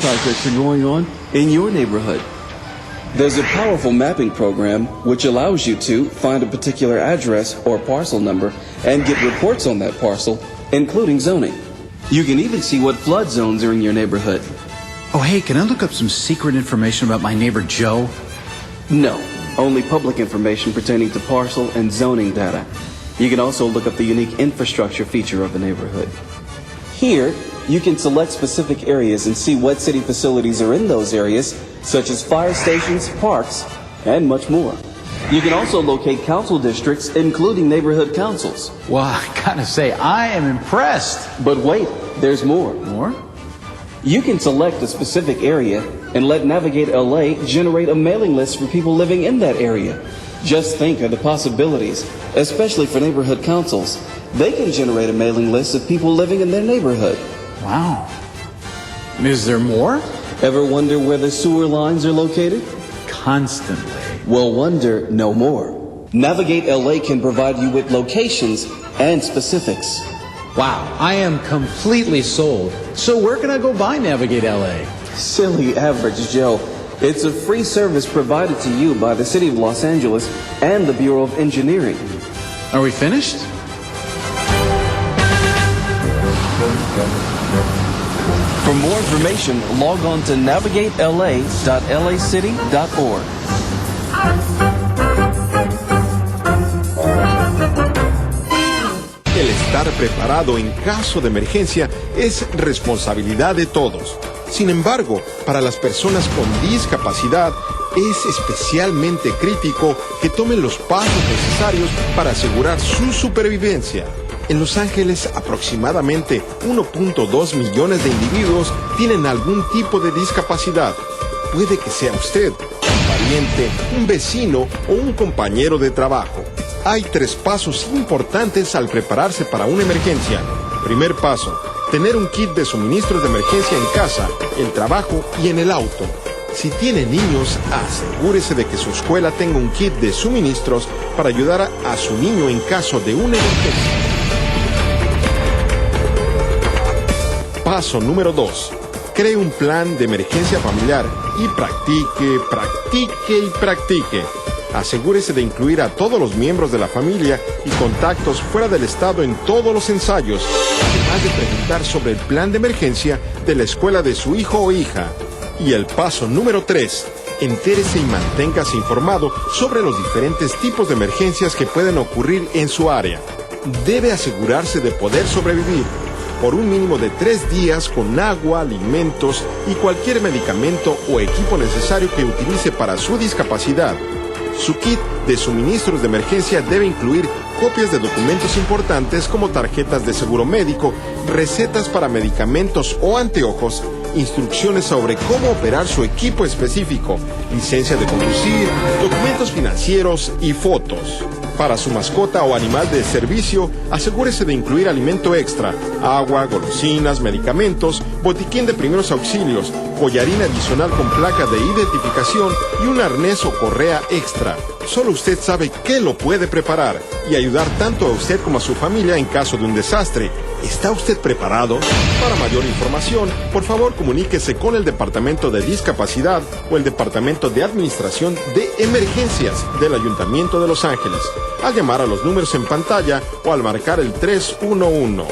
projects are going on in your neighborhood. There's a powerful mapping program which allows you to find a particular address or parcel number and get reports on that parcel, including zoning. You can even see what flood zones are in your neighborhood. Oh, hey, can I look up some secret information about my neighbor Joe? No, only public information pertaining to parcel and zoning data. You can also look up the unique infrastructure feature of the neighborhood. Here, you can select specific areas and see what city facilities are in those areas, such as fire stations, parks, and much more. You can also locate council districts, including neighborhood councils. Well, I gotta say, I am impressed. But wait, there's more. More? You can select a specific area and let Navigate LA generate a mailing list for people living in that area. Just think of the possibilities, especially for neighborhood councils. They can generate a mailing list of people living in their neighborhood. Wow. Is there more? Ever wonder where the sewer lines are located? Constantly. Well, wonder no more. Navigate LA can provide you with locations and specifics. Wow, I am completely sold. So where can I go buy Navigate LA? Silly average Joe. It's a free service provided to you by the City of Los Angeles and the Bureau of Engineering. Are we finished? For more information, log on to navigatela.lacity.org. El estar preparado en caso de emergencia es responsabilidad de todos. Sin embargo, para las personas con discapacidad es especialmente crítico que tomen los pasos necesarios para asegurar su supervivencia. En Los Ángeles, aproximadamente 1.2 millones de individuos tienen algún tipo de discapacidad. Puede que sea usted, un pariente, un vecino o un compañero de trabajo. Hay 3 pasos importantes al prepararse para una emergencia. Primer paso, tener un kit de suministros de emergencia en casa, el trabajo y en el auto. Si tiene niños, asegúrese de que su escuela tenga un kit de suministros para ayudar a su niño en caso de una emergencia. Paso número 2. Cree un plan de emergencia familiar y practique. Asegúrese de incluir a todos los miembros de la familia y contactos fuera del estado en todos los ensayos, además de preguntar sobre el plan de emergencia de la escuela de su hijo o hija. Y el paso número 3. Entérese y manténgase informado sobre los diferentes tipos de emergencias que pueden ocurrir en su área. Debe asegurarse de poder sobrevivir por un mínimo de 3 días con agua, alimentos y cualquier medicamento o equipo necesario que utilice para su discapacidad. Su kit de suministros de emergencia debe incluir copias de documentos importantes como tarjetas de seguro médico, recetas para medicamentos o anteojos, instrucciones sobre cómo operar su equipo específico, licencia de conducir, documentos financieros y fotos. Para su mascota o animal de servicio, asegúrese de incluir alimento extra, agua, golosinas, medicamentos, botiquín de primeros auxilios, collarín adicional con placa de identificación y un arnés o correa extra. Solo usted sabe qué lo puede preparar y ayudar tanto a usted como a su familia en caso de un desastre. ¿Está usted preparado? Para mayor información, por favor comuníquese con el Departamento de Discapacidad o el Departamento de Administración de Emergencias del Ayuntamiento de Los Ángeles, al llamar a los números en pantalla o al marcar el 311.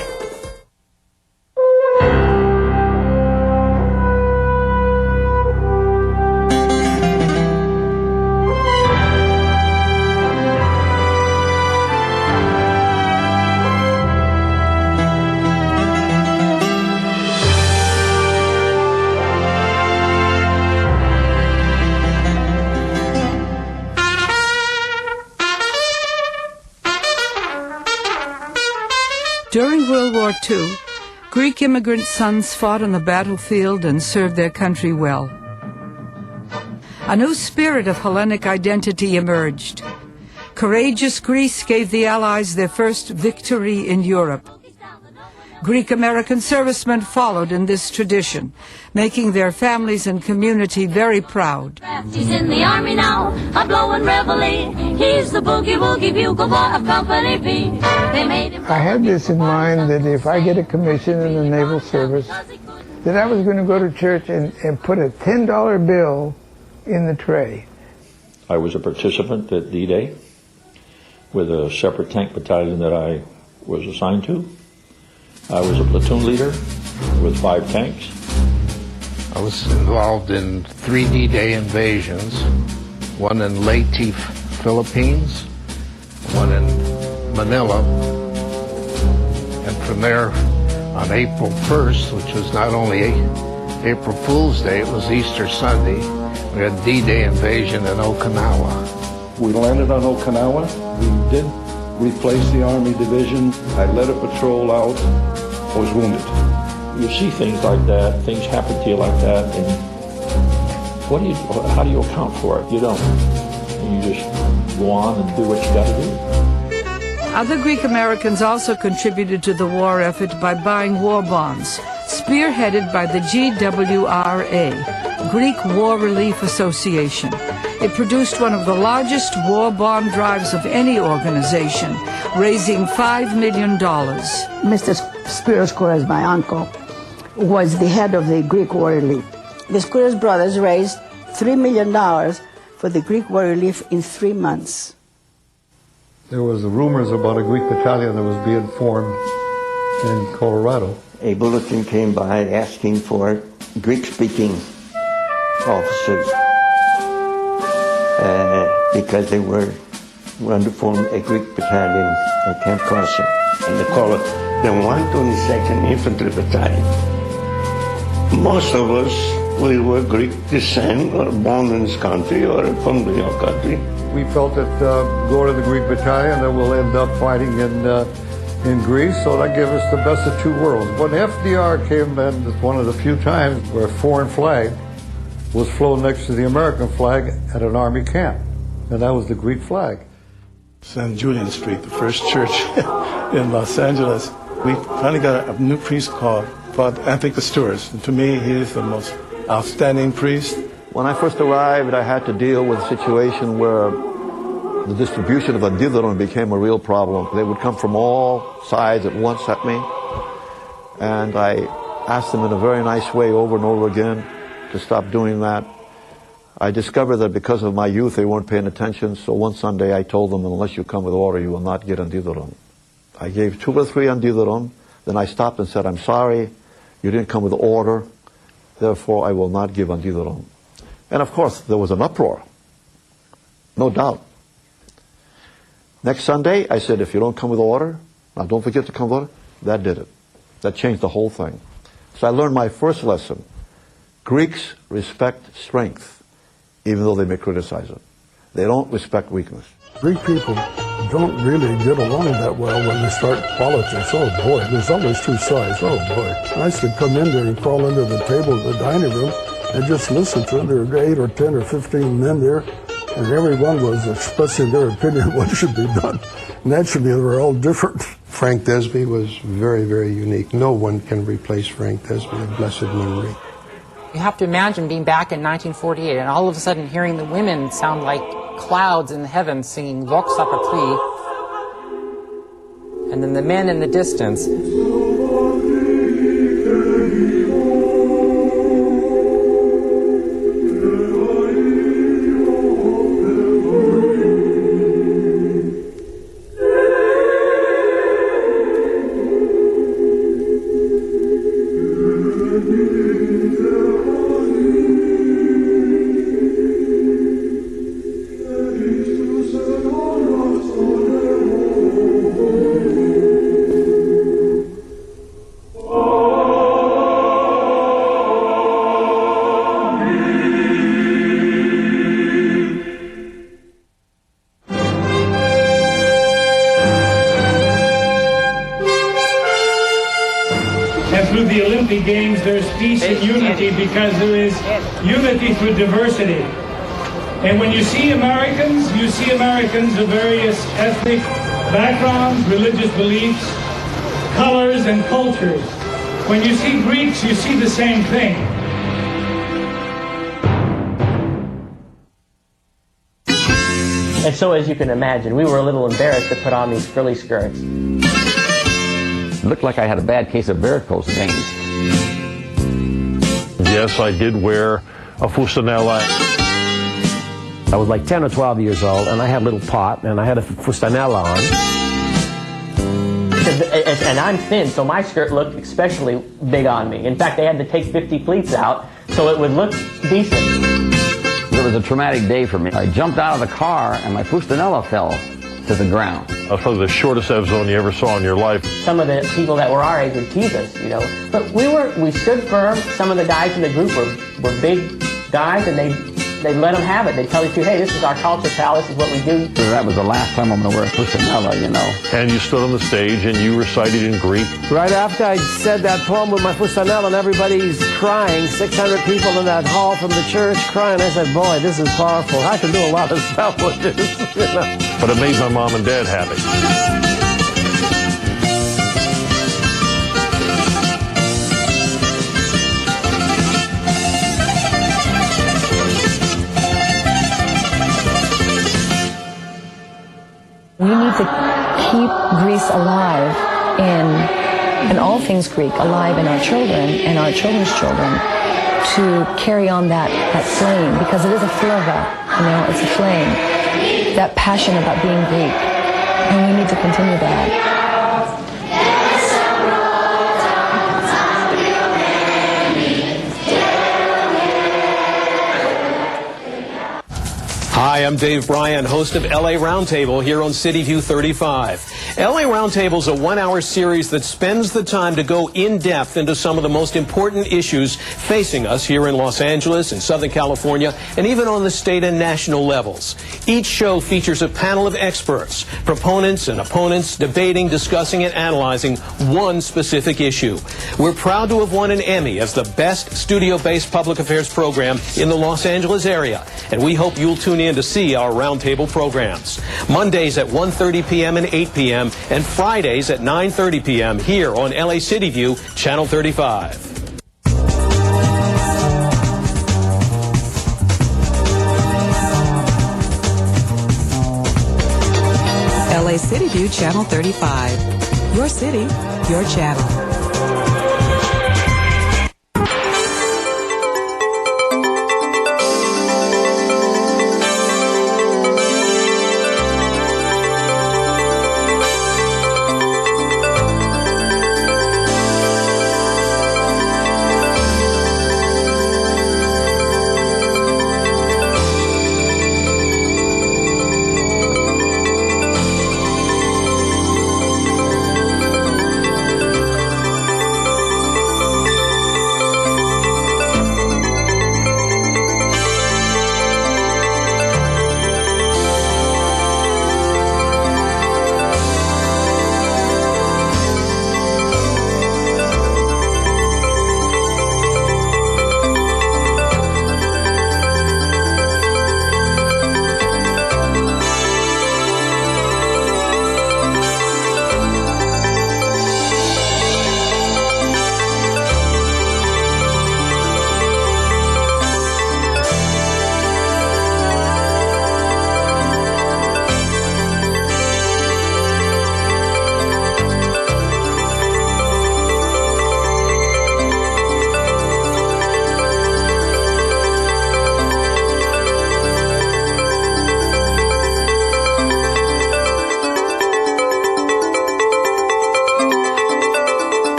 During World War II, Greek immigrant sons fought on the battlefield and served their country well. A new spirit of Hellenic identity emerged. Courageous Greece gave the Allies their first victory in Europe. Greek-American servicemen followed in this tradition, making their families and community very proud. He's in the army now, a blowing reveille. He's the boogie-woogie bugle boy of Company B. They made him. I had this in mind that if I get a commission in the naval service, that I was going to go to church and put a $10 bill in the tray. I was a participant at D-Day with a separate tank battalion that I was assigned to. I was a platoon leader with 5 tanks. I was involved in 3 D-Day invasions, one in Leyte, Philippines, one in Manila, and from there on April 1st, which was not only April Fool's Day, it was Easter Sunday, we had D-Day invasion in Okinawa. We landed on Okinawa. We did replace the Army division. I led a patrol out. I was wounded. You see things like that, things happen to you like that, and how do you account for it? You don't. And you just go on and do what you got to do. Other Greek Americans also contributed to the war effort by buying war bonds, spearheaded by the GWRA, Greek War Relief Association. It produced one of the largest war bond drives of any organization, raising $5 million. Mr. Spiros Kouras, my uncle, was the head of the Greek War Relief. The Spiros brothers raised $3 million for the Greek War Relief in 3 months. There was rumors about a Greek battalion that was being formed in Colorado. A bulletin came by asking for Greek-speaking officers because they were going to form a Greek battalion at Camp Carson. And they call it the 122nd Infantry Battalion. Most of us, we were Greek descent or born in this country or from the country. We felt that going to the Greek battalion that we'll end up fighting in Greece, so that gave us the best of 2 worlds. When FDR came in, it's one of the few times where a foreign flag was flown next to the American flag at an army camp, and that was the Greek flag. San Julian Street, the first church in Los Angeles. We finally got a new priest called Father Anthony Cousteras, and to me, he is the most outstanding priest. When I first arrived, I had to deal with a situation where the distribution of antidote became a real problem. They would come from all sides at once at me, and I asked them in a very nice way over and over again to stop doing that. I discovered that because of my youth, they weren't paying attention, so one Sunday I told them, unless you come with order, you will not get antidote. I gave 2 or 3 antidote, then I stopped and said, I'm sorry, you didn't come with order, therefore I will not give antidote. And of course, there was an uproar, no doubt. Next Sunday, I said, if you don't come with order, now don't forget to come with order. That did it. That changed the whole thing. So I learned my first lesson. Greeks respect strength, even though they may criticize it. They don't respect weakness. Greek people don't really get along that well when they start politics. Oh boy, there's always 2 sides. Oh boy. I used to come in there and crawl under the table in the dining room and just listen to them. There were 8 or 10 or 15 men there, and everyone was expressing their opinion what should be done. Naturally, they were all different. Frank Desby was very, very unique. No one can replace Frank Desby of blessed memory. You have to imagine being back in 1948 and all of a sudden hearing the women sound like clouds in the heavens singing Vox Patri, and then the men in the distance. Games, there's peace and unity because there is unity through diversity. And when you see Americans of various ethnic backgrounds, religious beliefs, colors, and cultures. When you see Greeks, you see the same thing. And so, as you can imagine, we were a little embarrassed to put on these frilly skirts. It looked like I had a bad case of varicose veins. yes, I did wear a fustanella. I was like 10 or 12 years old, and I had a little pot, and I had a fustanella on. And I'm thin, so my skirt looked especially big on me. In fact, they had to take 50 pleats out so it would look decent. It was a traumatic day for me. I jumped out of the car, and my fustanella fell to the ground. That was probably the shortest F-zone you ever saw in your life. Some of the people that were our age would tease us, you know. But we stood firm. Some of the guys in the group were big guys, and they let them have it. They tell you, hey, this is our culture, pal. This is what we do. That was the last time I'm going to wear a fustanella, you know. And you stood on the stage and you recited in Greek. Right after I said that poem with my fustanella and everybody's crying, 600 people in that hall from the church crying, I said, boy, this is powerful. I can do a lot of stuff with this, you know. But it made my mom and dad happy. We need to keep Greece alive and all things Greek alive in our children and our children's children to carry on that flame, because it is a fervor, you know, it's a flame, that passion about being Greek, and we need to continue that. Hi, I'm Dave Bryan, host of LA Roundtable here on CityView 35. LA Roundtable is a one-hour series that spends the time to go in-depth into some of the most important issues facing us here in Los Angeles, in Southern California, and even on the state and national levels. Each show features a panel of experts, proponents and opponents, debating, discussing, and analyzing one specific issue. We're proud to have won an Emmy as the best studio-based public affairs program in the Los Angeles area, and we hope you'll tune in to see our Roundtable programs. Mondays at 1:30 p.m. and 8 p.m. and Fridays at 9:30 p.m. here on LA City View, Channel 35. LA City View, Channel 35. Your city, your channel.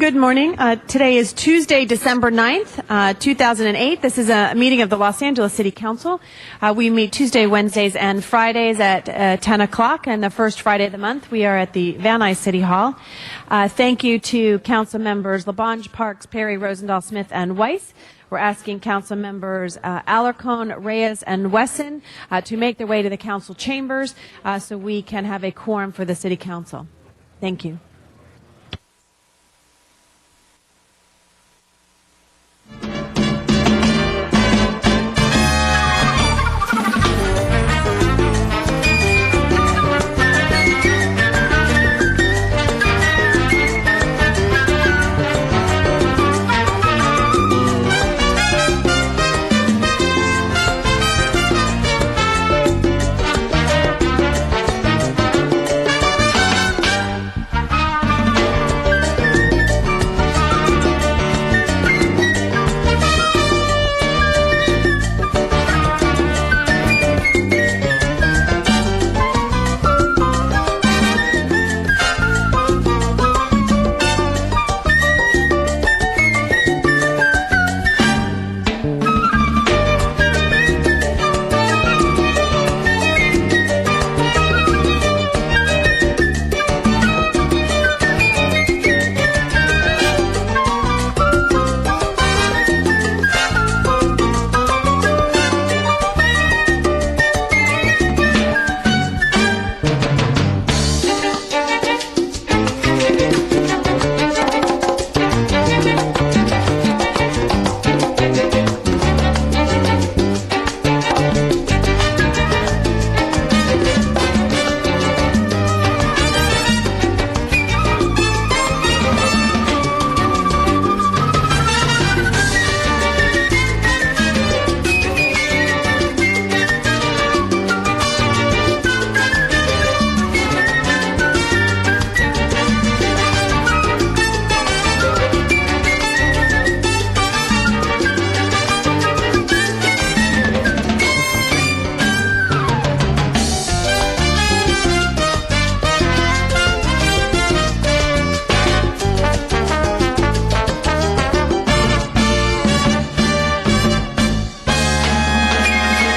Good morning. Today is Tuesday, December 9th, 2008. This is a meeting of the Los Angeles City Council. We meet Tuesday, Wednesdays, and Fridays at 10 o'clock, and the first Friday of the month we are at the Van Nuys City Hall. Thank you to Council members LaBonge, Parks, Perry, Rosendahl, Smith, and Weiss. We're asking Council members Alarcon, Reyes, and Wesson to make their way to the Council chambers so we can have a quorum for the City Council. Thank you.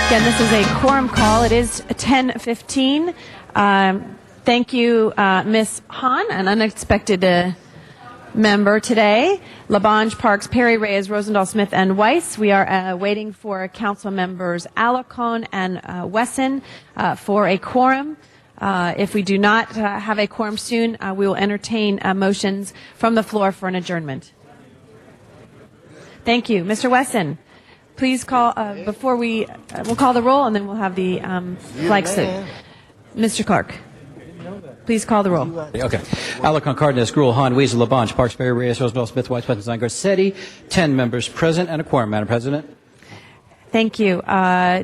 Again, this is a quorum call. It is 10:15. Thank you, Ms. Hahn, an unexpected member today. LaBonge, Parks, Perry, Reyes, Rosendahl, Smith, and Weiss. We are waiting for Council members Alarcon and Wesson for a quorum. If we do not have a quorum soon, we will entertain motions from the floor for an adjournment. Thank you. Mr. Wesson, please call, before we'll call the roll and then we'll have the flag salute. Mr. Clark, please call the roll. Okay. Alarcon, Cardenas, Gruel, Hahn, Weasel, LaBonge, Parks, Perry, Reyes, Rosendahl, Smith, Weiss, Wesson, Garcetti. 10 members present and a quorum, Madam President. Thank you.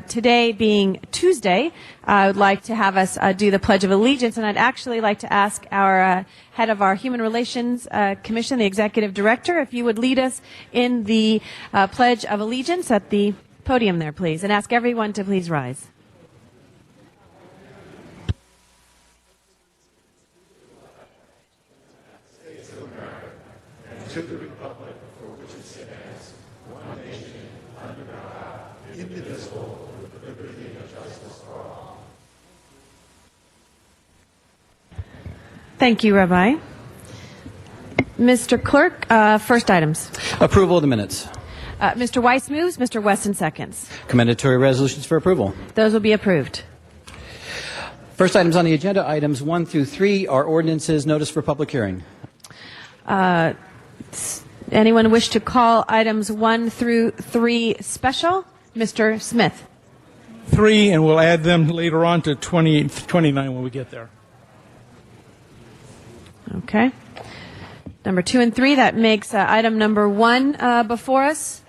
Today being Tuesday, I would like to have us do the Pledge of Allegiance, and I'd actually like to ask our head of our Human Relations Commission, the Executive Director, if you would lead us in the Pledge of Allegiance at the podium there, please, and ask everyone to please rise. To the republic for which it stands, one nation, under God, indivisible, with liberty and justice for all. Thank you, Rabbi. Mr. Clerk, first items. Approval of the minutes. Mr. Weiss moves, Mr. Wesson seconds. Commendatory resolutions for approval. Those will be approved. First items on the agenda, items 1 through 3, are ordinances, notice for public hearing. Anyone wish to call items 1 through 3 special? Mr. Smith. 3, and we'll add them later on to 29 when we get there. Okay. Number 2 and 3, that makes item number 1 before us.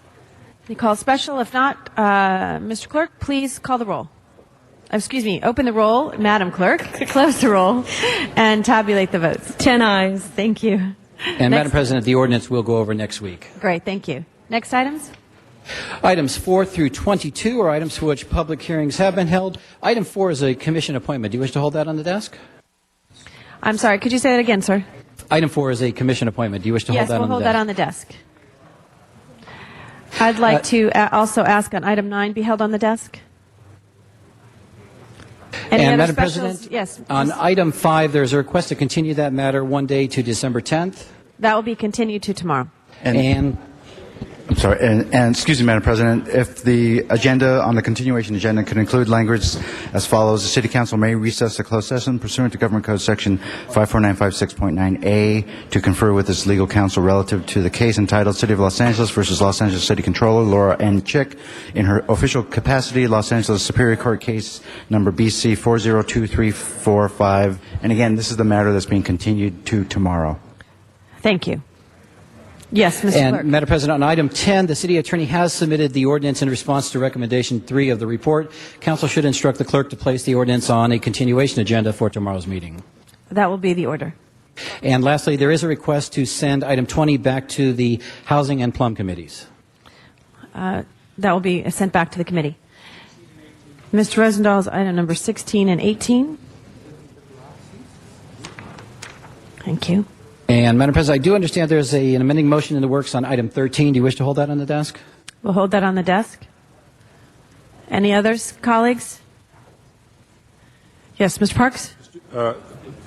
You call special. If not, Mr. Clerk, please call the roll. Excuse me, open the roll, Madam Clerk, close the roll, and tabulate the votes. 10 ayes. Thank you. And Madam President, the ordinance will go over next week. Great, thank you. Next items? Items 4 through 22 are items for which public hearings have been held. Item 4 is a commission appointment. Do you wish to hold that on the desk? I'm sorry, could you say that again, sir? Item 4 is a commission appointment. Do you wish to Yes, hold that we'll on the hold desk? that on the desk. I'd like to also ask on item 9 be held on the desk. Any And other Madam specials? President, Yes. on item 5, there's a request to continue that matter one day to December 10th. That will be continued to tomorrow. And I'm sorry, and excuse me, Madam President, if the agenda on the continuation agenda could include language as follows: the City Council may recess the closed session pursuant to Government Code Section 54956.9A to confer with its legal counsel relative to the case entitled City of Los Angeles versus Los Angeles City Controller Laura N. Chick in her official capacity, Los Angeles Superior Court case number BC 402345. And again, this is the matter that's being continued to tomorrow. Thank you. Yes, Mr. And Clerk. Madam President, on item 10, the City Attorney has submitted the ordinance in response to recommendation 3 of the report. Council should instruct the clerk to place the ordinance on a continuation agenda for tomorrow's meeting. That will be the order. And lastly, there is a request to send item 20 back to the Housing and Plum committees. That will be sent back to the committee. Mr. Rosenthal's item number 16 and 18. Thank you. And Madam President, I do understand there's an amending motion in the works on item 13. Do you wish to hold that on the desk? We'll hold that on the desk. Any others, colleagues? Yes, Mr. Parks?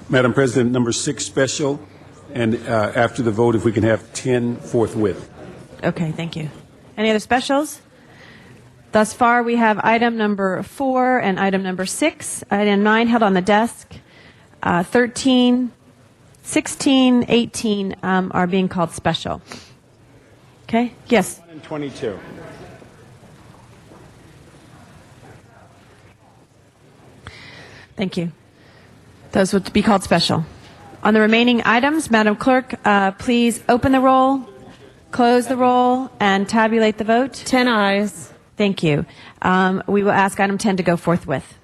Madam President, number 6 special, and after the vote, if we can have 10 forthwith. Okay, thank you. Any other specials? Thus far, we have item number 4 and item number 6. Item 9 held on the desk. 13, 16, 18 are being called special. Okay? Yes. 1 and 22. Thank you. Those would be called special. On the remaining items, Madam Clerk, please open the roll, close the roll, and tabulate the vote. 10 ayes. Thank you. We will ask item 10 to go forthwith.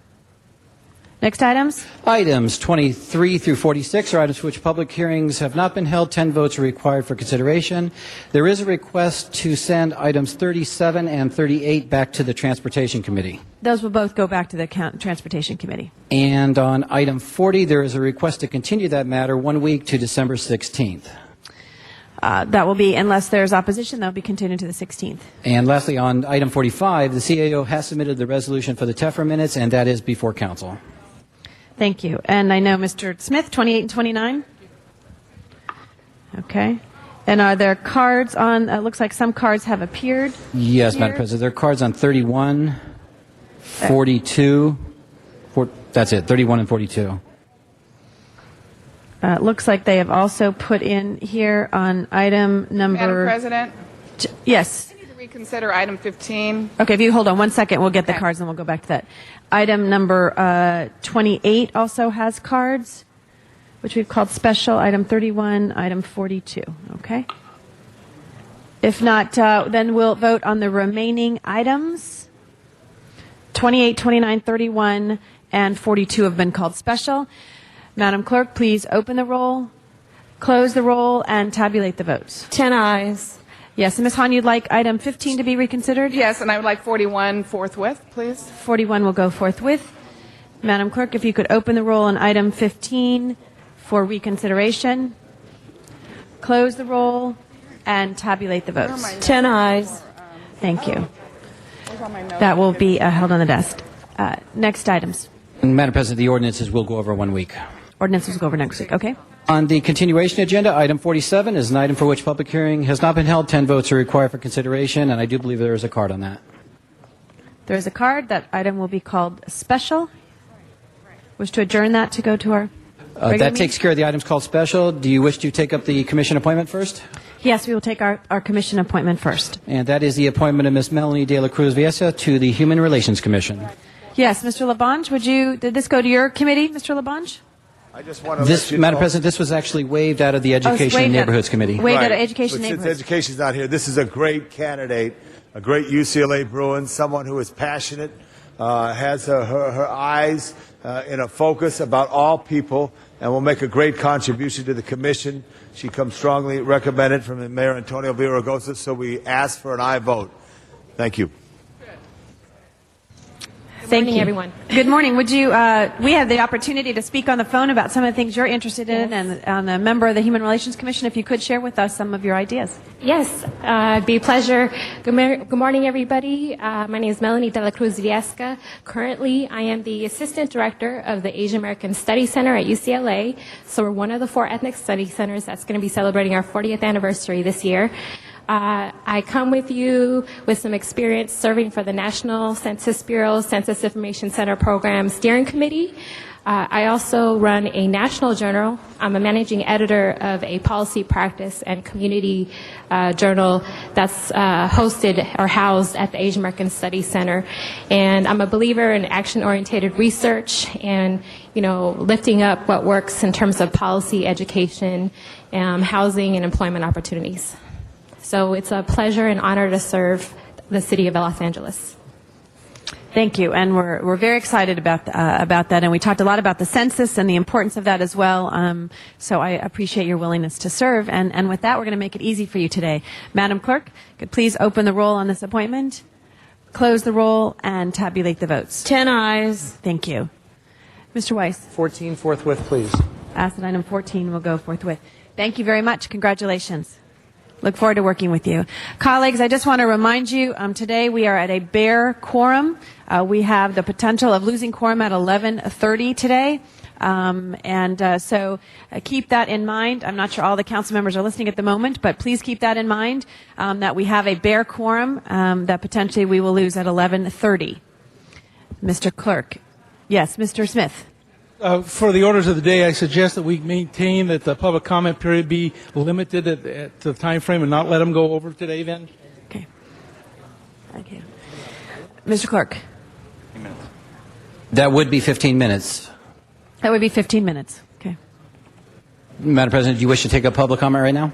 Next items? Items 23 through 46 are items for which public hearings have not been held. 10 votes are required for consideration. There is a request to send items 37 and 38 back to the Transportation Committee. Those will both go back to the Transportation Committee. And on item 40, there is a request to continue that matter 1 week to December 16th. That will be, unless there's opposition, that will be continued to the 16th. And lastly, on item 45, the CAO has submitted the resolution for the TEFRA minutes, and that is before council. Thank you. And I know Mr. Smith, 28 and 29? Okay. And are there cards on, looks like some cards have appeared. Yes, here. Madam President. There are cards on 31, 42, that's it, 31 and 42. It looks like they have also put in here on item number... Madam President? Yes. I need to reconsider item 15. Okay, if you hold on 1 second, we'll get the cards and we'll go back to that. Item number 28 also has cards, which we've called special. Item 31, item 42. Okay? If not, then we'll vote on the remaining items. 28, 29, 31, and 42 have been called special. Madam Clerk, please open the roll, close the roll, and tabulate the votes. 10 ayes. Yes, and Ms. Hahn, you'd like item 15 to be reconsidered? Yes, and I would like 41 forthwith, please. 41 will go forthwith. Madam Clerk, if you could open the roll on item 15 for reconsideration, close the roll, and tabulate the votes. 10 ayes. Thank you. That will be held on the desk. Next items. And Madam President, the ordinances will go over 1 week. Ordinances will go over next week. Okay. On the continuation agenda, item 47 is an item for which public hearing has not been held. 10 votes are required for consideration, and I do believe there is a card on that. There is a card. That item will be called special. Wish to adjourn that to go to our regular That meeting? takes care of the items called special. Do you wish to take up the commission appointment first? Yes, we will take our commission appointment first. And that is the appointment of Ms. Melanie De La Cruz Viesa to the Human Relations Commission. Yes, Mr. Labange, did this go to your committee, Mr. Labange? I just want to This, Madam President, this was actually waived out of the Education and Neighborhoods Committee. Waived out of Education But and since Neighborhoods. education's not here, this is a great candidate, a great UCLA Bruin, someone who is passionate, has her eyes in a focus about all people, and will make a great contribution to the commission. She comes strongly recommended from Mayor Antonio Villaraigosa, so we ask for an aye vote. Thank you. Thank morning, you. everyone. Good morning. Would you? We have the opportunity to speak on the phone about some of the things you're interested in, and on a member of the Human Relations Commission, if you could share with us some of your ideas. Yes, it'd be a pleasure. Good morning, everybody. My name is Melanie De La Cruz Viesca. Currently, I am the Assistant Director of the Asian American Study Center at UCLA. So we're one of the 4 ethnic study centers that's going to be celebrating our 40th anniversary this year. I come with you with some experience serving for the National Census Bureau Census Information Center Program Steering Committee. I also run a national journal. I'm a managing editor of a policy, practice, and community journal that's hosted or housed at the Asian American Studies Center. And I'm a believer in action-oriented research and, lifting up what works in terms of policy, education, housing, and employment opportunities. So it's a pleasure and honor to serve the city of Los Angeles. Thank you, and we're very excited about that, and we talked a lot about the census and the importance of that as well. So I appreciate your willingness to serve, and with that, we're going to make it easy for you today. Madam Clerk, could please open the roll on this appointment, close the roll, and tabulate the votes. 10 ayes. Thank you, Mr. Weiss. 14 forthwith, please. Asset item 14 will go forthwith. Thank you very much. Congratulations. Look forward to working with you. Colleagues, I just want to remind you, today we are at a bare quorum. We have the potential of losing quorum at 11:30 today. So keep that in mind. I'm not sure all the council members are listening at the moment, but please keep that in mind, that we have a bare quorum that potentially we will lose at 11:30. Mr. Clerk. Yes, Mr. Smith. For the orders of the day, I suggest that we maintain that the public comment period be limited at the time frame and not let them go over today then. Okay. Thank you. Mr. Clerk. That would be 15 minutes. That would be 15 minutes. Okay. Madam President, do you wish to take up public comment right now?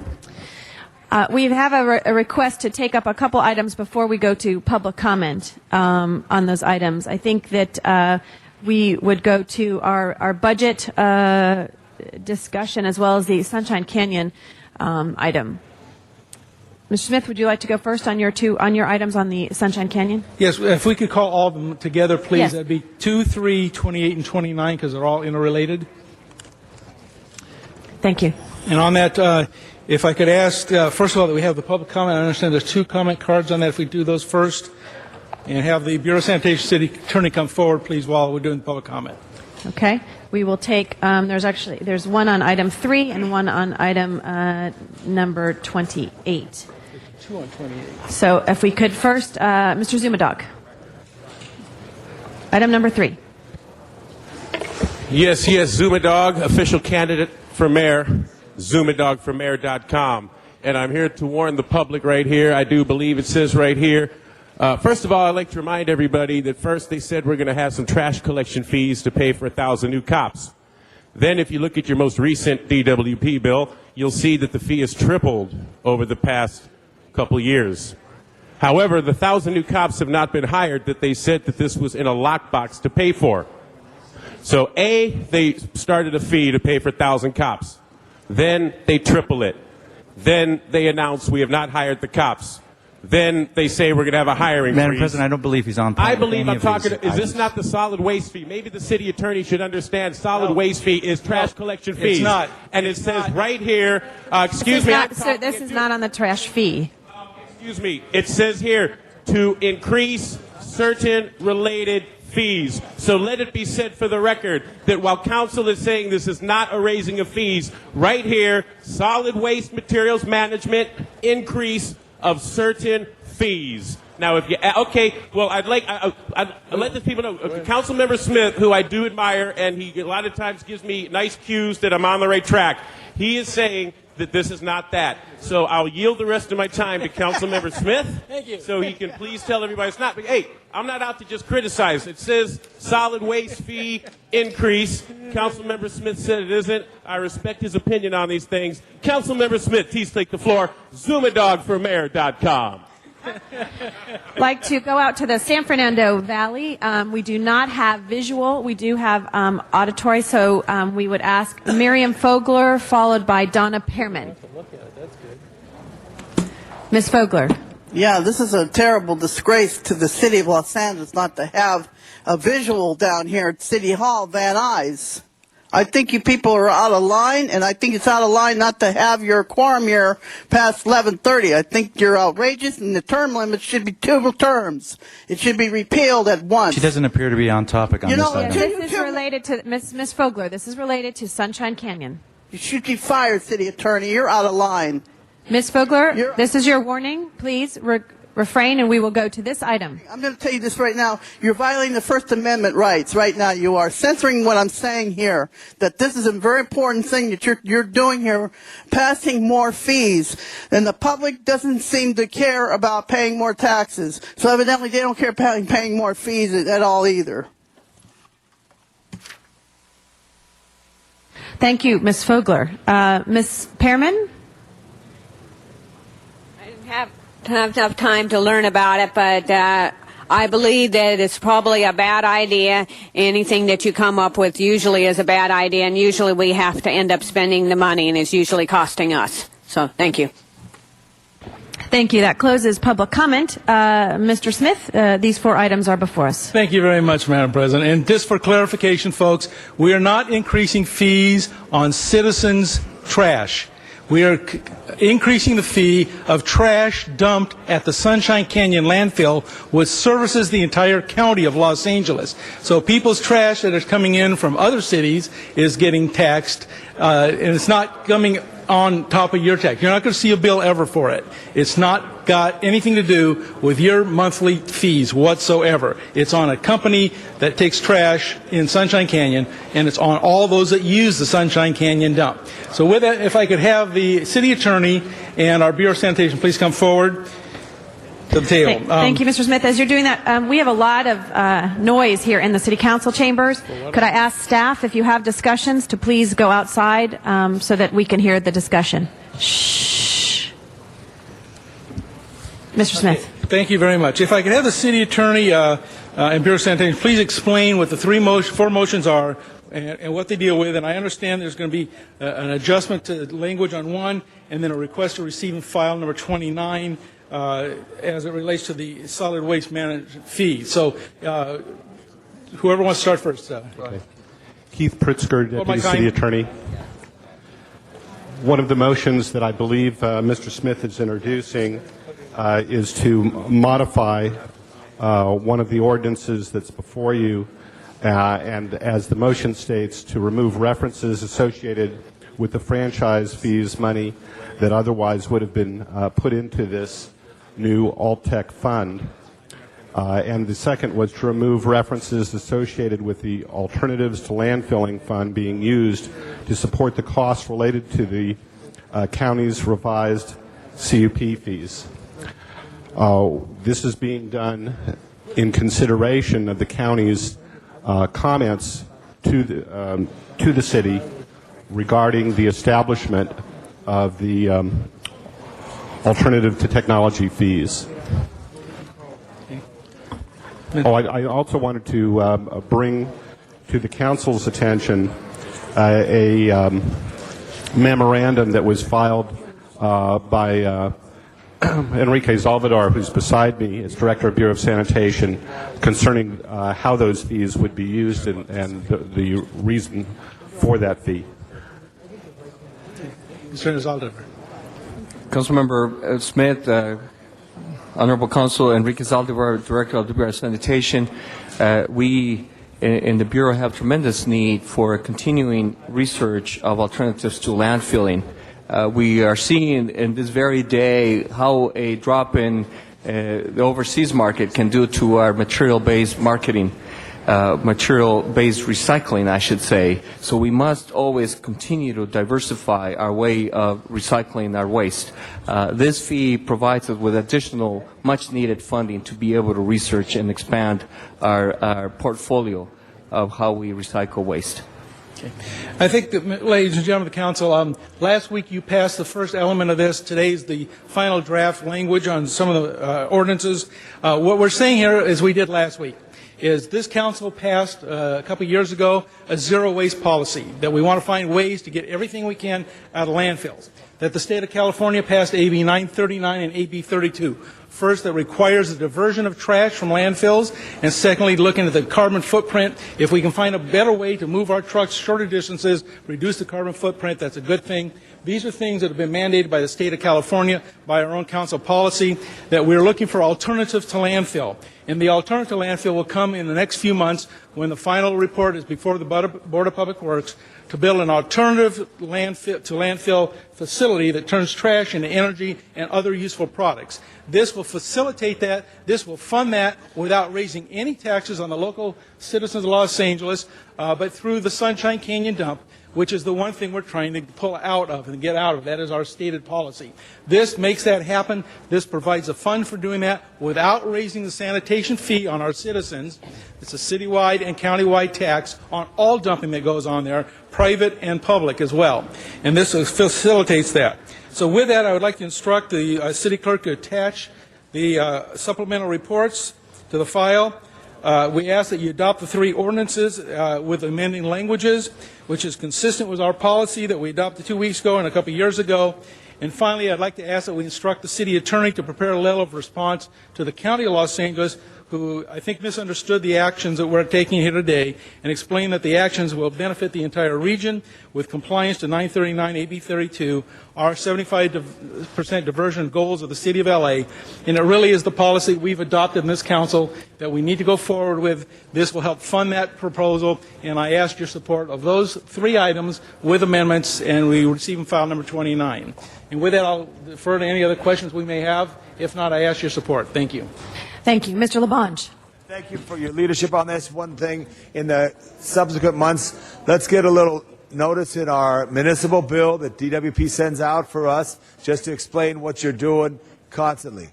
We have a request to take up a couple items before we go to public comment on those items. I think that we would go to our budget discussion as well as the Sunshine Canyon item. Mr. Smith, would you like to go first on your items on the Sunshine Canyon? Yes, if we could call all of them together, please. Yes. That'd be 2, 3, 28, and 29 because they're all interrelated. Thank you. And on that, if I could ask, first of all, that we have the public comment. I understand there's 2 comment cards on that. If we do those first. And have the Bureau of Sanitation City Attorney come forward, please, while we're doing public comment. Okay. We will take, there's one on item 3 and one on item number 28. 2 on 28. So if we could first, Mr. Zumadog. Item number 3. Yes, Zumadog, official candidate for mayor, zumadogformayor.com. And I'm here to warn the public right here. I do believe it says right here, first of all, I'd like to remind everybody that first they said we're going to have some trash collection fees to pay for 1,000 new cops. Then if you look at your most recent DWP bill, you'll see that the fee has tripled over the past couple years. However, the 1,000 new cops have not been hired that they said that this was in a lockbox to pay for. So A, they started a fee to pay for 1,000 cops. Then they triple it. Then they announce we have not hired the cops. Then they say we're going to have a hiring freeze. Madam President, I don't believe he's on point. I believe I'm talking. Is this not the solid waste fee? Maybe the city attorney should understand solid waste fee is trash collection fees. It's not. And it says right here, excuse me. Sir, this is not on the trash fee. Excuse me. It says here to increase certain related fees. So let it be said for the record that while council is saying this is not a raising of fees, right here, solid waste materials management increase of certain fees. Now, if you okay, well, I'd let the people know. Councilmember Smith, who I do admire, and he a lot of times gives me nice cues that I'm on the right track. He is saying that this is not that. So I'll yield the rest of my time to Councilmember Smith. Thank you. So he can please tell everybody it's not. But, hey, I'm not out to just criticize. It says solid waste fee increase. Councilmember Smith said it isn't. I respect his opinion on these things. Councilmember Smith, please take the floor. zumadogformayor.com. Like to go out to the San Fernando Valley. We do not have visual. We do have auditory. So we would ask Miriam Fogler, followed by Donna Pearman. Ms. Fogler. Yeah, this is a terrible disgrace to the city of Los Angeles not to have a visual down here at City Hall, Van Nuys. I think you people are out of line, and I think it's out of line not to have your quorum here past 11:30. I think you're outrageous, and the term limit should be 2 terms. It should be repealed at once. She doesn't appear to be on topic on this item. This is related to Ms. Fogler. This is related to Sunshine Canyon. You should be fired, City Attorney. You're out of line. Ms. Fogler, this is your warning. Please refrain, and we will go to this item. I'm going to tell you this right now. You're violating the First Amendment rights right now. You are censoring what I'm saying here, that this is a very important thing that you're doing here, passing more fees. And the public doesn't seem to care about paying more taxes. So evidently they don't care about paying more fees at all either. Thank you, Ms. Fogler. Ms. Pearman? Have enough time to learn about it, but I believe that it's probably a bad idea. Anything that you come up with usually is a bad idea, and usually we have to end up spending the money, and it's usually costing us. So, thank you. Thank you. That closes public comment. Mr. Smith, these 4 items are before us. Thank you very much, Madam President. And just for clarification, folks, we are not increasing fees on citizens' trash. We are increasing the fee of trash dumped at the Sunshine Canyon landfill, which services the entire county of Los Angeles. So people's trash that is coming in from other cities is getting taxed, and it's not coming on top of your tax. You're not going to see a bill ever for it. It's not got anything to do with your monthly fees whatsoever. It's on a company that takes trash in Sunshine Canyon, and it's on all those that use the Sunshine Canyon dump. So with that, if I could have the city attorney and our Bureau of Sanitation please come forward to the table. Thank you, Mr. Smith. As you're doing that, we have a lot of noise here in the City Council chambers. Could I ask staff, if you have discussions, to please go outside so that we can hear the discussion? Shh. Mr. Smith. Thank you very much. If I could have the city attorney and Bureau of Sanitation please explain what the 4 motions are and what they deal with. And I understand there's going to be an adjustment to language on one, and then a request to receive and file number 29 as it relates to the solid waste management fee. So whoever wants to start first. Okay. Keith Pritzker, Deputy City Attorney. One of the motions that I believe Mr. Smith is introducing is to modify one of the ordinances that's before you, and as the motion states, to remove references associated with the franchise fees money that otherwise would have been put into this new Alt-Tech fund. And the second was to remove references associated with the Alternatives to Landfilling Fund being used to support the costs related to the county's revised CUP fees. This is being done in consideration of the county's comments to the city regarding the establishment of the alternative to technology fees. I also wanted to bring to the council's attention a memorandum that was filed by Enrique Salvador, who's beside me, as Director of Bureau of Sanitation, concerning how those fees would be used and the reason for that fee. Mr. Zaldivar. Councilmember Smith, Honorable Council Enrique Zaldivar, Director of the Bureau of Sanitation, we in the Bureau have tremendous need for continuing research of alternatives to landfilling. We are seeing in this very day how a drop in the overseas market can do to our material-based marketing, material-based recycling, I should say. So we must always continue to diversify our way of recycling our waste. This fee provides us with additional much-needed funding to be able to research and expand our portfolio of how we recycle waste. Okay. I think that, ladies and gentlemen of the council, last week you passed the first element of this. Today is the final draft language on some of the ordinances. What we're saying here, as we did last week, is this council passed a couple of years ago a zero waste policy, that we want to find ways to get everything we can out of landfills, that the state of California passed AB 939 and AB 32, First, that requires the diversion of trash from landfills, and secondly, looking at the carbon footprint. If we can find a better way to move our trucks shorter distances, reduce the carbon footprint, that's a good thing. These are things that have been mandated by the state of California, by our own council policy, that we're looking for alternatives to landfill. And the alternative to landfill will come in the next few months when the final report is before the Board of Public Works to build an alternative landfill facility that turns trash into energy and other useful products. This will facilitate that. This will fund that without raising any taxes on the local citizens of Los Angeles, but through the Sunshine Canyon dump, which is the one thing we're trying to pull out of and get out of. That is our stated policy. This makes that happen. This provides a fund for doing that without raising the sanitation fee on our citizens. It's a citywide and countywide tax on all dumping that goes on there, private and public as well. And this facilitates that. So with that, I would like to instruct the city clerk to attach the supplemental reports to the file. We ask that you adopt the 3 ordinances with amending languages, which is consistent with our policy that we adopted 2 weeks ago and a couple of years ago. And finally, I'd like to ask that we instruct the city attorney to prepare a letter of response to the County of Los Angeles, who I think misunderstood the actions that we're taking here today, and explain that the actions will benefit the entire region with compliance to 939 AB 32, our 75% diversion goals of the City of LA. And it really is the policy we've adopted in this council that we need to go forward with. This will help fund that proposal, and I ask your support of those 3 items with amendments, and we receive in file number 29. And with that, I'll defer to any other questions we may have. If not, I ask your support. Thank you. Thank you. Mr. LaBonge. Thank you for your leadership on this. One thing, in the subsequent months, let's get a little notice in our municipal bill that DWP sends out for us just to explain what you're doing constantly.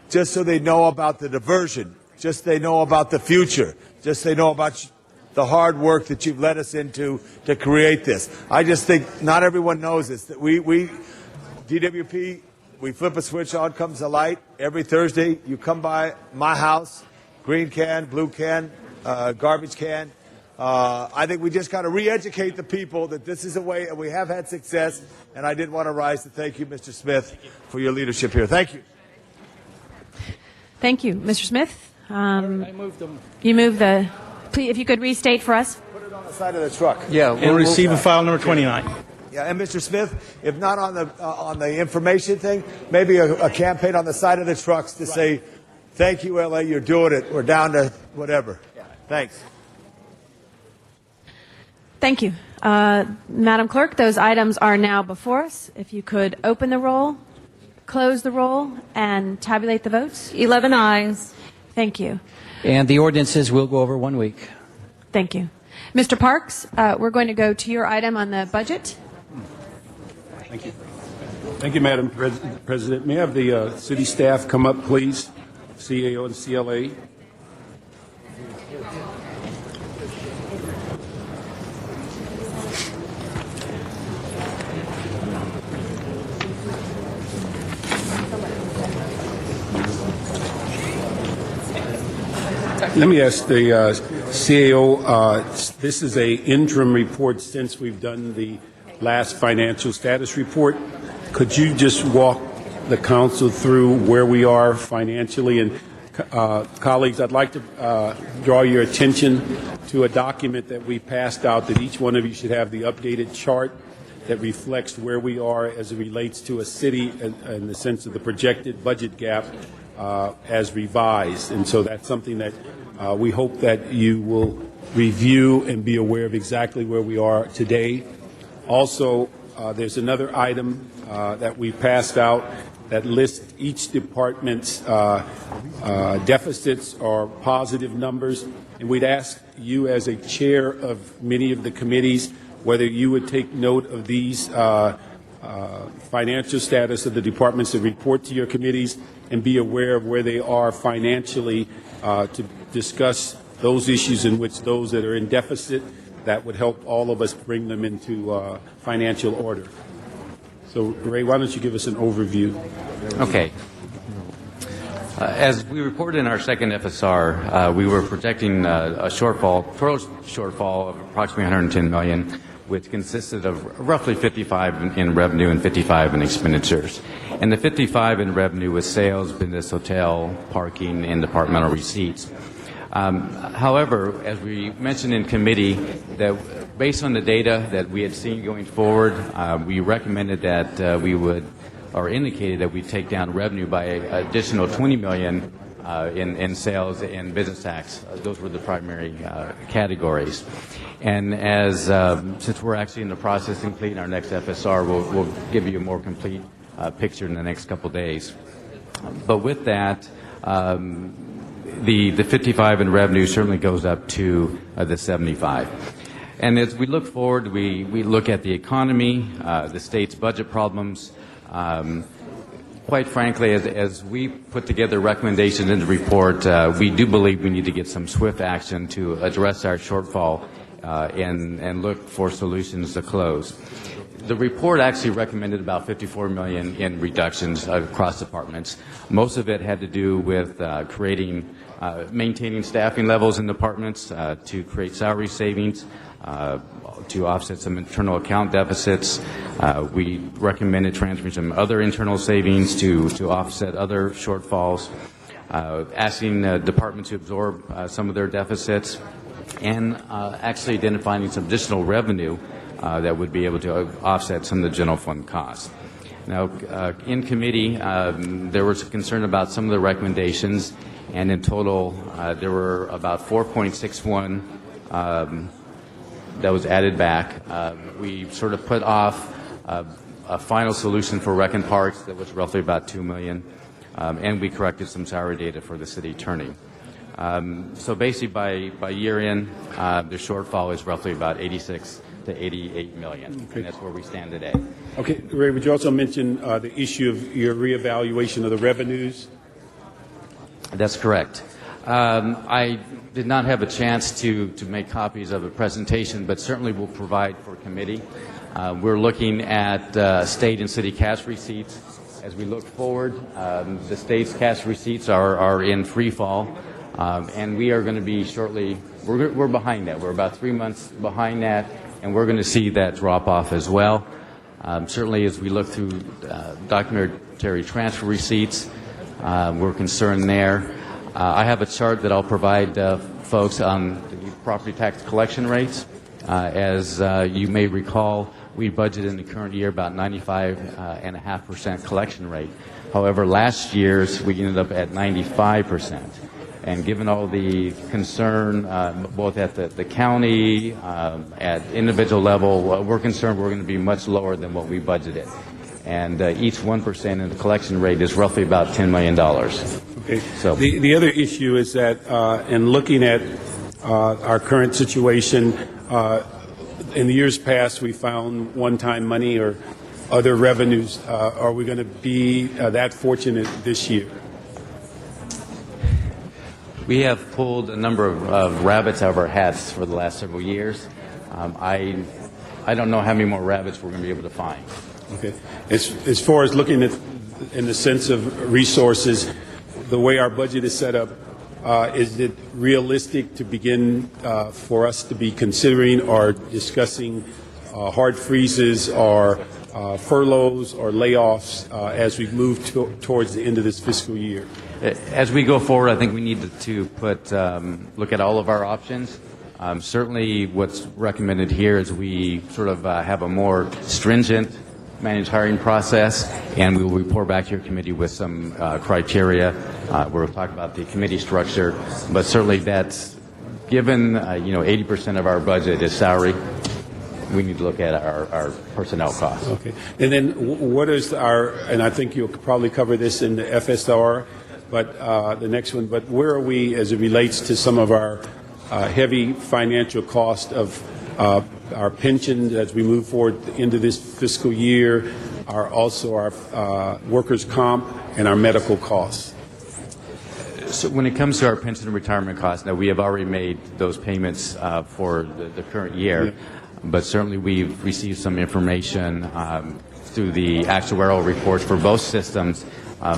Just so they know about the diversion. Just so they know about the future. Just so they know about the hard work that you've led us into to create this. I just think not everyone knows this, that we DWP, we flip a switch, on comes the light. Every Thursday, you come by my house, green can, blue can, garbage can. I think we just got to re-educate the people that this is a way, and we have had success. And I did want to rise to thank you, Mr. Smith, for your leadership here. Thank you. Thank you. Mr. Smith? I moved them. You moved the... Please, if you could restate for us. Put it on the side of the truck. Yeah, we'll receive in file number 29. Yeah, and Mr. Smith, if not on the information thing, maybe a campaign on the side of the trucks to say, thank you, LA, you're doing it. We're down to whatever. Thanks. Thank you. Madam Clerk, those items are now before us. If you could open the roll, close the roll, and tabulate the votes. 11 ayes. Thank you. And the ordinances will go over 1 week. Thank you. Mr. Parks, we're going to go to your item on the budget. Thank you. Thank you, Madam President. May I have the city staff come up, please? CAO and CLA. Let me ask the CAO, this is an interim report since we've done the last financial status report. Could you just walk the council through where we are financially? And colleagues, I'd like to draw your attention to a document that we passed out that each one of you should have the updated chart that reflects where we are as it relates to a city in the sense of the projected budget gap as revised. And so that's something that we hope that you will review and be aware of exactly where we are today. Also, there's another item that we passed out that lists each department's deficits or positive numbers. And we'd ask you as a chair of many of the committees whether you would take note of these financial status of the departments that report to your committees and be aware of where they are financially to discuss those issues in which those that are in deficit, that would help all of us bring them into financial order. So, Ray, why don't you give us an overview? Okay. As we reported in our second FSR, we were projecting a shortfall, total shortfall of approximately $110 million. which consisted of roughly 55 in revenue and 55 in expenditures. And the 55 in revenue was sales, business, hotel, parking, and departmental receipts. However, as we mentioned in committee, that based on the data that we had seen going forward, we recommended that we would, or indicated that we take down revenue by an additional $20 million in sales and business tax. Those were the primary categories. And as since we're actually in the process of completing our next FSR, we'll give you a more complete picture in the next couple days. But with that, the 55 in revenue certainly goes up to the 75. And as we look forward, we look at the economy, the state's budget problems. Quite frankly, as we put together recommendations in the report, we do believe we need to get some swift action to address our shortfall and look for solutions to close. The report actually recommended about $54 million in reductions across departments. Most of it had to do with maintaining staffing levels in departments to create salary savings, to offset some internal account deficits. We recommended transferring some other internal savings to offset other shortfalls, asking departments to absorb some of their deficits, and actually identifying some additional revenue that would be able to offset some of the general fund costs. Now, in committee, there was concern about some of the recommendations, and in total, there were about 4.61 that was added back. We sort of put off a final solution for Rec and Parks that was roughly about $2 million, and we corrected some salary data for the city attorney. So basically, by year end, the shortfall is roughly about 86 to 88 million, and that's where we stand today. Okay, Ray, would you also mention the issue of your reevaluation of the revenues? That's correct. I did not have a chance to make copies of a presentation, but certainly will provide for committee. We're looking at state and city cash receipts. As we look forward, the state's cash receipts are in free fall, and we are going to be shortly, we're behind that. We're about 3 months behind that, and we're going to see that drop off as well. Certainly as we look through documentary transfer receipts, we're concerned there. I have a chart that I'll provide folks on the property tax collection rates. As you may recall, we budgeted in the current year about 95.5% collection rate. However, last year's we ended up at 95%. And given all the concern, both at the county, at individual level, we're concerned we're going to be much lower than what we budgeted. And each 1% in the collection rate is roughly about $10 million. Okay. So the other issue is that in looking at our current situation, in the years past we found one-time money or other revenues. Are we going to be that fortunate this year? we have pulled a number of rabbits out of our hats for the last several years. I don't know how many more rabbits we're going to be able to find. Okay. As far as looking at in the sense of resources, the way our budget is set up, is it realistic to begin for us to be considering or discussing hard freezes or furloughs or layoffs as we move towards the end of this fiscal year? As we go forward, I think we need to look at all of our options. Certainly what's recommended here is we sort of have a more stringent managed hiring process, and we will report back to your committee with some criteria. We'll talk about the committee structure, but certainly that's given 80% of our budget is salary. We need to look at our personnel costs. Okay. And then what is and I think you'll probably cover this in the FSR, but the next one, but where are we as it relates to some of our heavy financial cost of our pensions as we move forward into this fiscal year, also our workers' comp and our medical costs? So when it comes to our pension and retirement costs, now we have already made those payments for the current year, yeah. But certainly we've received some information through the actuarial reports for both systems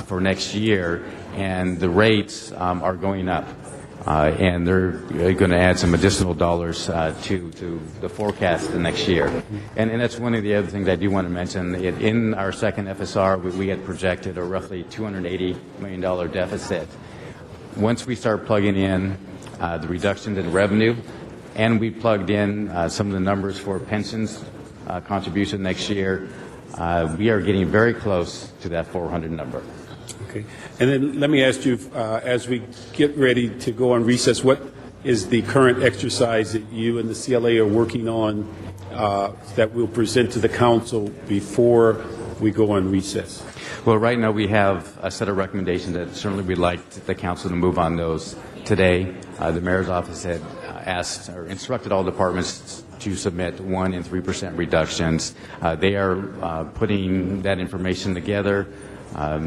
for next year, and the rates are going up. and they're going to add some additional dollars to the forecast the next year. And that's one of the other things I do want to mention. In our second FSR, we had projected a roughly $280 million deficit. Once we start plugging in the reductions in revenue, and we plugged in some of the numbers for pensions contribution next year, we are getting very close to that 400 number. Okay. And then let me ask you, as we get ready to go on recess, what is the current exercise that you and the CLA are working on that we'll present to the council before we go on recess? Well, right now we have a set of recommendations that certainly we'd like the council to move on those today. The mayor's office had asked or instructed all departments to submit 1% and 3% reductions. They are putting that information together.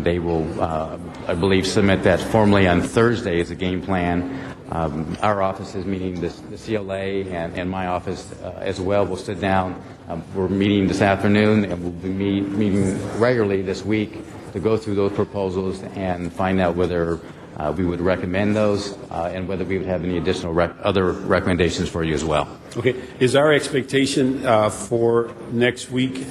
They will, I believe, submit that formally on Thursday as a game plan. Our office is meeting, the CLA and my office as well will sit down. We're meeting this afternoon, and we'll be meeting regularly this week to go through those proposals and find out whether we would recommend those and whether we would have any additional other recommendations for you as well. Okay. Is our expectation for next week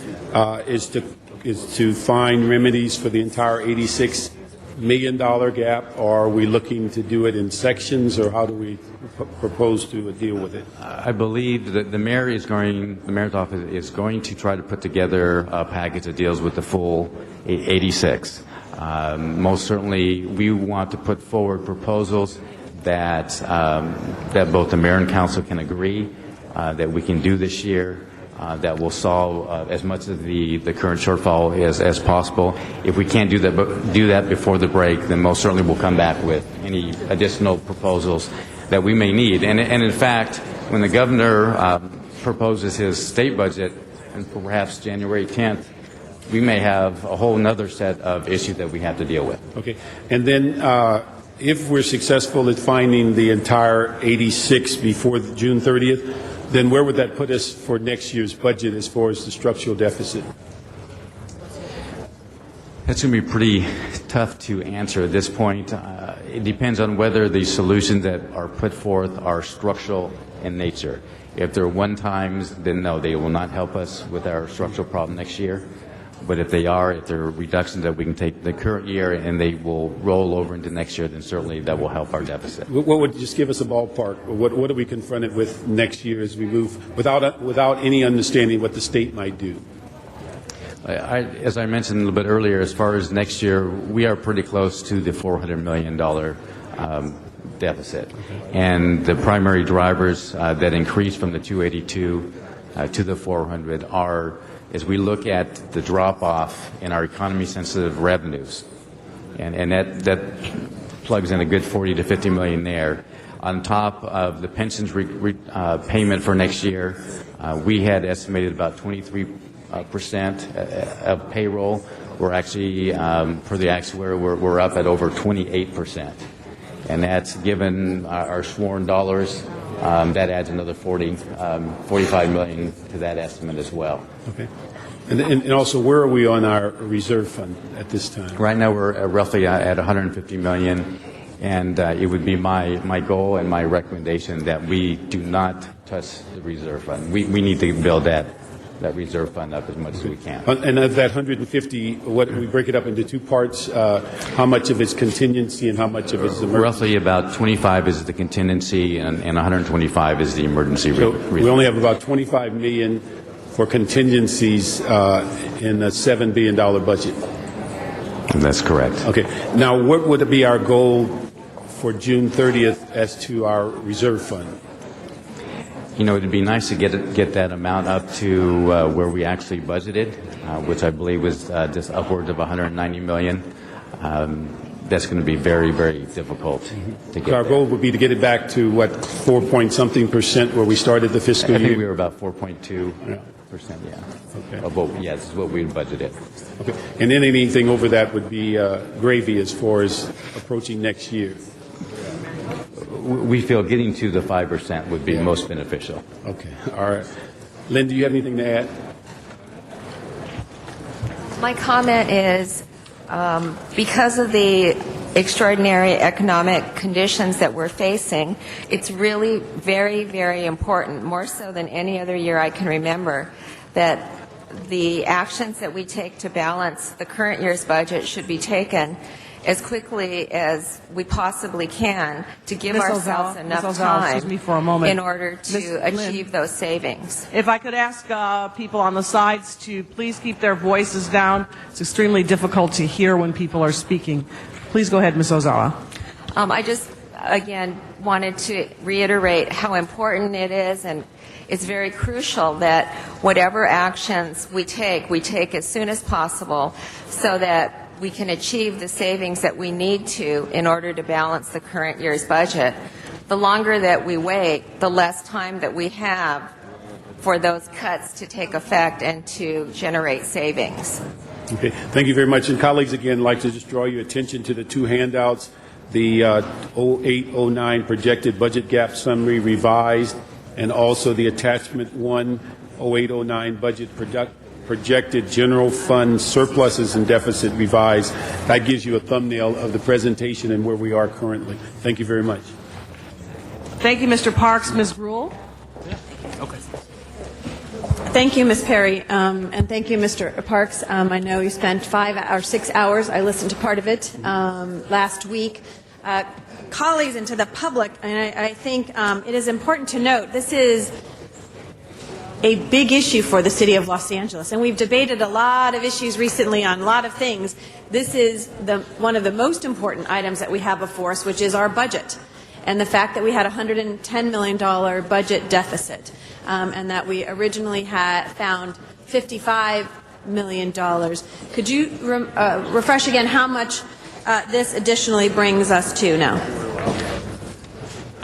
is to find remedies for the entire $86 million gap, or are we looking to do it in sections, or how do we propose to deal with it? I believe that the mayor's office is going to try to put together a package that deals with the full 86. Most certainly, we want to put forward proposals that both the mayor and council can agree that we can do this year. That will solve as much of the current shortfall as possible. If we can't do that before the break, then most certainly we'll come back with any additional proposals that we may need. And in fact, when the governor proposes his state budget, and perhaps January 10th, we may have a whole other set of issues that we have to deal with. Okay. And then if we're successful at finding the entire 86 before June 30th, then where would that put us for next year's budget as far as the structural deficit? That's going to be pretty tough to answer at this point. It depends on whether the solutions that are put forth are structural in nature. If they're one-times, then no, they will not help us with our structural problem next year. But if they're reductions that we can take the current year and they will roll over into next year, then certainly that will help our deficit. What would, just give us a ballpark? What are we confronted with next year as we move without any understanding what the state might do? As I mentioned a little bit earlier, as far as next year, we are pretty close to the $400 million deficit. And the primary drivers that increase from the 282 to the 400 are, as we look at the drop-off in our economy-sensitive revenues, and that plugs in a good 40 to 50 million there. On top of the pensions payment for next year, we had estimated about 23% of payroll. We're actually, for the actuary, we're up at over 28%. And that's given our sworn dollars, that adds another 45 million to that estimate as well. Okay. And also, where are we on our reserve fund at this time? Right now, we're roughly at 150 million, and it would be my goal and my recommendation that we do not touch the reserve fund. We need to build that reserve fund up as much as we can. And of that 150, we break it up into two parts. How much of it's contingency and how much of it's emergency? Roughly about 25 is the contingency, and 125 is the emergency. So we only have about 25 million for contingencies in a $7 billion budget. That's correct. Okay. Now, what would be our goal for June 30th as to our reserve fund? You know, it'd be nice to get that amount up to where we actually budgeted, which I believe was just upwards of 190 million. That's going to be very, very difficult to get. So our goal would be to get it back to what, 4-point-something% where we started the fiscal year? I think we were about 4.2%. Yeah. Okay. Yes, what we budgeted. Okay. And then anything over that would be gravy as far as approaching next year. We feel getting to the 5% would be most beneficial. Okay. All right. Lynn, do you have anything to add? My comment is because of the extraordinary economic conditions that we're facing, it's really very, very important, more so than any other year I can remember, that the actions that we take to balance the current year's budget should be taken as quickly as we possibly can to give Ms. ourselves Ozawa, enough Ms. Ozawa, time excuse me for a moment. in order to Ms. Lynn. achieve those savings. If I could ask people on the sides to please keep their voices down. It's extremely difficult to hear when people are speaking. Please go ahead, Ms. Ozawa. I just, again, wanted to reiterate how important it is, and it's very crucial that whatever actions we take as soon as possible so that we can achieve the savings that we need to in order to balance the current year's budget. The longer that we wait, the less time that we have for those cuts to take effect and to generate savings. Okay, thank you very much. And colleagues, again, I'd like to just draw your attention to the two handouts, the 0809 projected budget gap summary revised, and also the attachment 1 0809 budget projected general fund surpluses and deficit revised. That gives you a thumbnail of the presentation and where we are currently. Thank you very much. Thank you, Mr. Parks. Ms. Rule? Okay. Thank you, Ms. Perry, and thank you, Mr. Parks. I know you spent 5 or 6 hours. I listened to part of it last week. Colleagues and to the public, and I think it is important to note this is a big issue for the city of Los Angeles, and we've debated a lot of issues recently on a lot of things. This is one of the most important items that we have before us, which is our budget, and the fact that we had a $110 million budget deficit, and that we originally had found $55 million. Could you refresh again how much this additionally brings us to now?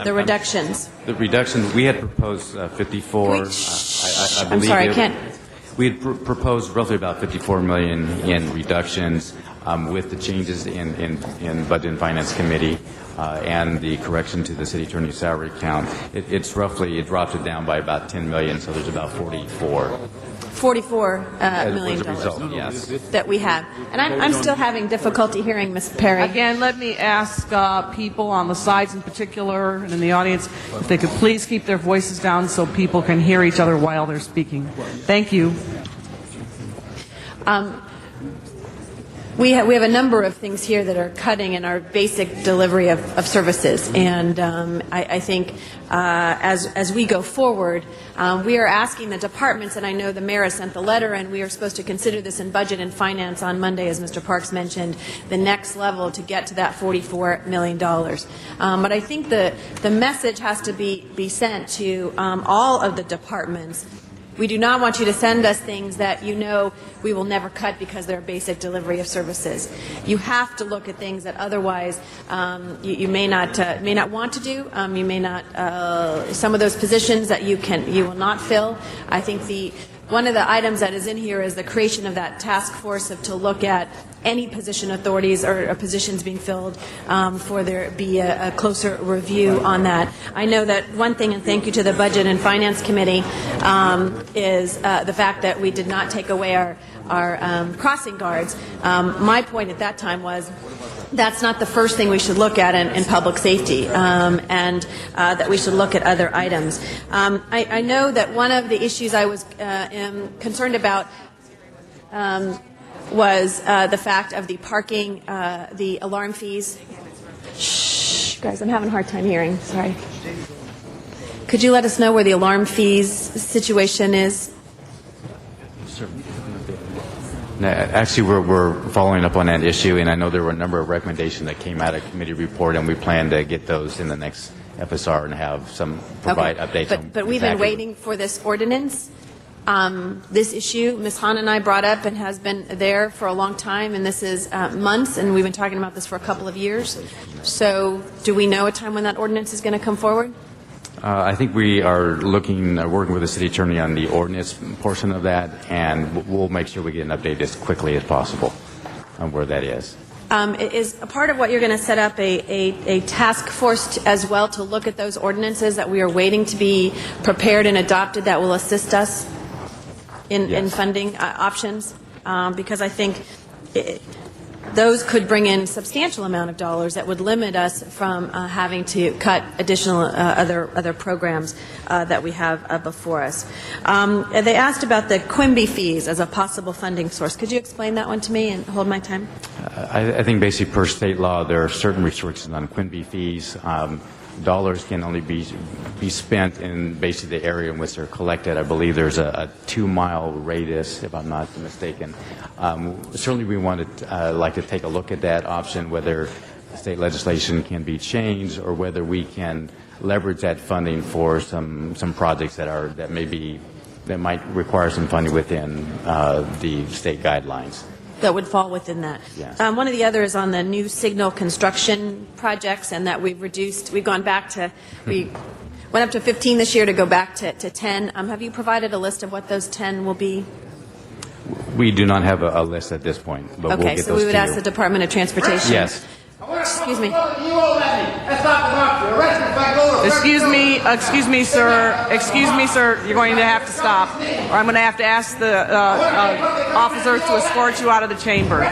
The reductions. The reductions, we had proposed 54. I believe I'm sorry, I can't. We had proposed roughly about 54 million in reductions with the changes in Budget and Finance Committee and the correction to the city attorney's salary count. It drops it down by about 10 million, so there's about 44 million dollars yes. that we have. And I'm still having difficulty hearing Ms. Perry. Again, let me ask people on the sides in particular and in the audience if they could please keep their voices down so people can hear each other while they're speaking. Thank you. We have a number of things here that are cutting in our basic delivery of services, and I think as we go forward, we are asking the departments, and I know the mayor has sent the letter, and we are supposed to consider this in Budget and Finance on Monday, as Mr. Parks mentioned, the next level to get to that $44 million. But I think the message has to be sent to all of the departments. We do not want you to send us things that you know we will never cut because they're basic delivery of services. You have to look at things that otherwise you may not want to do. You may not. Some of those positions that you will not fill. I think one of the items that is in here is the creation of that task force to look at any position authorities or positions being filled for there be a closer review on that. I know that one thing, and thank you to the Budget and Finance Committee, is the fact that we did not take away our crossing guards. My point at that time was that's not the first thing we should look at in public safety, and that we should look at other items. I know that one of the issues I was concerned about was the fact of the parking, the alarm fees. Shh, guys, I'm having a hard time hearing. Sorry. Could you let us know where the alarm fees situation is? No, actually, we're following up on that issue, and I know there were a number of recommendations that came out of committee report, and we plan to get those in the next FSR and have provide updates on But we've been waiting for this ordinance. This issue, Ms. Hahn and I brought up and has been there for a long time, and this is months, and we've been talking about this for a couple of years. So do we know a time when that ordinance is going to come forward? I think we are working with the city attorney on the ordinance portion of that, and we'll make sure we get an update as quickly as possible on where that is. Is a part of what you're going to set up a task force as well to look at those ordinances that we are waiting to be prepared and adopted that will assist us in funding options? Because I think those could bring in substantial amount of dollars that would limit us from having to cut additional other programs that we have before us. They asked about the Quimby fees as a possible funding source. Could you explain that one to me and hold my time? I think basically per state law there are certain restrictions on Quimby fees. Dollars can only be spent in basically the area in which they're collected. I believe there's a 2-mile radius, if I'm not mistaken. Certainly we want to like to take a look at that option, whether state legislation can be changed or whether we can leverage that funding for some projects that might require some funding within the state guidelines. That would fall within that. Yes. One of the others on the new signal construction projects, and that we've gone back to, we went up to 15 this year to go back to 10. Have you provided a list of what those 10 will be? We do not have a list at this point, but we'll get those so we would to ask you. the Department of Transportation. Yes. Excuse me. Excuse me, sir. You're going to have to stop, or I'm going to have to ask the officers to escort you out of the chamber.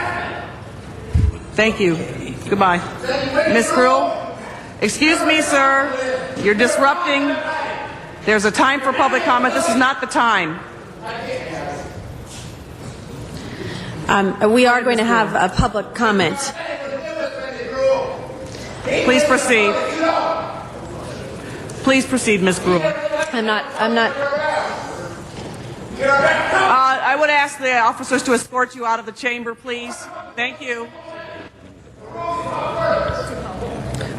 Thank you. Goodbye. Ms. Gruhl? Excuse me, sir. You're disrupting. There's a time for public comment. This is not the time. We are going to have a public comment. Please proceed. Please proceed, Ms. Gruhl. I'm not. I would ask the officers to escort you out of the chamber, please. Thank you.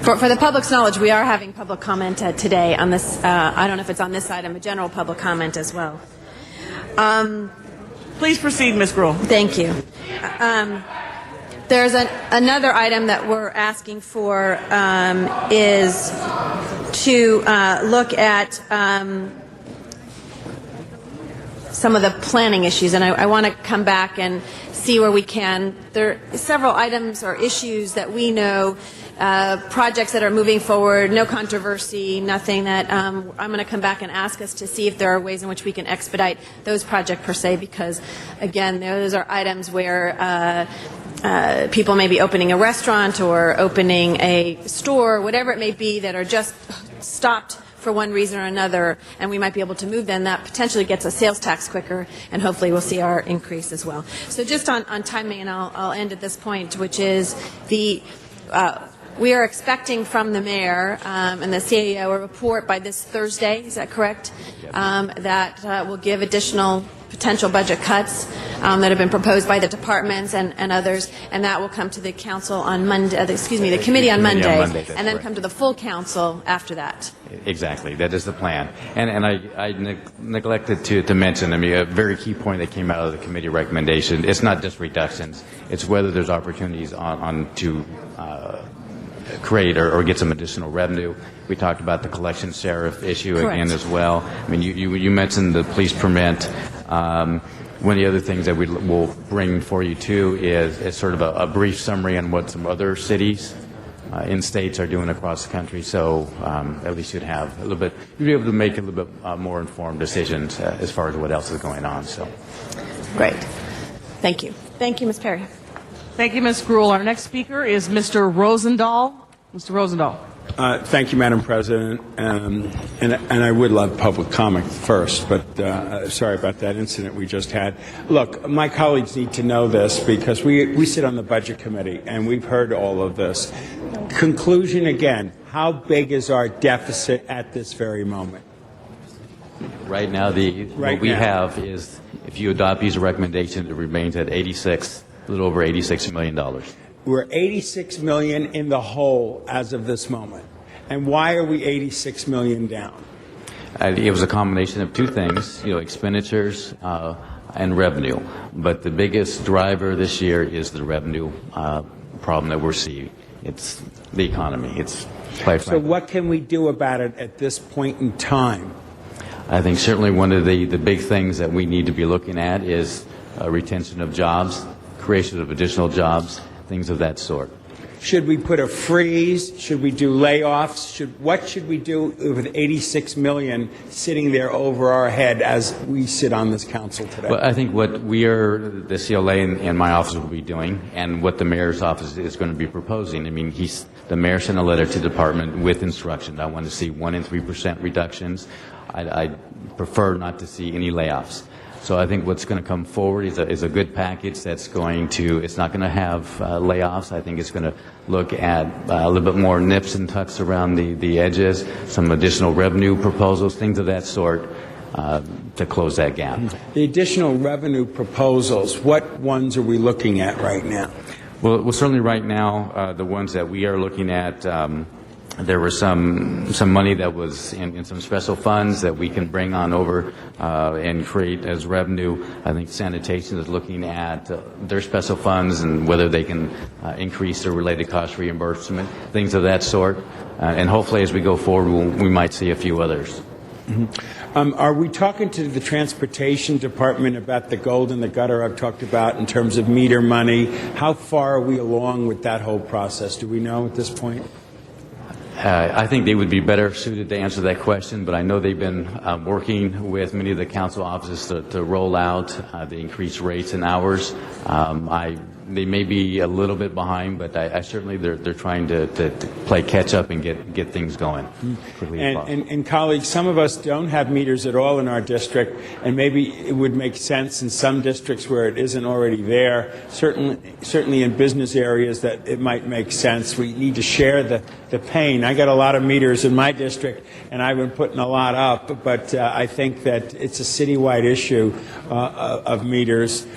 For the public's knowledge, we are having public comment today on this. I don't know if it's on this item, a general public comment as well. Please proceed, Ms. Gruhl. Thank you. There's another item that we're asking for is to look at some of the planning issues, and I want to come back and see where we can. There are several items or issues that we know, projects that are moving forward, no controversy, nothing that I'm going to come back and ask us to see if there are ways in which we can expedite those projects per se, because, again, those are items where people may be opening a restaurant or opening a store, whatever it may be, that are just stopped for one reason or another, and we might be able to move them. That potentially gets a sales tax quicker, and hopefully we'll see our increase as well. So just on timing, and I'll end at this point, which is we are expecting from the mayor and the CAO a report by this Thursday, is that correct? That will give additional potential budget cuts that have been proposed by the departments and others, and that will come to the council on Monday, the committee on Monday, and then come to the full council after that. Exactly. That is the plan. And I neglected to mention, a very key point that came out of the committee recommendation, it's not just reductions, it's whether there's opportunities to create or get some additional revenue. We talked about the collection sheriff issue again as well. You mentioned the police permit. One of the other things that we'll bring for you too is sort of a brief summary on what some other cities in states are doing across the country. So at least you'd have a little bit, you'd be able to make a little bit more informed decisions as far as what else is going on. So great. Thank you. Thank you, Ms. Perry. Thank you, Ms. Gruhl. Our next speaker is Mr. Rosendahl. Mr. Rosendahl. Thank you, Madam President. And I would love public comment first, but sorry about that incident we just had. Look, my colleagues need to know this because we sit on the Budget Committee, and we've heard all of this. Conclusion again, how big is our deficit at this very moment? Right now, what we have is, if you adopt these recommendations, it remains at a little over $86 million. We're $86 million in the hole as of this moment. And why are we $86 million down? It was a combination of two things, expenditures and revenue. But the biggest driver this year is the revenue problem that we're seeing. It's the economy. It's quite So what can we do about it at this point in time? I think certainly one of the big things that we need to be looking at is retention of jobs, creation of additional jobs, things of that sort. Should we put a freeze? Should we do layoffs? What should we do with $86 million sitting there over our head as we sit on this council today? Well, I think what the CLA and my office will be doing, and what the mayor's office is going to be proposing. I mean, the mayor sent a letter to the department with instructions. I want to see 1% and 3% reductions. I prefer not to see any layoffs. So I think what's going to come forward is a good package that's going to, it's not going to have layoffs. I think it's going to look at a little bit more nips and tucks around the edges, some additional revenue proposals, things of that sort to close that gap. The additional revenue proposals, what ones are we looking at right now? Well, certainly right now, the ones that we are looking at, there was some money that was in some special funds that we can bring on over and create as revenue. I think sanitation is looking at their special funds and whether they can increase their related cost reimbursement, things of that sort. And hopefully as we go forward, we might see a few others. Mm-hmm. Are we talking to the transportation department about the gold in the gutter I've talked about in terms of meter money? How far are we along with that whole process? Do we know at this point? I think they would be better suited to answer that question, but I know they've been working with many of the council offices to roll out the increased rates and hours. They may be a little bit behind, but I certainly they're trying to play catch up and get things going. And colleagues, some of us don't have meters at all in our district, and maybe it would make sense in some districts where it isn't already there. Certainly in business areas that it might make sense. We need to share the pain. I got a lot of meters in my district, and I've been putting a lot up, but I think that it's a citywide issue of meters.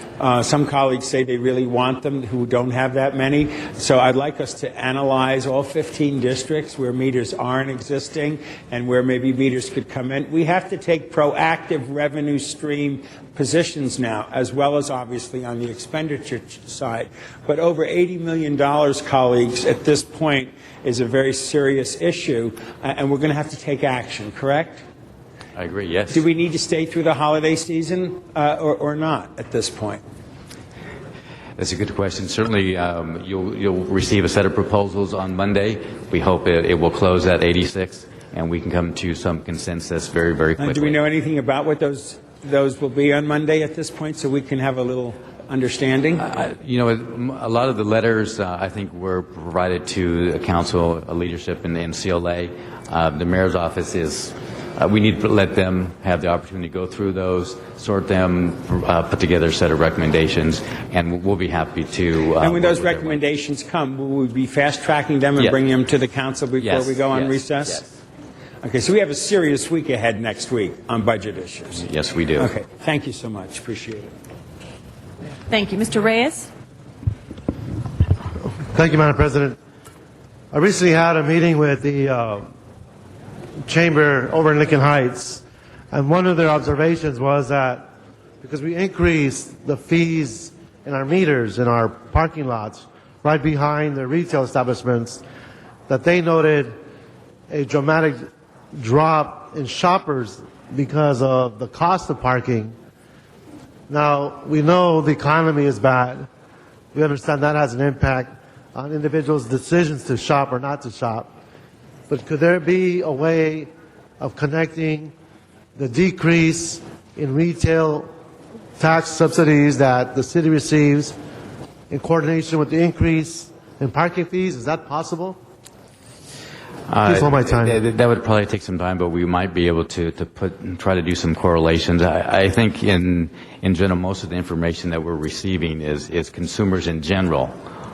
Some colleagues say they really want them who don't have that many. So I'd like us to analyze all 15 districts where meters aren't existing and where maybe meters could come in. We have to take proactive revenue stream positions now, as well as obviously on the expenditure side. But over $80 million, colleagues, at this point is a very serious issue, and we're going to have to take action, correct? I agree, yes. Do we need to stay through the holiday season or not at this point? That's a good question. Certainly, you'll receive a set of proposals on Monday. We hope it will close at 86, and we can come to some consensus very, very quickly. Do we know anything about what those will be on Monday at this point, so we can have a little understanding? A lot of the letters, I think, were provided to the council leadership and CLA. The mayor's office is... we need to let them have the opportunity to go through those, sort them, put together a set of recommendations, and we'll be happy to... and when those recommendations come, will we be fast-tracking them and bringing them to the council before we go on recess? Yes. Okay, so we have a serious week ahead next week on budget issues. Yes, we do. Okay, thank you so much. Appreciate it. Thank you. Mr. Reyes? Thank you, Madam President. I recently had a meeting with the chamber over in Lincoln Heights, and one of their observations was that because we increased the fees in our meters in our parking lots right behind the retail establishments, that they noted a dramatic drop in shoppers because of the cost of parking. Now, we know the economy is bad. We understand that has an impact on individuals' decisions to shop or not to shop. But could there be a way of connecting the decrease in retail tax subsidies that the city receives in coordination with the increase in parking fees? Is that possible? Please hold my time. That would probably take some time, but we might be able to try to do some correlations. I think in general, most of the information that we're receiving is consumers in general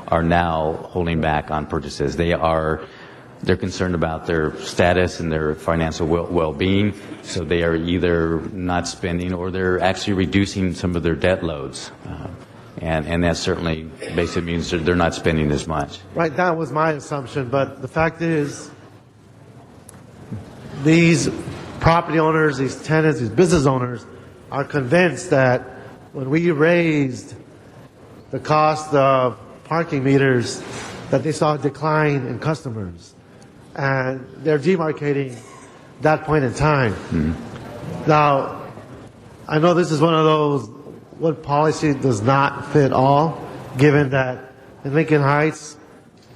are now holding back on purchases. They're concerned about their status and their financial well-being, so they are either not spending or they're actually reducing some of their debt loads. And that certainly basically means they're not spending as much. Right, that was my assumption, but the fact is these property owners, these tenants, these business owners are convinced that when we raised the cost of parking meters, that they saw a decline in customers. And they're demarcating that point in time. Mm-hmm. Now, I know this is one of those, what policy does not fit all, given that in Lincoln Heights,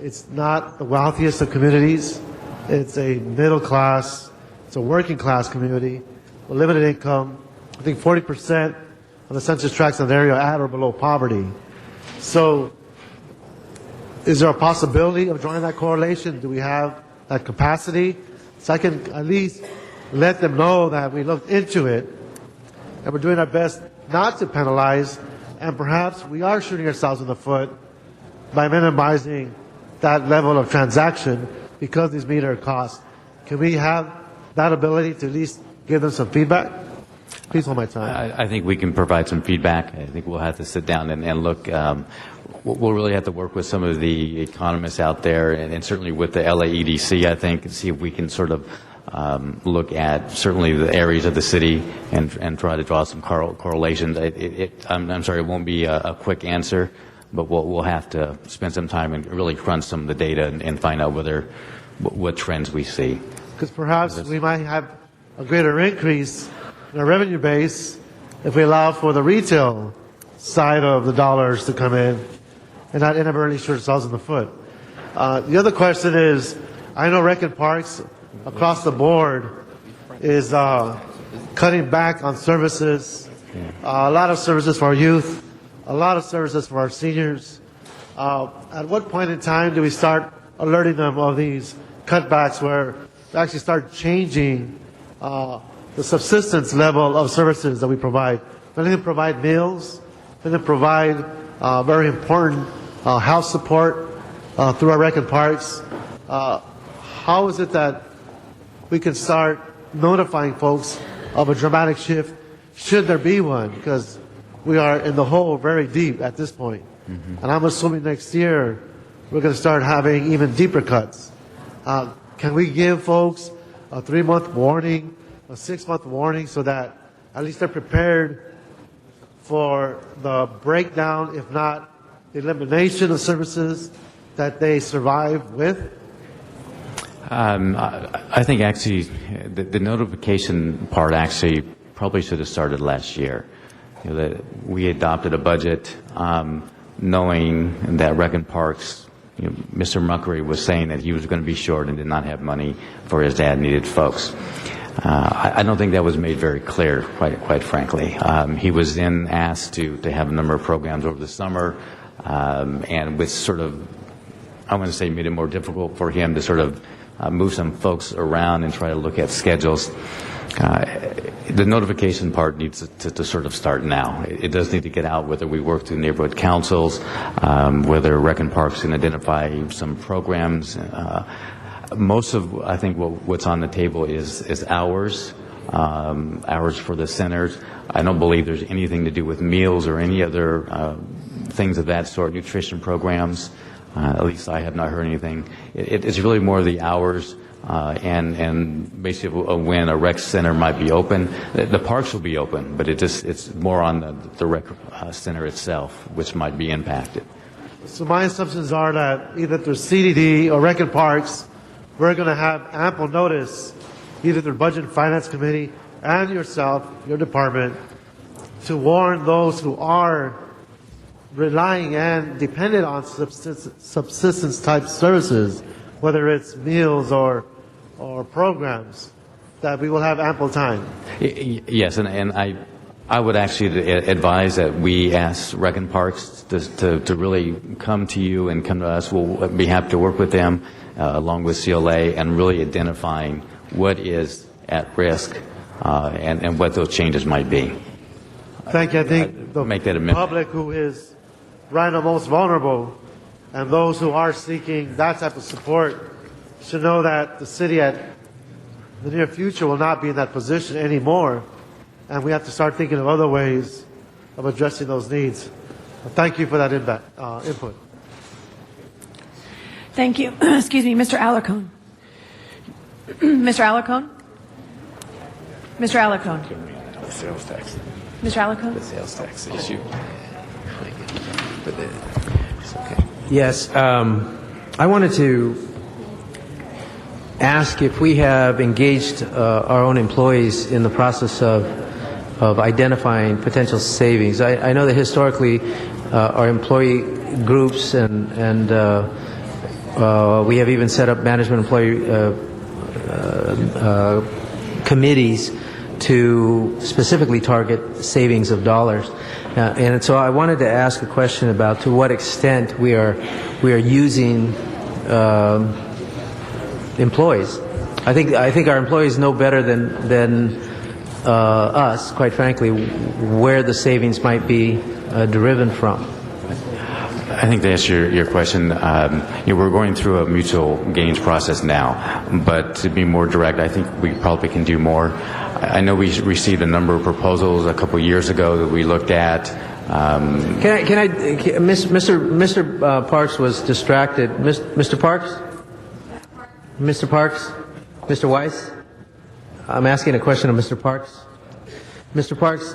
It's not the wealthiest of communities. It's a middle class, it's a working class community with limited income. I think 40% of the census tracts in the area are at or below poverty. So is there a possibility of drawing that correlation? Do we have that capacity? So I can at least let them know that we looked into it and we're doing our best not to penalize, and perhaps we are shooting ourselves in the foot by minimizing that level of transaction because these meter costs. Can we have that ability to at least give them some feedback? Please hold my time. I think we can provide some feedback. I think we'll have to sit down and look. We'll really have to work with some of the economists out there, and certainly with the LAEDC, I think, and see if we can sort of look at certainly the areas of the city and try to draw some correlations. I'm sorry, it won't be a quick answer, but we'll have to spend some time and really crunch some of the data and find out what trends we see. Because perhaps we might have a greater increase in our revenue base if we allow for the retail side of the dollars to come in and not inadvertently shoot ourselves in the foot. The other question is, I know Rec and Parks across the board is cutting back on services, a lot of services for our youth, a lot of services for our seniors. At what point in time do we start alerting them of these cutbacks where we actually start changing the subsistence level of services that we provide? We need to provide meals, we need to provide very important health support through our Rec and Parks. How is it that we can start notifying folks of a dramatic shift, should there be one? Because we are in the hole very deep at this point. And I'm assuming next year we're going to start having even deeper cuts. Can we give folks a 3-month warning, a 6-month warning, so that at least they're prepared for the breakdown, if not the elimination of services that they survive with? I think actually the notification part actually probably should have started last year. That we adopted a budget knowing that Rec and Parks, Mr. Muckery was saying that he was going to be short and did not have money for his dad needed folks. I don't think that was made very clear, quite frankly. He was then asked to have a number of programs over the summer, and with sort of, I want to say, made it more difficult for him to sort of move some folks around and try to look at schedules. The notification part needs to sort of start now. It does need to get out, whether we work through neighborhood councils, whether Rec and Parks can identify some programs. Most of, I think, what's on the table is hours for the centers. I don't believe there's anything to do with meals or any other things of that sort, nutrition programs. At least I have not heard anything. It's really more the hours and basically when a rec center might be open. The parks will be open, but it's more on the rec center itself, which might be impacted. So my assumptions are that either through CDD or Rec and Parks, we're going to have ample notice, either through Budget and Finance Committee and yourself, your department, to warn those who are relying and dependent on subsistence type services, whether it's meals or programs, that we will have ample time. Yes, and I would actually advise that we ask Rec and Parks to really come to you and come to us. We'll be happy to work with them along with CLA and really identifying what is at risk and what those changes might be. Thank you. I think the public who is right now most vulnerable and those who are seeking that type of support should know that the city at the near future will not be in that position anymore, and we have to start thinking of other ways of addressing those needs. Thank you for that input. Thank you. Excuse me, Mr. Alarcon. Mr. Alarcon? Mr. Alarcon? The sales tax. Mr. Alarcon? The sales tax issue. Yes, I wanted to ask if we have engaged our own employees in the process of identifying potential savings. I know that historically our employee groups and We have even set up management employee committees to specifically target savings of dollars. And so I wanted to ask a question about to what extent we are using employees. I think our employees know better than us, quite frankly, where the savings might be derived from. I think to answer your question, we're going through a mutual gains process now, but to be more direct, I think we probably can do more. I know we received a number of proposals a couple of years ago that we looked at. Mr. Parks was distracted. Mr. Parks? Mr. Parks? Mr. Weiss? I'm asking a question of Mr. Parks. Mr. Parks,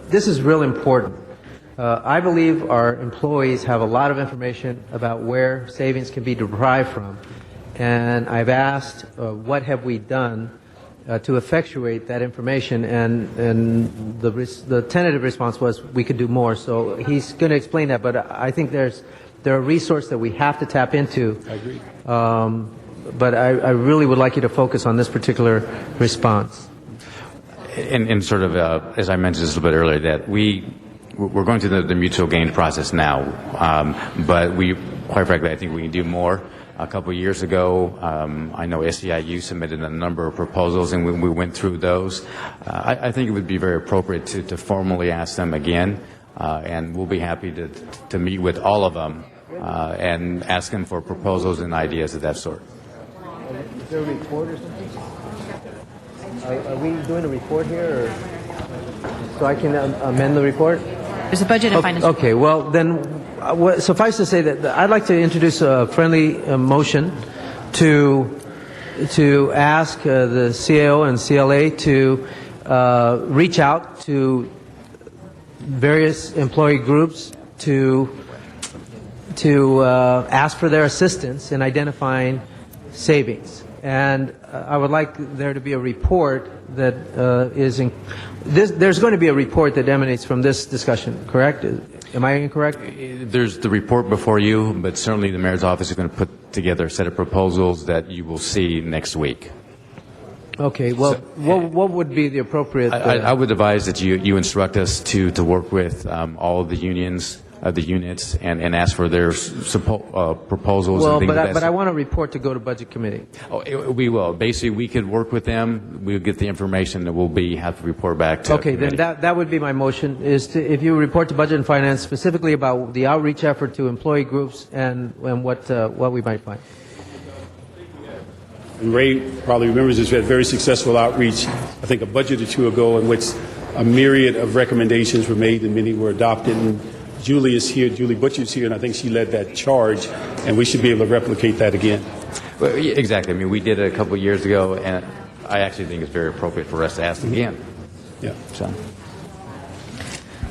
this is real important. I believe our employees have a lot of information about where savings can be derived from. And I've asked, what have we done to effectuate that information? And the tentative response was we could do more. So he's going to explain that. But I think there are resources that we have to tap into. I agree. But I really would like you to focus on this particular response. And sort of, as I mentioned just a little bit earlier, that we're going through the mutual gains process now, but quite frankly, I think we can do more. A couple of years ago, I know SEIU submitted a number of proposals, and we went through those. I think it would be very appropriate to formally ask them again, and we'll be happy to meet with all of them and ask them for proposals and ideas of that sort. Is there a report or something? Are we doing a report here, or so I can amend the report? There's a budget and finance. Okay, well then, suffice to say that I'd like to introduce a friendly motion to ask the CAO and CLA to reach out to various employee groups to ask for their assistance in identifying savings. And I would like there to be a report that there's going to be a report that emanates from this discussion, correct? Am I incorrect? There's the report before you, but certainly the mayor's office is going to put together a set of proposals that you will see next week. Okay, well, what would be the appropriate... I would advise that you instruct us to work with all of the unions, the units, and ask for their proposals. Well, and things but I want a report to go to Budget Committee. We will. Basically, we could work with them. We'll get the information, and we'll have to report back to Okay, committee. then that would be my motion, is to, if you report to Budget and Finance specifically about the outreach effort to employee groups and what we might find. And Ray probably remembers this. We had very successful outreach, I think a budget or two ago, in which a myriad of recommendations were made and many were adopted. And Julie is here, Julie Butcher's here, and I think she led that charge, and we should be able to replicate that again. Well, exactly. I mean, we did it a couple of years ago, and I actually think it's very appropriate for us to ask again. Yeah. So.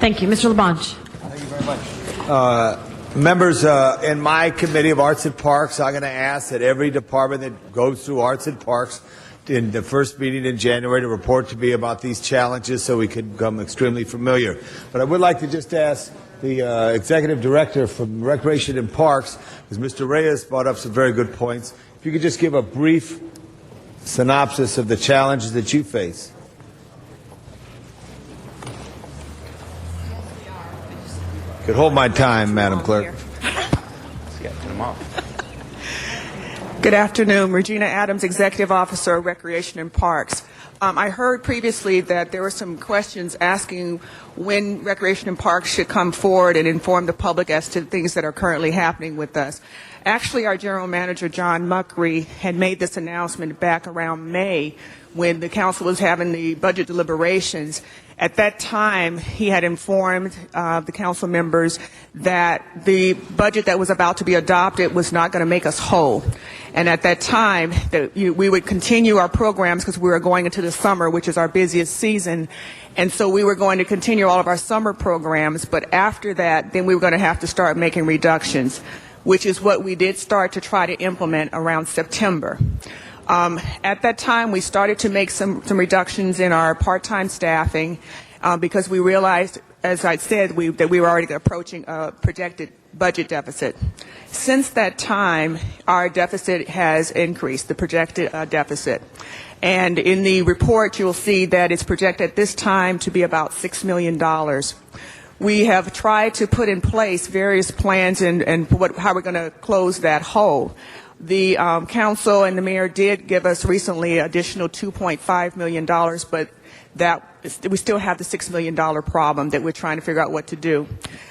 Thank you. Mr. LaBonge. Thank you very much. Members, in my Committee of Arts and Parks, I'm going to ask that every department that goes through Arts and Parks in the first meeting in January to report to me about these challenges so we can become extremely familiar. But I would like to just ask the Executive Director from Recreation and Parks, because Mr. Reyes brought up some very good points, if you could just give a brief synopsis of the challenges that you face. Could hold my time, Madam Clerk. Good afternoon. Regina Adams, Executive Officer of Recreation and Parks. I heard previously that there were some questions asking when Recreation and Parks should come forward and inform the public as to things that are currently happening with us. Actually, our General Manager, John Muckery, had made this announcement back around May when the council was having the budget deliberations. At that time, he had informed the council members that the budget that was about to be adopted was not going to make us whole. And at that time, we would continue our programs because we were going into the summer, which is our busiest season. And so we were going to continue all of our summer programs. But after that, then we were going to have to start making reductions, which is what we did start to try to implement around September. At that time, we started to make some reductions in our part-time staffing because we realized as I said, that we were already approaching a projected budget deficit. Since that time, our deficit has increased, the projected deficit. And in the report, you'll see that it's projected at this time to be about $6 million. We have tried to put in place various plans and how we're going to close that hole. The council and the mayor did give us recently additional $2.5 million, but we still have the $6 million problem that we're trying to figure out what to do.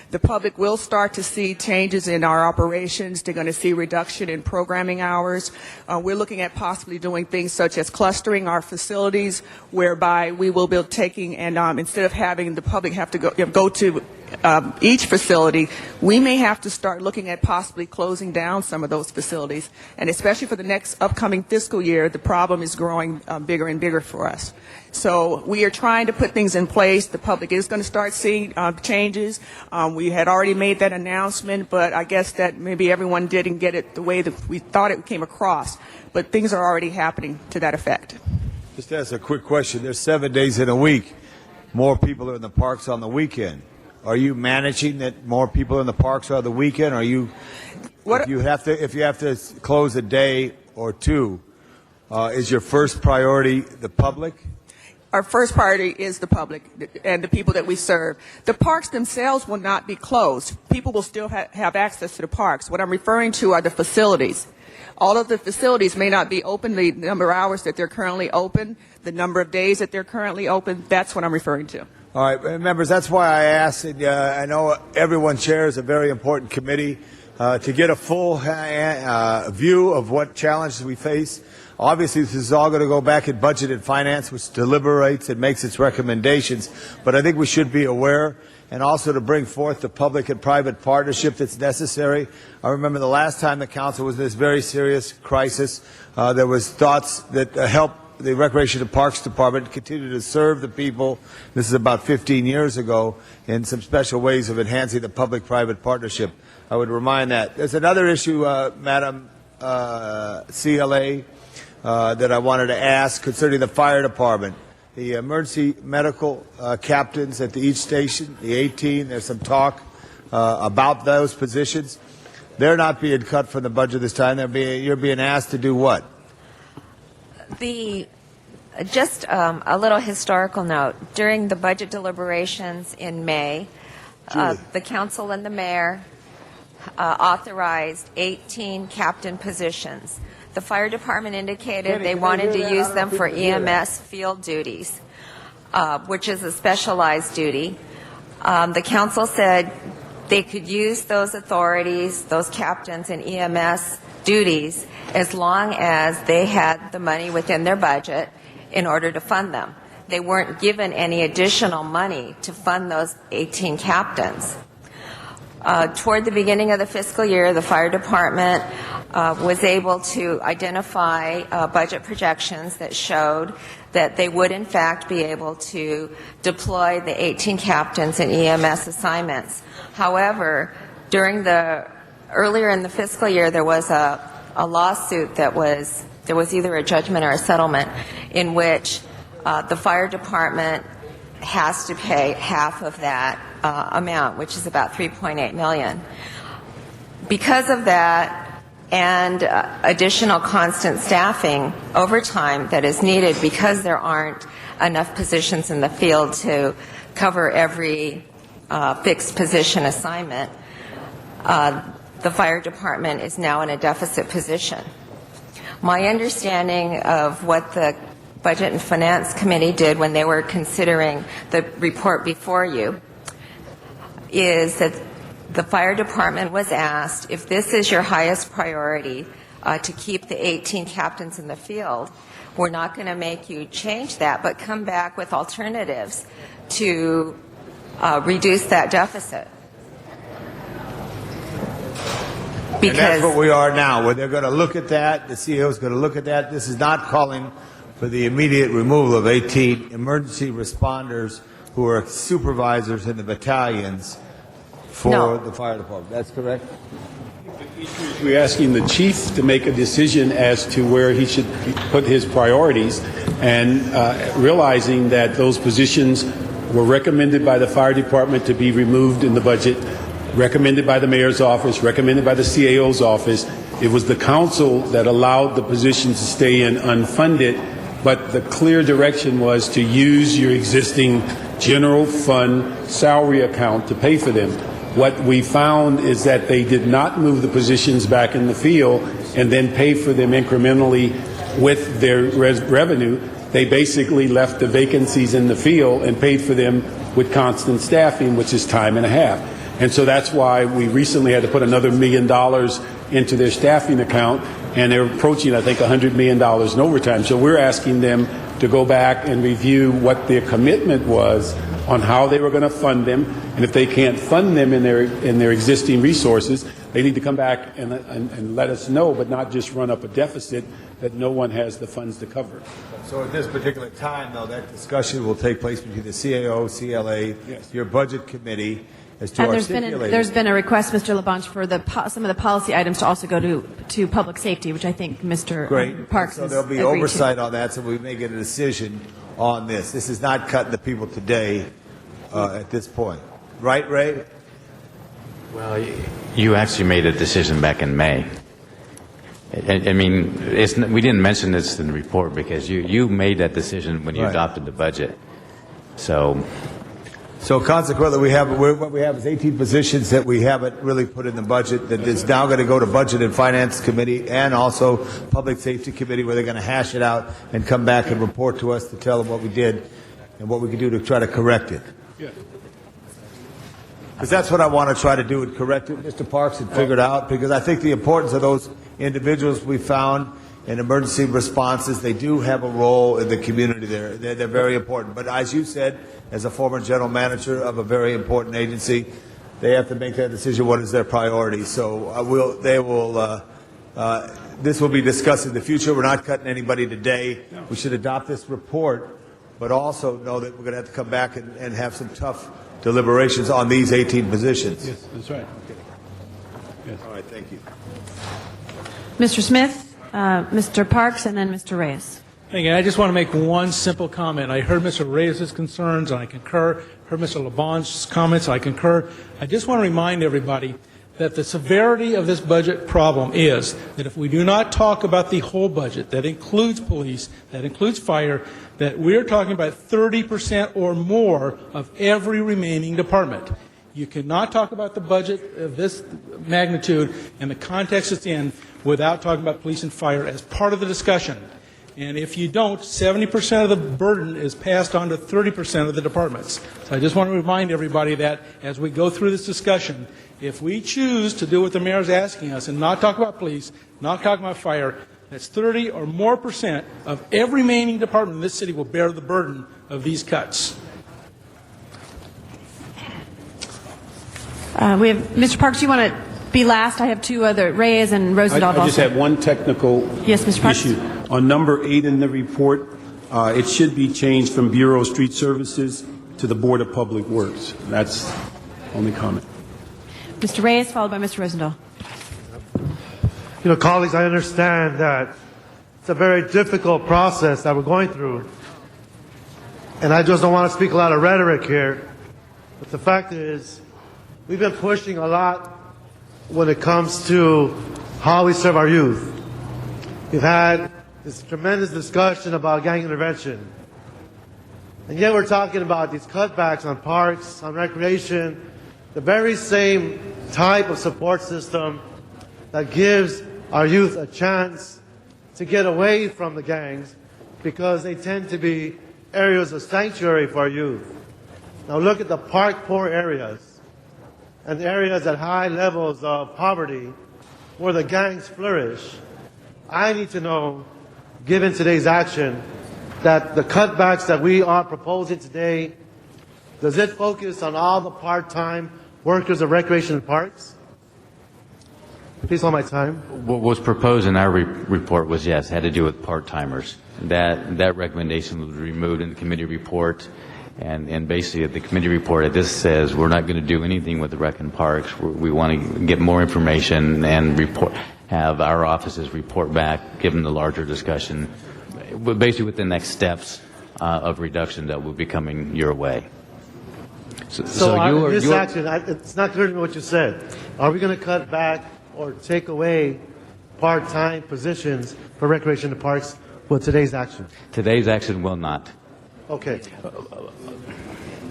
The public will start to see changes in our operations. They're going to see reduction in programming hours. We're looking at possibly doing things such as clustering our facilities, whereby we will be taking and instead of having the public have to go to each facility, we may have to start looking at possibly closing down some of those facilities. And especially for the next upcoming fiscal year, the problem is growing bigger and bigger for us. So we are trying to put things in place. The public is going to start seeing changes. We had already made that announcement, but I guess that maybe everyone didn't get it the way that we thought it came across. But things are already happening to that effect. Just ask a quick question. There's 7 days in a week. More people are in the parks on the weekend. Are you managing that more people in the parks are the weekend? Are you, if you have to close a day or two, is your first priority the public? Our first priority is the public and the people that we serve. The parks themselves will not be closed. People will still have access to the parks. What I'm referring to are the facilities. All of the facilities may not be open the number of hours that they're currently open, the number of days that they're currently open. That's what I'm referring to. All right, members, that's why I asked, and I know everyone chairs a very important committee, to get a full view of what challenges we face. Obviously, this is all going to go back in Budget and Finance, which deliberates and makes its recommendations. But I think we should be aware, and also to bring forth the public and private partnership that's necessary. I remember the last time the council was in this very serious crisis, there was thoughts that helped the Recreation and Parks Department continue to serve the people. This is about 15 years ago, in some special ways of enhancing the public-private partnership. I would remind that. There's another issue, Madam CLA, that I wanted to ask concerning the fire department. The emergency medical captains at each station, the 18, there's some talk about those positions. They're not being cut from the budget this time. You're being asked to do what? Just a little historical note. During the budget deliberations in May, the council and the mayor authorized 18 captain positions. The fire department indicated they wanted to use them for EMS field duties, which is a specialized duty. The council said they could use those authorities, those captains in EMS duties, as long as they had the money within their budget in order to fund them. They weren't given any additional money to fund those 18 captains. Toward the beginning of the fiscal year, the fire department was able to identify budget projections that showed that they would in fact be able to deploy the 18 captains in EMS assignments. However, earlier in the fiscal year, there was a lawsuit there was either a judgment or a settlement in which the fire department has to pay half of that amount, which is about $3.8 million. Because of that and additional constant staffing overtime that is needed because there aren't enough positions in the field to cover every fixed position assignment, the fire department is now in a deficit position. My understanding of what the Budget and Finance Committee did when they were considering the report before you is that the fire department was asked, if this is your highest priority to keep the 18 captains in the field, we're not going to make you change that, but come back with alternatives to reduce that deficit. And that's what we are now, where they're going to look at that, the CEO is going to look at that. This is not calling for the immediate removal of 18 emergency responders who are supervisors in the battalions for the fire department. That's correct? We're asking the chief to make a decision as to where he should put his priorities, and realizing that those positions were recommended by the fire department to be removed in the budget, recommended by the mayor's office, recommended by the CAO's office. It was the council that allowed the positions to stay in unfunded, but the clear direction was to use your existing general fund salary account to pay for them. What we found is that they did not move the positions back in the field and then pay for them incrementally with their revenue. They basically left the vacancies in the field and paid for them with constant staffing, which is time and a half. And so that's why we recently had to put another $1 million into their staffing account, and they're approaching, I think, $100 million in overtime. So we're asking them to go back and review what their commitment was on how they were going to fund them, and if they can't fund them in their existing resources, they need to come back and let us know, but not just run up a deficit that no one has the funds to cover. So at this particular time, though, that discussion will take place between the CAO, CLA, your budget committee, as to And articulate. there's been a request, Mr. LaBonge, for some of the policy items to also go to public safety, which I think Mr. Parks So has there'll be agreed oversight to. on that, so we may get a decision on this. This is not cutting the people today at this point. Right, Ray? Well, you actually made a decision back in May. I mean, we didn't mention this in the report because you made that decision when you Right. adopted the budget. So consequently, what we have is 18 positions that we haven't really put in the budget that is now going to go to Budget and Finance Committee and also Public Safety Committee, where they're going to hash it out and come back and report to us to tell them what we did and what we can do to try to correct it. Because that's what I want to try to do, and correct it, Mr. Parks, and figure it out, because I think the importance of those individuals we found in emergency responses, they do have a role in the community there. They're very important. But as you said, as a former general manager of a very important agency, they have to make that decision, what is their priority. So this will be discussed in the future. We're not cutting anybody today. We should adopt this report, but also know that we're going to have to come back and have some tough deliberations on these 18 positions. Yes, that's right. Yes. All right, thank you. Mr. Smith, Mr. Parks, and then Mr. Reyes. Thank you. I just want to make one simple comment. I heard Mr. Reyes' concerns, and I concur. Heard Mr. LaBonge's comments, I concur. I just want to remind everybody that the severity of this budget problem is that if we do not talk about the whole budget, that includes police, that includes fire, that we're talking about 30% or more of every remaining department. You cannot talk about the budget of this magnitude and the context it's in without talking about police and fire as part of the discussion. And if you don't, 70% of the burden is passed on to 30% of the departments. So I just want to remind everybody that as we go through this discussion, if we choose to do what the mayor is asking us and not talk about police, not talk about fire, that's 30 or more % of every remaining department in this city will bear the burden of these cuts. We have Mr. Parks. You want to be last? I have two other, Reyes and Rosendahl. I just have one technical Yes, Mr. Parks. issue. On number 8 in the report, it should be changed from Bureau of Street Services to the Board of Public Works. That's only comment. Mr. Reyes, followed by Mr. Rosendahl. You know, colleagues, I understand that it's a very difficult process that we're going through. And I just don't want to speak a lot of rhetoric here. But the fact is, we've been pushing a lot when it comes to how we serve our youth. We've had this tremendous discussion about gang intervention. And yet we're talking about these cutbacks on parks, on recreation, the very same type of support system that gives our youth a chance to get away from the gangs, because they tend to be areas of sanctuary for our youth. Now look at the park poor areas and areas at high levels of poverty where the gangs flourish. I need to know, given today's action, that the cutbacks that we are proposing today, does it focus on all the part-time workers of recreation and parks? Please hold my time. what was proposed in our report was, yes, had to do with part-timers. That recommendation was removed in the committee report. And basically, the committee report, this says we're not going to do anything with the rec and parks. We want to get more information and have our offices report back, given the larger discussion, basically with the next steps of reduction that will be coming your way. So this action, it's not clear to me what you said. Are we going to cut back or take away part-time positions for recreation and parks with today's action? Today's action will not. Okay.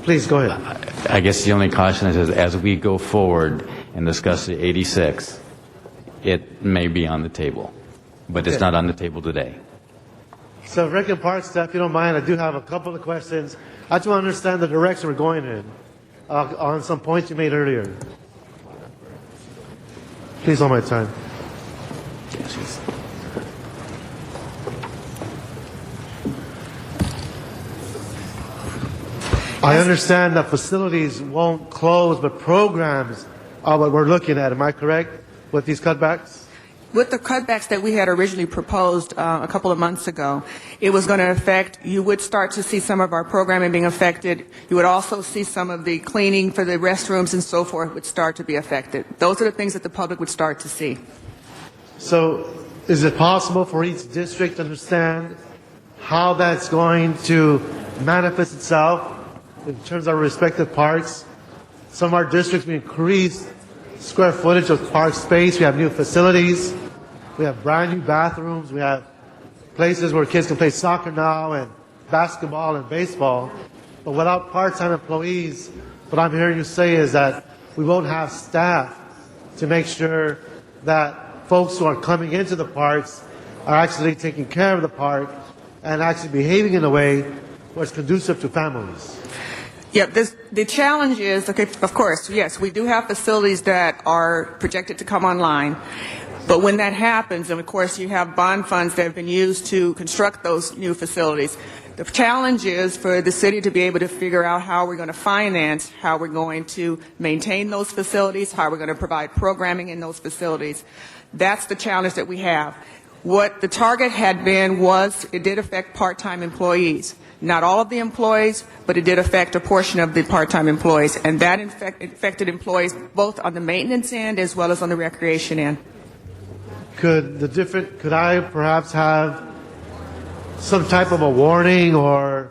Please go ahead. I guess the only caution is as we go forward and discuss the 86, it may be on the table, but it's not on the table today. So, Rec and Parks staff, if you don't mind, I do have a couple of questions. I just want to understand the direction we're going in on some points you made earlier. Please hold my time. I understand that facilities won't close, but programs are what we're looking at. Am I correct with these cutbacks? With the cutbacks that we had originally proposed a couple of months ago, it was going to affect, you would start to see some of our programming being affected. You would also see some of the cleaning for the restrooms and so forth would start to be affected. Those are the things that the public would start to see. So is it possible for each district to understand how that's going to manifest itself in terms of our respective parks? Some of our districts, we increased square footage of park space. We have new facilities. We have brand new bathrooms. We have places where kids can play soccer now and basketball and baseball. But without part-time employees, what I'm hearing you say is that we won't have staff to make sure that folks who are coming into the parks are actually taking care of the park and actually behaving in a way where it's conducive to families. Yeah, the challenge is, okay, of course, yes, we do have facilities that are projected to come online. But when that happens, and of course you have bond funds that have been used to construct those new facilities, the challenge is for the city to be able to figure out how we're going to finance, how we're going to maintain those facilities, how we're going to provide programming in those facilities. That's the challenge that we have. What the target had been was it did affect part-time employees. Not all of the employees, but it did affect a portion of the part-time employees. And that affected employees both on the maintenance end as well as on the recreation end. Could I perhaps have some type of a warning or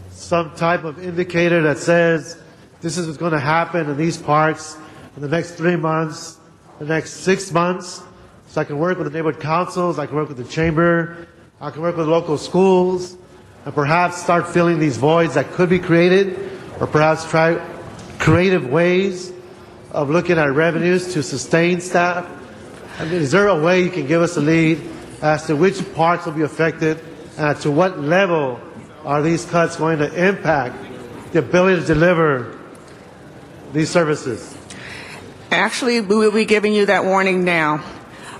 some type of indicator that says this is what's going to happen in these parks in the next 3 months, the next 6 months, so I can work with the neighborhood councils, I can work with the chamber, I can work with local schools, and perhaps start filling these voids that could be created, or perhaps try creative ways of looking at revenues to sustain staff? I mean, is there a way you can give us a lead as to which parts will be affected and to what level are these cuts going to impact the ability to deliver these services? Actually, we will be giving you that warning now.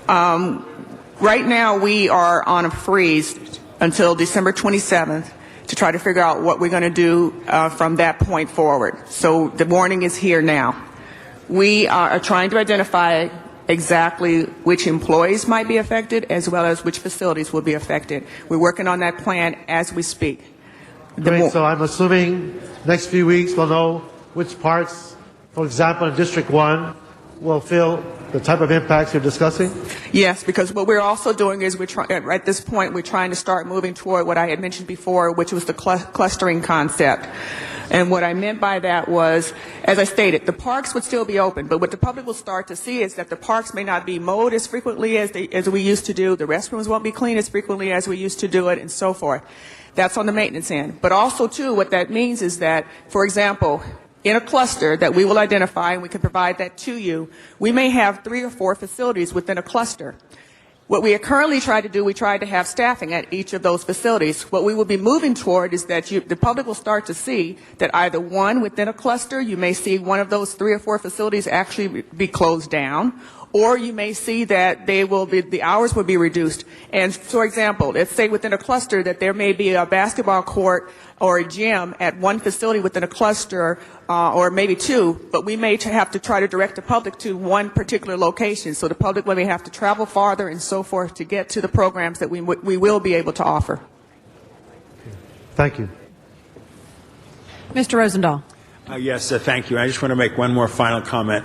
Right now, we are on a freeze until December 27th to try to figure out what we're going to do from that point forward. So the warning is here now. We are trying to identify exactly which employees might be affected as well as which facilities will be affected. We're working on that plan as we speak. Great, so I'm assuming next few weeks we'll know which parts, for example, in District 1, will feel the type of impacts you're discussing? Yes, because what we're also doing is at this point we're trying to start moving toward what I had mentioned before, which was the clustering concept. And what I meant by that was, as I stated, the parks would still be open, but what the public will start to see is that the parks may not be mowed as frequently as we used to do, the restrooms won't be cleaned as frequently as we used to do it, and so forth. That's on the maintenance end. But also, too, what that means is that, for example, in a cluster that we will identify, and we can provide that to you, we may have 3 or 4 facilities within a cluster. What we are currently trying to do, we try to have staffing at each of those facilities. What we will be moving toward is that the public will start to see that either one, within a cluster, you may see one of those 3 or 4 facilities actually be closed down, or you may see that the hours will be reduced. And for example, let's say within a cluster that there may be a basketball court or a gym at one facility within a cluster, or maybe 2, but we may have to try to direct the public to one particular location. So the public may have to travel farther and so forth to get to the programs that we will be able to offer. Thank you. Mr. Rosendahl. Yes, thank you. I just want to make one more final comment.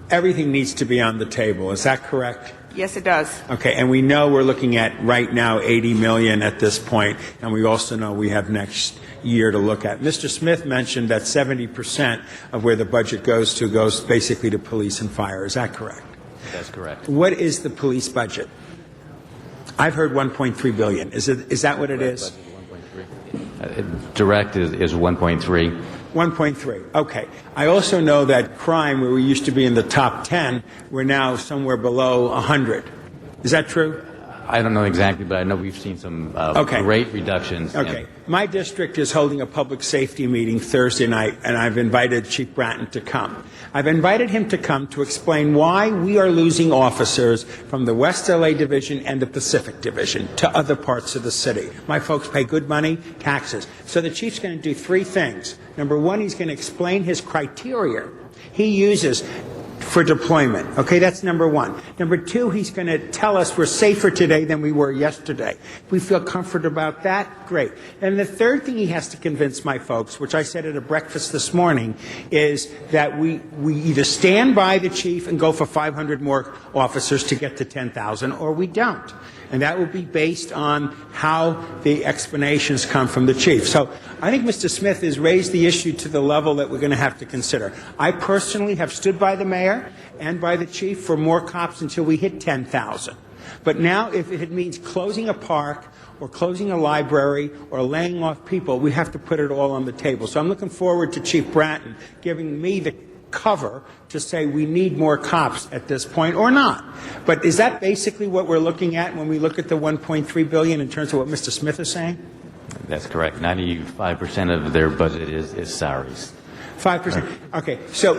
Everything needs to be on the table. Is that correct? Yes, it does. Okay, and we know we're looking at right now 80 million at this point, and we also know we have next year to look at. Mr. Smith mentioned that 70% of where the budget goes basically to police and fire. Is that correct? That's correct. What is the police budget? I've heard 1.3 billion. Is that what it is? Direct is 1.3. 1.3. Okay. I also know that crime, where we used to be in the top 10, we're now somewhere below 100. Is that true? I don't know exactly, but I know we've seen some great reductions. Okay. My district is holding a public safety meeting Thursday night, and I've invited Chief Bratton to come. I've invited him to come to explain why we are losing officers from the West LA Division and the Pacific Division to other parts of the city. My folks pay good money, taxes. So the chief's going to do three things. Number one, he's going to explain his criteria he uses for deployment. Okay, that's number one. Number two, he's going to tell us we're safer today than we were yesterday. If we feel comfortable about that, great. And the third thing he has to convince my folks, which I said at a breakfast this morning, is that we either stand by the chief and go for 500 more officers to get to 10,000, or we don't. And that will be based on how the explanations come from the chief. So I think Mr. Smith has raised the issue to the level that we're going to have to consider. I personally have stood by the mayor and by the chief for more cops until we hit 10,000. But now if it means closing a park or closing a library or laying off people, we have to put it all on the table. So I'm looking forward to Chief Bratton giving me the cover to say we need more cops at this point or not. But is that basically what we're looking at when we look at the 1.3 billion in terms of what Mr. Smith is saying? That's correct. 95% of their budget is salaries. 5%. Okay. So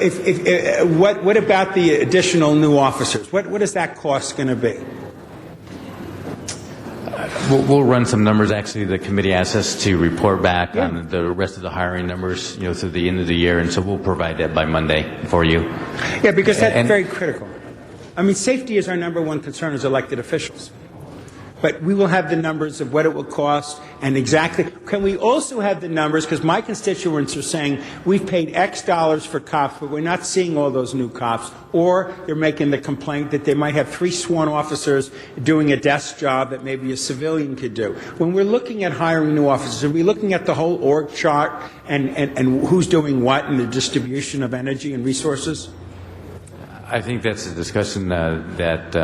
what about the additional new officers? What is that cost going to be? We'll run some numbers. Actually, the committee asked us to report back on the rest of the hiring numbers, through the end of the year, and so we'll provide that by Monday for you. Yeah, because that's very critical. I mean, safety is our number one concern as elected officials. But we will have the numbers of what it will cost and exactly. Can we also have the numbers, because my constituents are saying we've paid X dollars for cops, but we're not seeing all those new cops, or they're making the complaint that they might have 3 sworn officers doing a desk job that maybe a civilian could do. When we're looking at hiring new officers, are we looking at the whole org chart and who's doing what and the distribution of energy and resources? I think that's a discussion that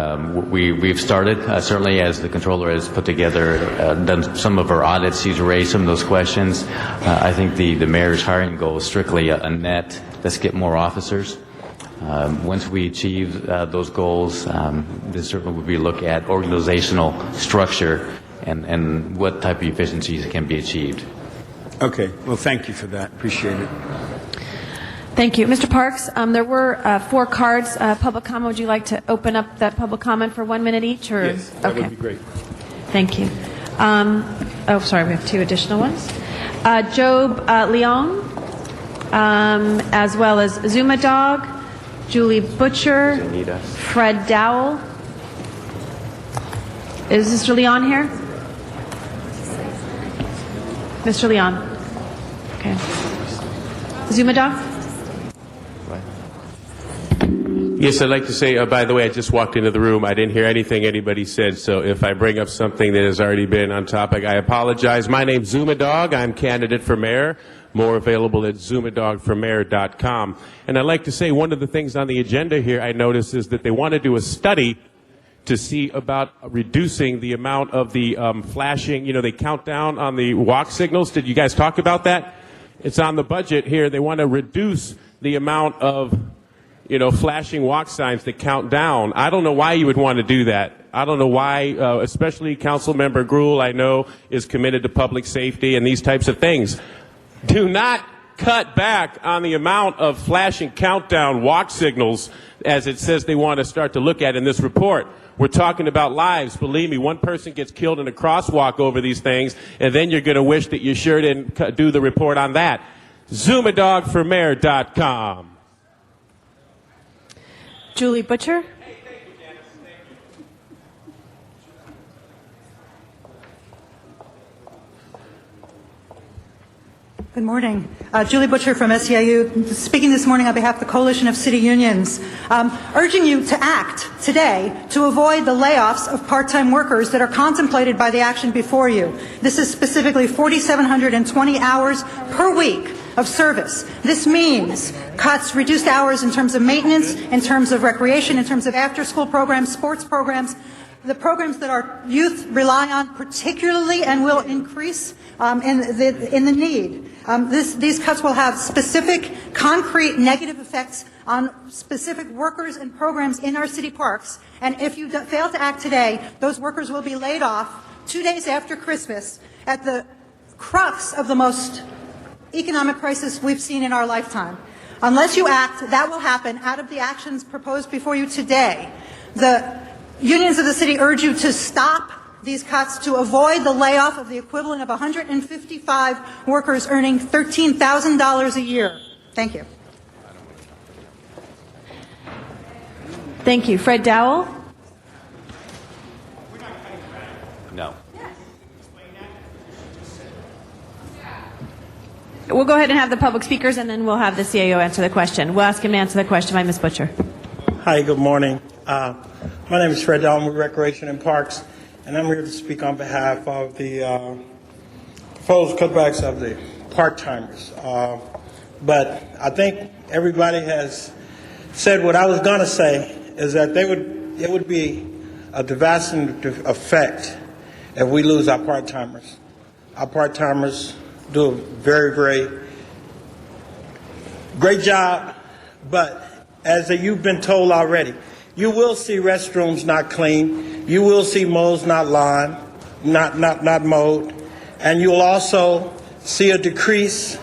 we've started. Certainly, as the controller has put together, done some of our audits, he's raised some of those questions. I think the mayor's hiring goal is strictly a net. Let's get more officers. Once we achieve those goals, then certainly we'll be look at organizational structure and what type of efficiencies can be achieved. Okay. Well, thank you for that. Appreciate it. Thank you. Mr. Parks, there were 4 cards, public comment. Would you like to open up that public comment for 1 minute each? Or? Yes, that would be great. Thank you. Sorry, we have 2 additional ones. Job Leong, as well as Zuma Dog, Julie Butcher, Fred Dowell. Is Mr. Leon here? Mr. Leon. Okay. Zuma Dog? Yes, I'd like to say, by the way, I just walked into the room. I didn't hear anything anybody said, so if I bring up something that has already been on topic, I apologize. My name's Zuma Dog. I'm candidate for mayor. More available at zumadogformayor.com. And I'd like to say one of the things on the agenda here I noticed is that they want to do a study to see about reducing the amount of the flashing, they count down on the walk signals. Did you guys talk about that? It's on the budget here. They want to reduce the amount of flashing walk signs that count down. I don't know why you would want to do that. I don't know why, especially Councilmember Gruhl, I know, is committed to public safety and these types of things. Do not cut back on the amount of flashing countdown walk signals as it says they want to start to look at in this report. We're talking about lives. Believe me, one person gets killed in a crosswalk over these things, and then you're going to wish that you sure didn't do the report on that. zumadogformayor.com. Julie Butcher. Good morning. Julie Butcher from SEIU, speaking this morning on behalf of the Coalition of City Unions, urging you to act today to avoid the layoffs of part-time workers that are contemplated by the action before you. This is specifically 4,720 hours per week of service. This means cuts, reduced hours in terms of maintenance, in terms of recreation, in terms of after-school programs, sports programs, the programs that our youth rely on particularly and will increase in the need. These cuts will have specific, concrete negative effects on specific workers and programs in our city parks. And if you fail to act today, those workers will be laid off 2 days after Christmas at the crux of the most economic crisis we've seen in our lifetime. Unless you act, that will happen out of the actions proposed before you today. The unions of the city urge you to stop these cuts to avoid the layoff of the equivalent of 155 workers earning $13,000 a year. Thank you. Thank you. Fred Dowell? No. We'll go ahead and have the public speakers, and then we'll have the CAO answer the question. We'll ask him to answer the question by Ms. Butcher. Hi, good morning. My name is Fred Dowell with Recreation and Parks, and I'm here to speak on behalf of the proposed cutbacks of the part-timers. But I think everybody has said what I was going to say, is that it would be a devastating effect if we lose our part-timers. Our part-timers do a very, very great job, but as you've been told already, you will see restrooms not clean, you will see mows not lawn, not mowed, and you'll also see a decrease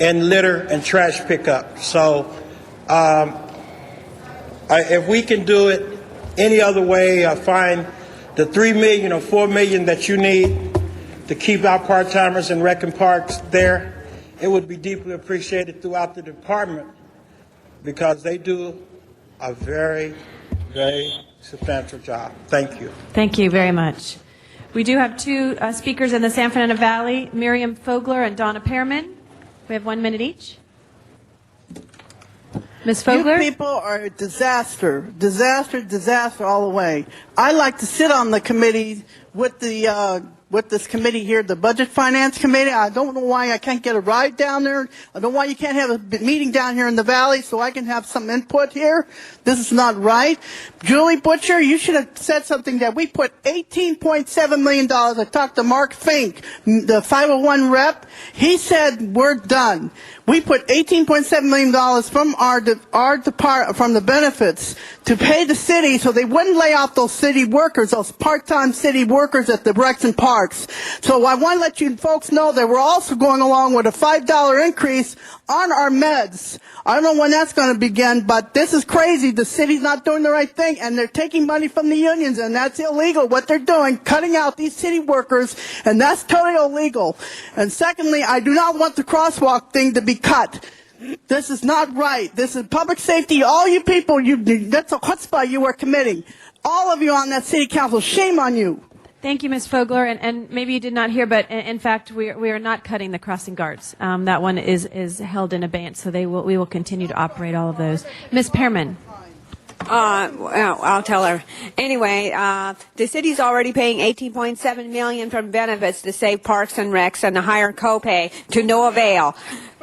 in litter and trash pickup. So if we can do it any other way, find the $3 million or $4 million that you need to keep our part-timers in rec and parks there, it would be deeply appreciated throughout the department, because they do a very, very substantial job. Thank you. Thank you very much. We do have two speakers in the San Fernando Valley, Miriam Fogler and Donna Pearman. We have 1 minute each. Ms. Fogler? You people are a disaster all the way. I like to sit on the committee with this committee here, the Budget Finance Committee. I don't know why I can't get a ride down there. I don't know why you can't have a meeting down here in the valley so I can have some input here. This is not right. Julie Butcher, you should have said something that we put $18.7 million. I talked to Mark Fink, the 501 rep. He said, we're done. We put $18.7 million from our department, from the benefits, to pay the city so they wouldn't lay off those city workers, those part-time city workers at the Rex and Parks. So I want to let you folks know that we're also going along with a $5 increase on our meds. I don't know when that's going to begin, but this is crazy. The city's not doing the right thing, and they're taking money from the unions, and that's illegal, what they're doing, cutting out these city workers, and that's totally illegal. And secondly, I do not want the crosswalk thing to be cut. This is not right. This is public safety. All you people, that's a chutzpah you are committing. All of you on that city council, shame on you. Thank you, Ms. Fogler, and maybe you did not hear, but in fact, we are not cutting the crossing guards. That one is held in abeyance, so we will continue to operate all of those. Ms. Pearman. I'll tell her. Anyway, the city's already paying $18.7 million from benefits to save parks and recs and the higher copay to no avail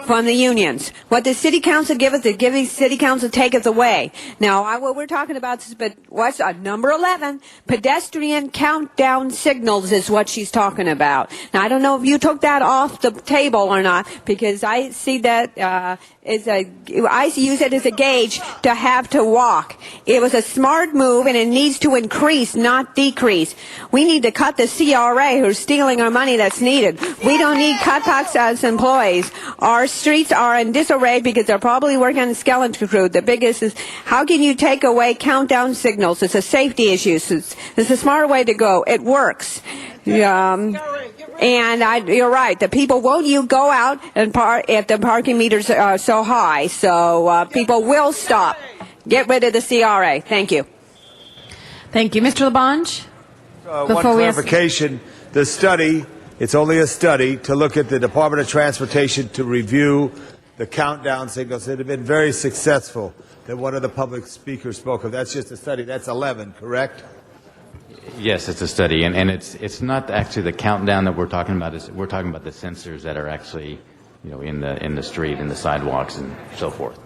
from the unions. What the city council giveth, the city council taketh away. Now, what we're talking about is, but what's number 11? Pedestrian countdown signals is what she's talking about. Now, I don't know if you took that off the table or not, because I see that I use it as a gauge to have to walk. It was a smart move, and it needs to increase, not decrease. We need to cut the CRA who's stealing our money that's needed. We don't need cutbacks as employees. Our streets are in disarray because they're probably working on the skeleton crew. The biggest is, how can you take away countdown signals? It's a safety issue. It's a smart way to go. It works. And you're right. The people won't go out and park if the parking meters are so high. So people will stop. Get rid of the CRA. Thank you. Thank you. Mr. LaBonge? One clarification. The study It's only a study to look at the Department of Transportation to review the countdown signals that have been very successful that one of the public speakers spoke of. That's just a study. That's 11, correct? Yes, it's a study, and it's not actually the countdown that we're talking about. We're talking about the sensors that are actually, in the street, in the sidewalks, and so forth.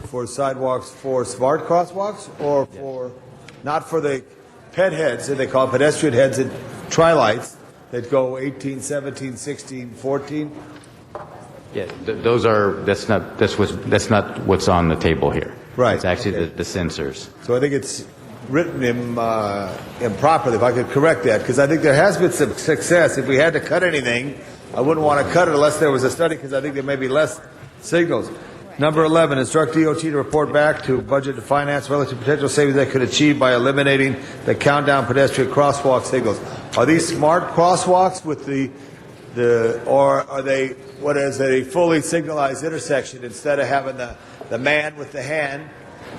For sidewalks, for smart crosswalks, or for not for the ped heads that they call pedestrian heads and tri-lights that go 18, 17, 16, 14. Yeah, that's not what's on the table here. Right. It's actually the sensors. So I think it's written improperly, if I could correct that, because I think there has been some success. If we had to cut anything, I wouldn't want to cut it unless there was a study, because I think there may be less signals. Number 11, instruct DOT to report back to Budget and Finance relative to potential savings they could achieve by eliminating the countdown pedestrian crosswalk signals. Are these smart crosswalks with or are they, what is it, a fully signalized intersection instead of having the man with the hand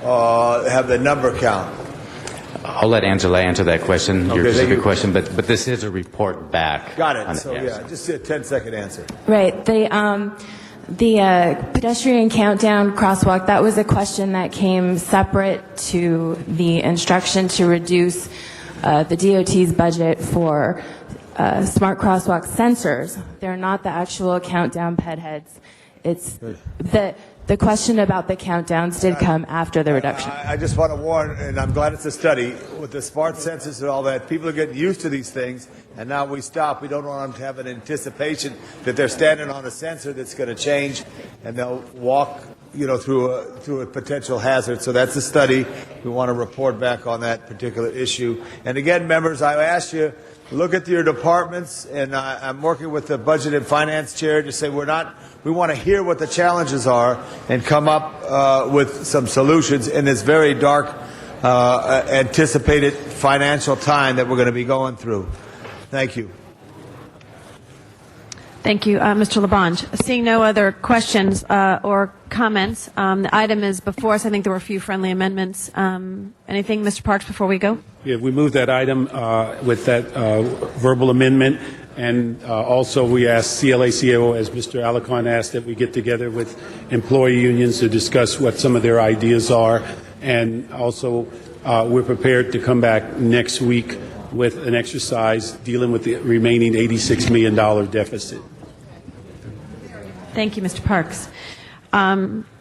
have the number count? I'll let Angela answer that question, your Okay, specific question, but this is a report back. Got it. So just a 10-second answer. Right. The pedestrian countdown crosswalk, that was a question that came separate to the instruction to reduce the DOT's budget for smart crosswalk sensors. They're not the actual countdown ped heads. It's the question about the countdowns did come after the reduction. I just want to warn, and I'm glad it's a study, with the smart sensors and all that, people are getting used to these things, and now we stop. We don't want them to have an anticipation that they're standing on a sensor that's going to change, and they'll walk through a potential hazard. So that's a study. We want to report back on that particular issue. And again, members, I ask you, look at your departments, and I'm working with the Budget and Finance Chair to say we want to hear what the challenges are and come up with some solutions in this very dark, anticipated financial time that we're going to be going through. Thank you. Thank you, Mr. LaBonge. Seeing no other questions or comments, the item is before us. I think there were a few friendly amendments. Anything, Mr. Parks, before we go? Yeah, we move that item with that verbal amendment, and also we ask CLA-CAO, as Mr. Alarcon asked, that we get together with employee unions to discuss what some of their ideas are, and also we're prepared to come back next week with an exercise dealing with the remaining $86 million deficit. Thank you, Mr. Parks.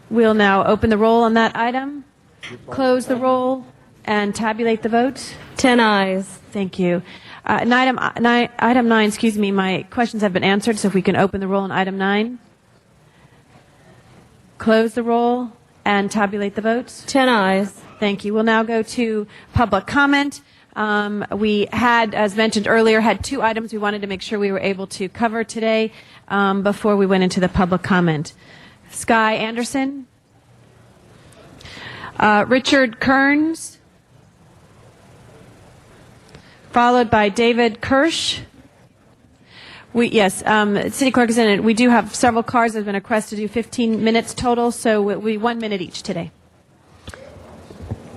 We'll now open the roll on that item, close the roll, and tabulate the vote. 10 ayes. Thank you. Item 9, my questions have been answered, so if we can open the roll on item 9, close the roll, and tabulate the votes. 10 ayes. Thank you. We'll now go to public comment. We had, as mentioned earlier, had 2 items we wanted to make sure we were able to cover today before we went into the public comment. Sky Anderson, Richard Kearns, followed by David Kirsch. City Clerk is in it. We do have several cars that have been requested to do 15 minutes total, so we 1 minute each today.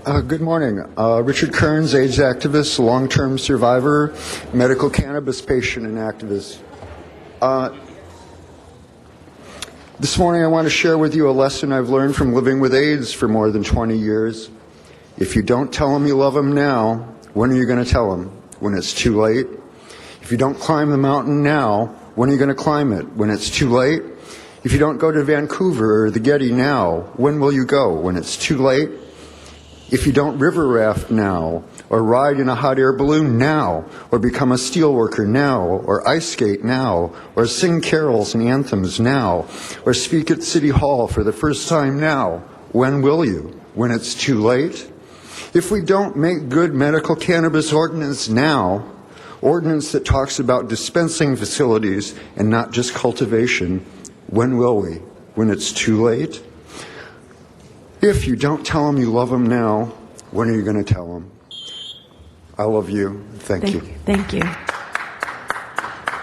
Good morning. Richard Kearns, AIDS activist, long-term survivor, medical cannabis patient and activist. This morning I want to share with you a lesson I've learned from living with AIDS for more than 20 years. If you don't tell them you love them now, when are you going to tell them? When it's too late? If you don't climb the mountain now, when are you going to climb it? When it's too late? If you don't go to Vancouver or the Getty now, when will you go? When it's too late? If you don't river raft now, or ride in a hot air balloon now, or become a steelworker now, or ice skate now, or sing carols and anthems now, or speak at City Hall for the first time now, when will you? When it's too late? If we don't make good medical cannabis ordinance now, ordinance that talks about dispensing facilities and not just cultivation, when will we? When it's too late? If you don't tell them you love them now, when are you going to tell them? I love you. Thank you. Thank you.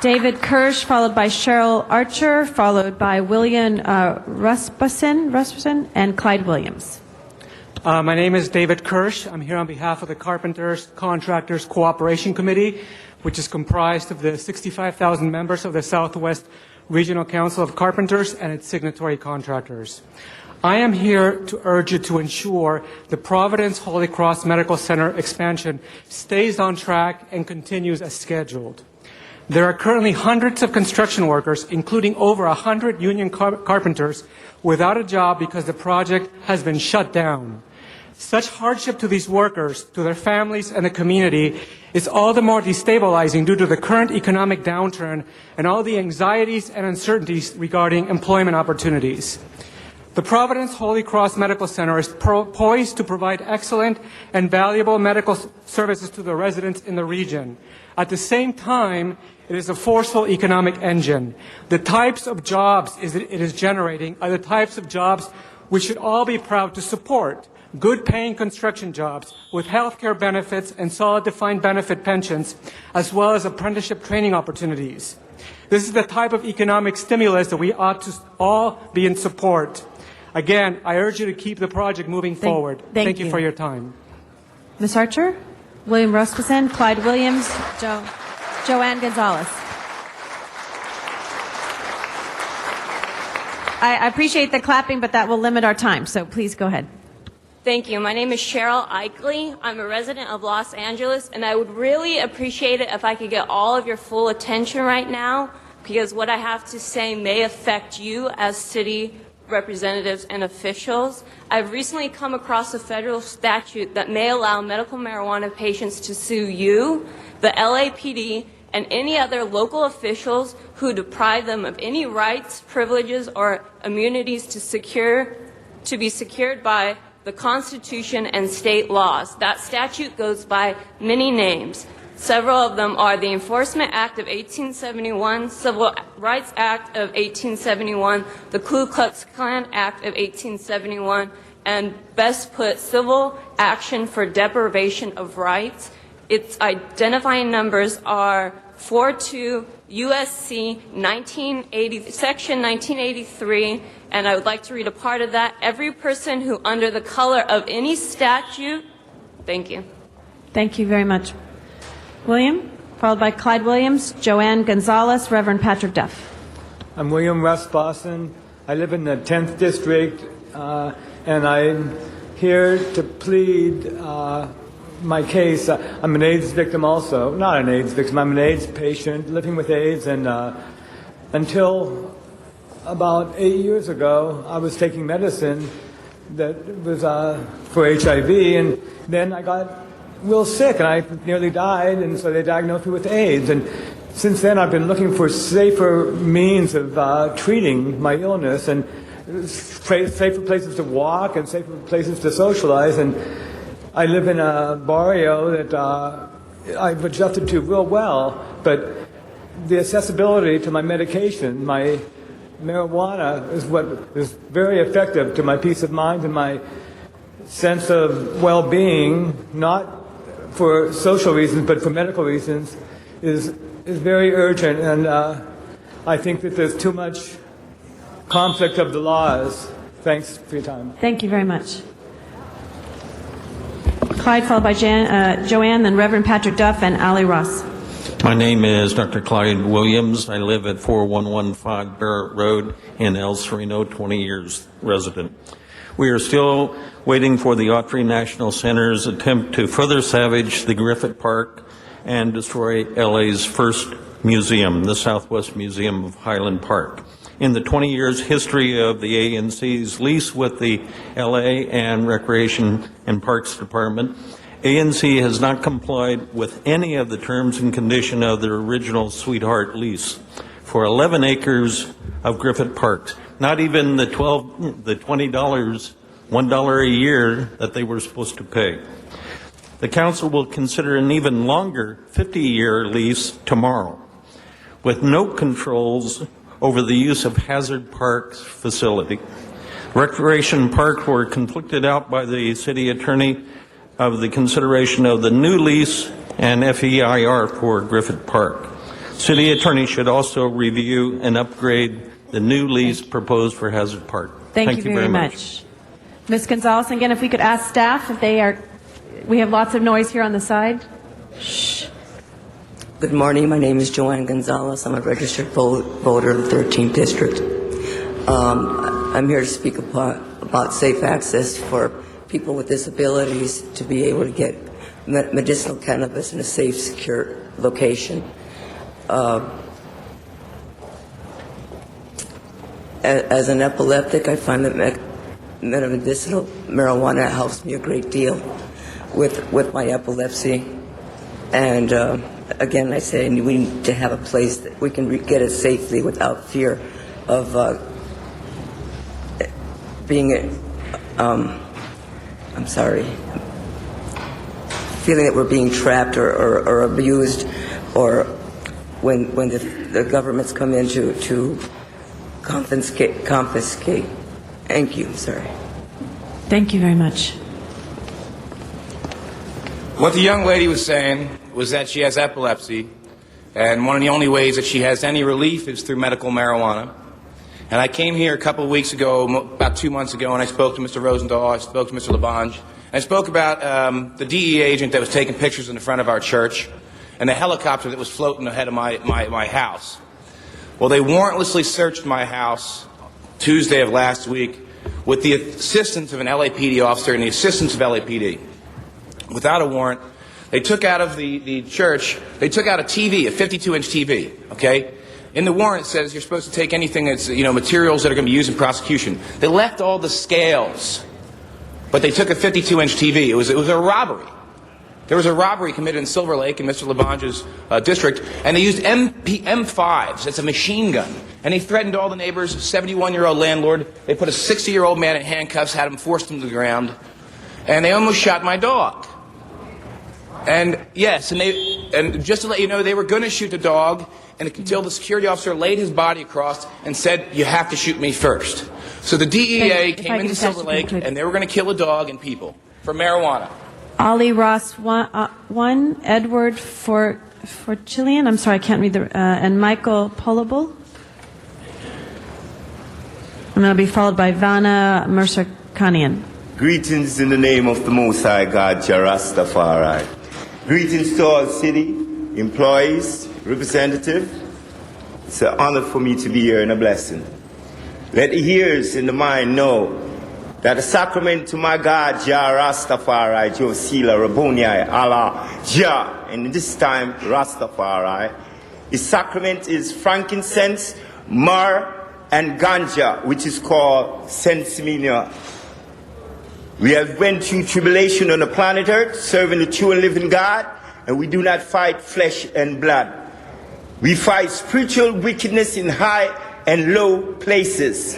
David Kirsch, followed by Cheryl Archer, followed by William Rasmussen, and Clyde Williams. My name is David Kirsch. I'm here on behalf of the Carpenters Contractors Cooperation Committee, which is comprised of the 65,000 members of the Southwest Regional Council of Carpenters and its signatory contractors. I am here to urge you to ensure the Providence Holy Cross Medical Center expansion stays on track and continues as scheduled. There are currently hundreds of construction workers, including over 100 union carpenters, without a job because the project has been shut down. Such hardship to these workers, to their families, and the community is all the more destabilizing due to the current economic downturn and all the anxieties and uncertainties regarding employment opportunities. The Providence Holy Cross Medical Center is poised to provide excellent and valuable medical services to the residents in the region. At the same time, it is a forceful economic engine. The types of jobs it is generating are the types of jobs we should all be proud to support. Good-paying construction jobs with health care benefits and solid defined benefit pensions, as well as apprenticeship training opportunities. This is the type of economic stimulus that we ought to all be in support. Again, I urge you to keep the project moving forward. Thank you for your time. Ms. Archer, William Rasmussen, Clyde Williams, Joanne Gonzalez. I appreciate the clapping, but that will limit our time, so please go ahead. Thank you. My name is Cheryl Eichley. I'm a resident of Los Angeles, and I would really appreciate it if I could get all of your full attention right now, because what I have to say may affect you as city representatives and officials. I've recently come across a federal statute that may allow medical marijuana patients to sue you, the LAPD, and any other local officials who deprive them of any rights, privileges, or immunities to be secured by the Constitution and state laws. That statute goes by many names. Several of them are the Enforcement Act of 1871, Civil Rights Act of 1871, the Ku Klux Klan Act of 1871, and best put, Civil Action for Deprivation of Rights. Its identifying numbers are 42 USC 1980, Section 1983, and I would like to read a part of that. Every person who under the color of any statute, thank you. Thank you very much. William, followed by Clyde Williams, Joanne Gonzalez, Reverend Patrick Duff. I'm William Rasmussen. I live in the 10th District, and I'm here to plead my case. I'm an AIDS victim also. Not an AIDS victim, I'm an AIDS patient living with AIDS, and until about 8 years ago, I was taking medicine that was for HIV, and then I got real sick, and I nearly died, and so they diagnosed me with AIDS. And since then, I've been looking for safer means of treating my illness, and safer places to walk and safer places to socialize. And I live in a barrio that I've adjusted to real well, but the accessibility to my medication, my marijuana, is what is very effective to my peace of mind and my sense of well-being, not for social reasons, but for medical reasons, is very urgent, and I think that there's too much conflict of the laws. Thanks for your time. Thank you very much. Clyde, followed by Joanne, then Reverend Patrick Duff and Ali Ross. My name is Dr. Clyde Williams. I live at 4115 Barrett Road in El Sereno, 20 years resident. We are still waiting for the Autry National Center's attempt to further savage the Griffith Park and destroy LA's first museum, the Southwest Museum of Highland Park. In the 20 years history of the ANC's lease with the LA and Recreation and Parks Department, ANC has not complied with any of the terms and conditions of their original Sweetheart lease for 11 acres of Griffith Park. Not even the $20, $1 a year that they were supposed to pay. The council will consider an even longer 50-year lease tomorrow, with no controls over the use of Hazard Park's facility. Recreation Park were conflicted out by the city attorney of the consideration of the new lease and FEIR for Griffith Park. City attorney should also review and upgrade the new lease proposed for Hazard Park. Thank you very much. Ms. Gonzalez, again, if we could ask staff if they are, we have lots of noise here on the side. Shh. Good morning. My name is Joanne Gonzalez. I'm a registered voter in the 13th District. I'm here to speak about safe access for people with disabilities to be able to get medicinal cannabis in a safe, secure location. As an epileptic, I find that medicinal marijuana helps me a great deal with my epilepsy. And again, I say we need to have a place that we can get it safely without fear of feeling that we're being trapped or abused, or when the governments come in to confiscate. Thank you. Sorry. Thank you very much. What the young lady was saying was that she has epilepsy, and one of the only ways that she has any relief is through medical marijuana. And I came here a couple of weeks ago, about 2 months ago, and I spoke to Mr. Rosendahl, I spoke to Mr. Labange, and I spoke about the DEA agent that was taking pictures in the front of our church and the helicopter that was floating ahead of my house. Well, they warrantlessly searched my house Tuesday of last week with the assistance of an LAPD officer and the assistance of LAPD. Without a warrant, they took out of the church, they took out a TV, a 52-inch TV, okay? In the warrant it says you're supposed to take anything that's, materials that are going to be used in prosecution. They left all the scales, but they took a 52-inch TV. It was a robbery. There was a robbery committed in Silver Lake in Mr. Labange's district, and they used M5s. It's a machine gun. And they threatened all the neighbors, a 71-year-old landlord. They put a 60-year-old man in handcuffs, had him forced him to the ground, and they almost shot my dog. And yes, and just to let you know, they were going to shoot the dog until the security officer laid his body across and said, "You have to shoot me first." So the DEA came into Silver Lake, and they were going to kill a dog and people for marijuana. Ali Ross one, Edward Forchillian, I'm sorry, I can't read and Michael Polable. And that'll be followed by Vanna Mercer-Kanian. Greetings in the name of the Most High God, Jah Rastafari. Greetings to all city employees, representatives. It's an honor for me to be here and a blessing. Let the ears and the mind know that the sacrament to my God, Jah Rastafari, Josila Rabboni, Allah, Jah, and this time Rastafari, his sacrament is frankincense, myrrh, and ganja, which is called sensimilla. We have went through tribulation on the planet Earth, serving the true and living God, and we do not fight flesh and blood. We fight spiritual wickedness in high and low places.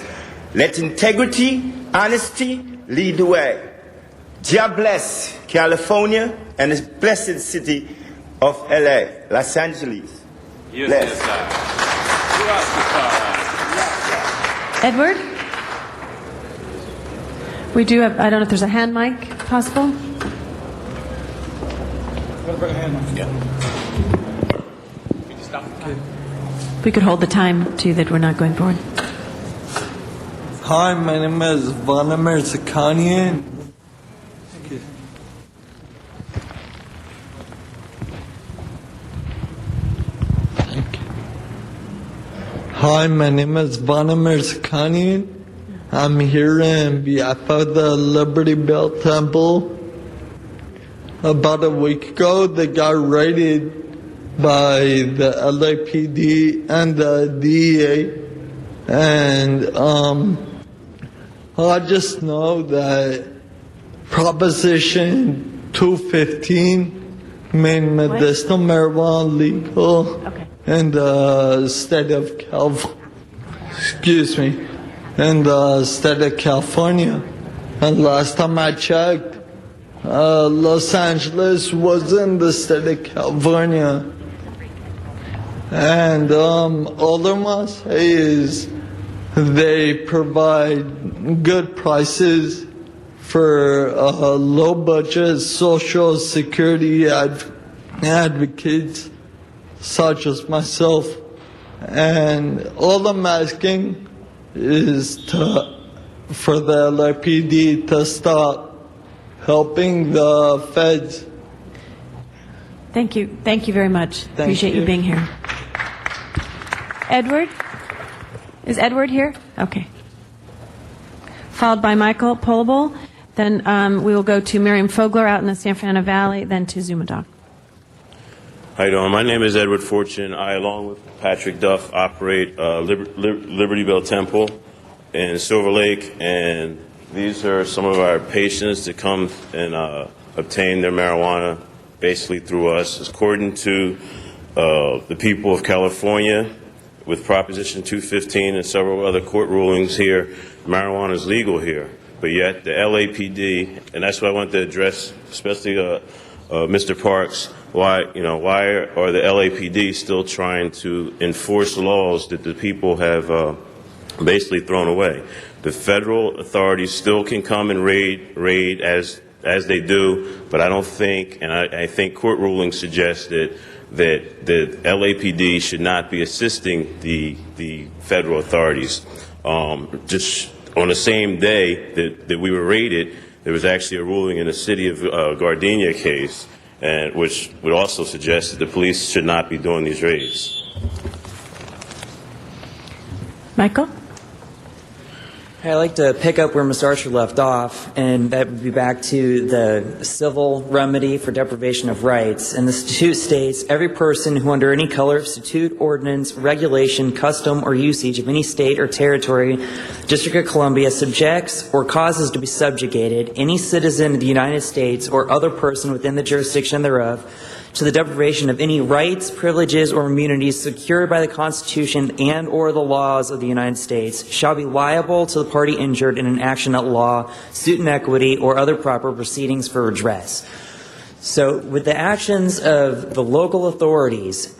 Let integrity, honesty lead the way. Jah bless California and the blessed city of LA, Los Angeles. Yes, Edward? We do have, I don't know if there's a hand mic possible. We could hold the time too that we're not going forward. Hi, my name is Vanna Mercer-Kanian. Hi, my name is Vanna Mercer-Kanian. I'm here in behalf of the Liberty Bell Temple. About a week ago, they got raided by the LAPD and the DEA. And I just know that Proposition 215 made medicinal marijuana legal in the state of California. And last time I checked, Los Angeles was in the state of California. And all I want to say is they provide good prices for low budget social security advocates such as myself. And all I'm asking is for the LAPD to stop helping the feds Thank you. Thank you very much. Appreciate you being here. Edward? Is Edward here? Okay. Followed by Michael Polable. Then we will go to Miriam Fogler out in the San Fernando Valley, then to Zumadog. How you doing? My name is Edward Fortune. I, along with Patrick Duff, operate Liberty Bell Temple in Silver Lake, and these are some of our patients that come and obtain their marijuana basically through us. According to the people of California, with Proposition 215 and several other court rulings here, marijuana is legal here. But yet the LAPD, and that's what I want to address, especially Mr. Parks, why are the LAPD still trying to enforce laws that the people have basically thrown away? The federal authorities still can come and raid as they do, but I don't think, and I think court rulings suggest that the LAPD should not be assisting the federal authorities. Just on the same day that we were raided, there was actually a ruling in the city of Gardenia case, and which would also suggest that the police should not be doing these raids. Michael? I'd like to pick up where Ms. Archer left off, and that would be back to the civil remedy for deprivation of rights. And the statute states, every person who under any color of statute, ordinance, regulation, custom, or usage of any state or territory, District of Columbia, subjects or causes to be subjugated any citizen of the United States or other person within the jurisdiction thereof to the deprivation of any rights, privileges, or immunities secured by the Constitution and or the laws of the United States shall be liable to the party injured in an action at law, suit in equity, or other proper proceedings for redress. So with the actions of the local authorities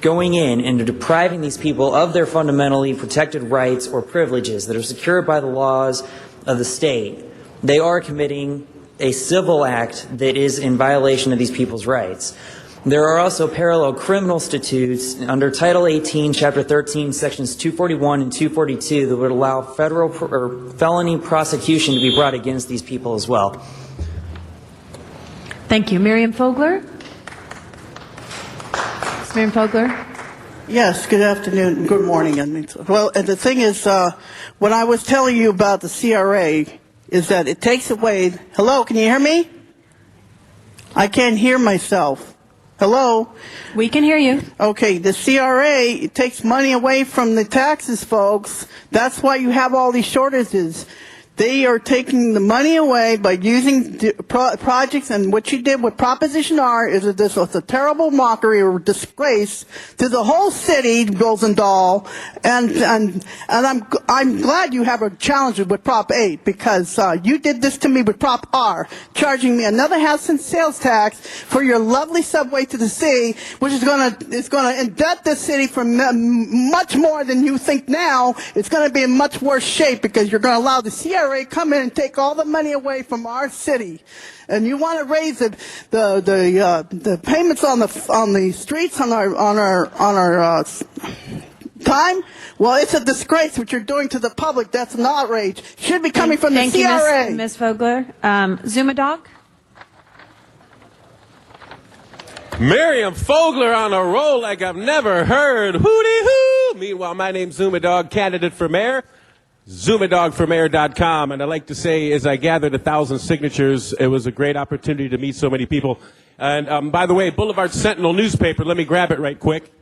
going in and depriving these people of their fundamentally protected rights or privileges that are secured by the laws of the state, they are committing a civil act that is in violation of these people's rights. There are also parallel criminal statutes under Title 18, Chapter 13, Sections 241 and 242 that would allow federal or felony prosecution to be brought against these people as well. Thank you. Miriam Fogler? Miriam Fogler? Yes, good afternoon, good morning. Well, and the thing is, when I was telling you about the CRA, is that it takes away... Hello, can you hear me? I can't hear myself. Hello? We can hear you. Okay, the CRA, it takes money away from the taxes, folks. That's why you have all these shortages. They are taking the money away by using projects, and what you did with Proposition R is this was a terrible mockery or disgrace to the whole city, Rosendahl, and I'm glad you have a challenge with Prop 8 because you did this to me with Prop R, charging me another half-cent sales tax for your lovely subway to the sea, which is going to indebt the city for much more than you think now. It's going to be in much worse shape because you're going to allow the CRA come in and take all the money away from our city, and you want to raise the payments on the streets on our time. Well, it's a disgrace what you're doing to the public. That's an outrage. Should be coming from the CRA. Thank you, Ms. Fogler. Zumadog. Miriam Fogler on a roll like I've never heard. Hooty-hoo! Meanwhile, my name's Zumadog, candidate for mayor. ZumadogForMayor.com, and I'd like to say, as I gathered 1,000 signatures, it was a great opportunity to meet so many people. And by the way, Boulevard Sentinel newspaper, let me grab it right quick.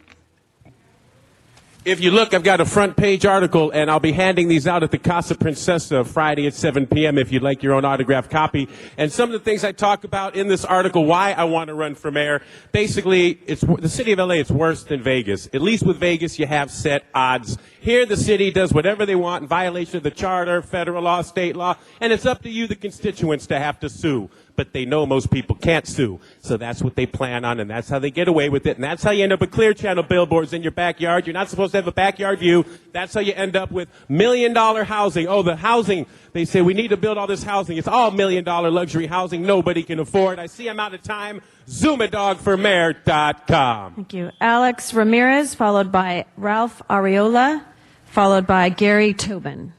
If you look, I've got a front page article, and I'll be handing these out at the Casa Princesa Friday at 7 p.m. if you'd like your own autographed copy. And some of the things I talk about in this article, why I want to run for mayor, basically, it's the city of LA, it's worse than Vegas. At least with Vegas, you have set odds. Here, the city does whatever they want in violation of the charter, federal law, state law, and it's up to you, the constituents, to have to sue. But they know most people can't sue. So that's what they plan on, and that's how they get away with it. And that's how you end up with Clear Channel billboards in your backyard. You're not supposed to have a backyard view. That's how you end up with $1 million housing. Oh, the housing. They say we need to build all this housing. It's all $1 million luxury housing nobody can afford. I see I'm out of time. ZumadogForMayor.com. Thank you. Alex Ramirez, followed by Ralph Areola, followed by Gary Tobin.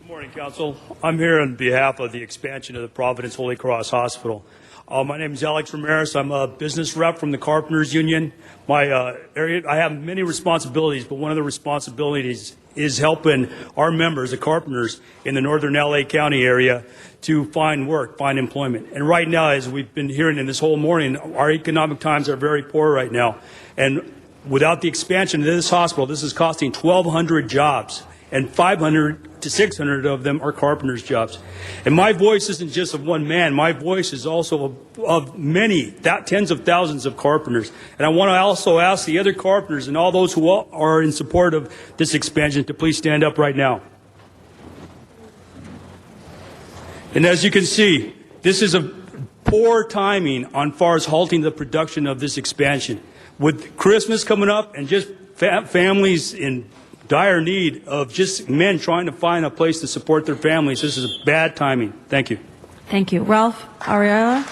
Good morning, Council. I'm here on behalf of the expansion of the Providence Holy Cross Hospital. My name is Alex Ramirez. I'm a business rep from the Carpenters Union. My area, I have many responsibilities, but one of the responsibilities is helping our members, the carpenters in the northern LA County area, to find work, find employment. And right now, as we've been hearing in this whole morning, our economic times are very poor right now. And without the expansion of this hospital, this is costing 1,200 jobs, and 500 to 600 of them are carpenters' jobs. And my voice isn't just of one man. My voice is also of many, tens of thousands of carpenters. And I want to also ask the other carpenters and all those who are in support of this expansion to please stand up right now. And as you can see, this is a poor timing on far as halting the production of this expansion. With Christmas coming up and just families in dire need of just men trying to find a place to support their families, this is a bad timing. Thank you. Thank you. Ralph Ariella.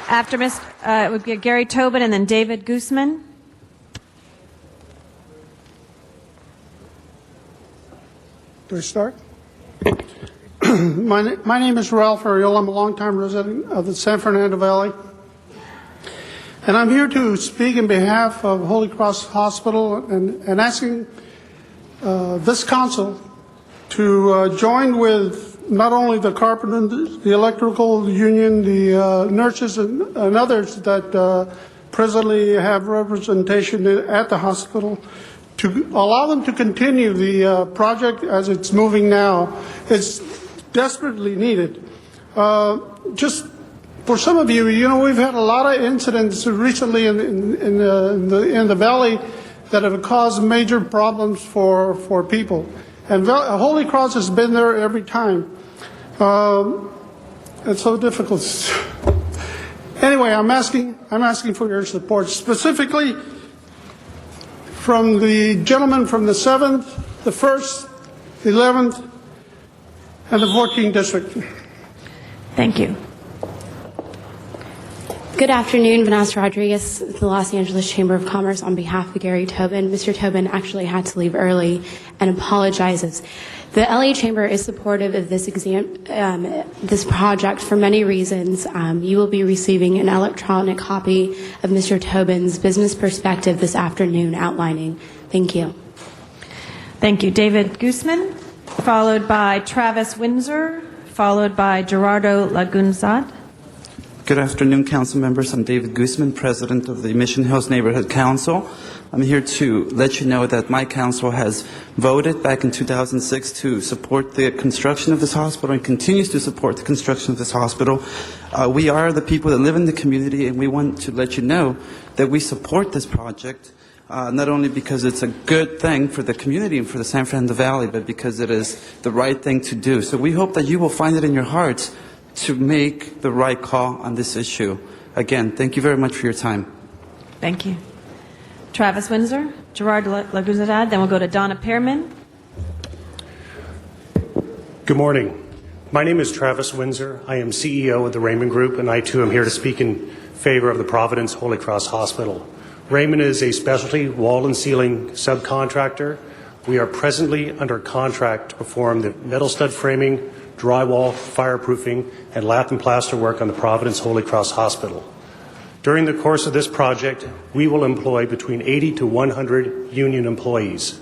After it would be Gary Tobin and then David Guzman. Do I start? My name is Ralph Ariel. I'm a longtime resident of the San Fernando Valley. And I'm here to speak in behalf of Holy Cross Hospital and asking this council to join with not only the carpenters, the electrical union, the nurses, and others that presently have representation at the hospital, to allow them to continue the project as it's moving now. It's desperately needed. Just for some of you, we've had a lot of incidents recently in the valley that have caused major problems for people, and Holy Cross has been there every time. It's so difficult. Anyway, I'm asking for your support, specifically from the gentleman from the 7th, the 1st, the 11th, and the 14th district. Thank you. Good afternoon, Vanessa Rodriguez, the Los Angeles Chamber of Commerce, on behalf of Gary Tobin. Mr. Tobin actually had to leave early and apologizes. The LA Chamber is supportive of this project for many reasons. You will be receiving an electronic copy of Mr. Tobin's business perspective this afternoon outlining. Thank you. Thank you. David Guzman, followed by Travis Windsor, followed by Gerardo Lagunzad. Good afternoon, council members. I'm David Guzman, president of the Mission Hills Neighborhood Council. I'm here to let you know that my council has voted back in 2006 to support the construction of this hospital and continues to support the construction of this hospital. We are the people that live in the community, and we want to let you know that we support this project, not only because it's a good thing for the community and for the San Fernando Valley, but because it is the right thing to do. So we hope that you will find it in your hearts to make the right call on this issue. Again, thank you very much for your time. Thank you. Travis Windsor, Gerard Laguzadad, then we'll go to Donna Pearman. Good morning. My name is Travis Windsor. I am CEO of the Raymond Group, and I too am here to speak in favor of the Providence Holy Cross Hospital. Raymond is a specialty wall and ceiling subcontractor. We are presently under contract to perform the metal stud framing, drywall, fireproofing, and lath and plaster work on the Providence Holy Cross Hospital. During the course of this project, we will employ between 80 to 100 union employees.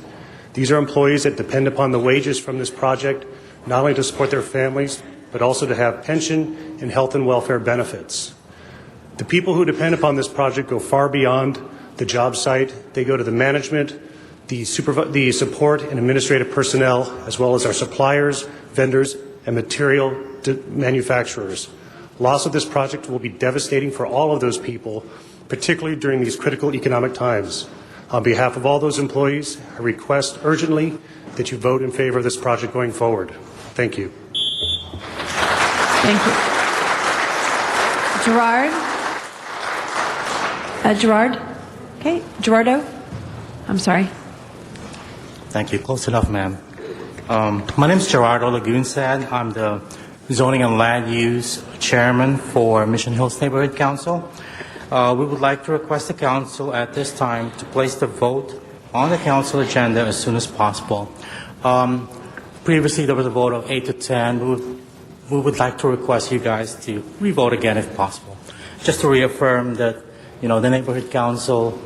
These are employees that depend upon the wages from this project, not only to support their families, but also to have pension and health and welfare benefits. The people who depend upon this project go far beyond the job site. They go to the management, the support and administrative personnel, as well as our suppliers, vendors, and material manufacturers. Loss of this project will be devastating for all of those people, particularly during these critical economic times. On behalf of all those employees, I request urgently that you vote in favor of this project going forward. Thank you. Thank you. Gerard? Okay. Gerardo? I'm sorry. Thank you. Close enough, ma'am. My name is Gerardo Lagunzad. I'm the Zoning and Land Use Chairman for Mission Hills Neighborhood Council. We would like to request the council at this time to place the vote on the council agenda as soon as possible. Previously, there was a vote of 8 to 10. We would like to request you guys to re-vote again if possible, just to reaffirm that, the neighborhood council,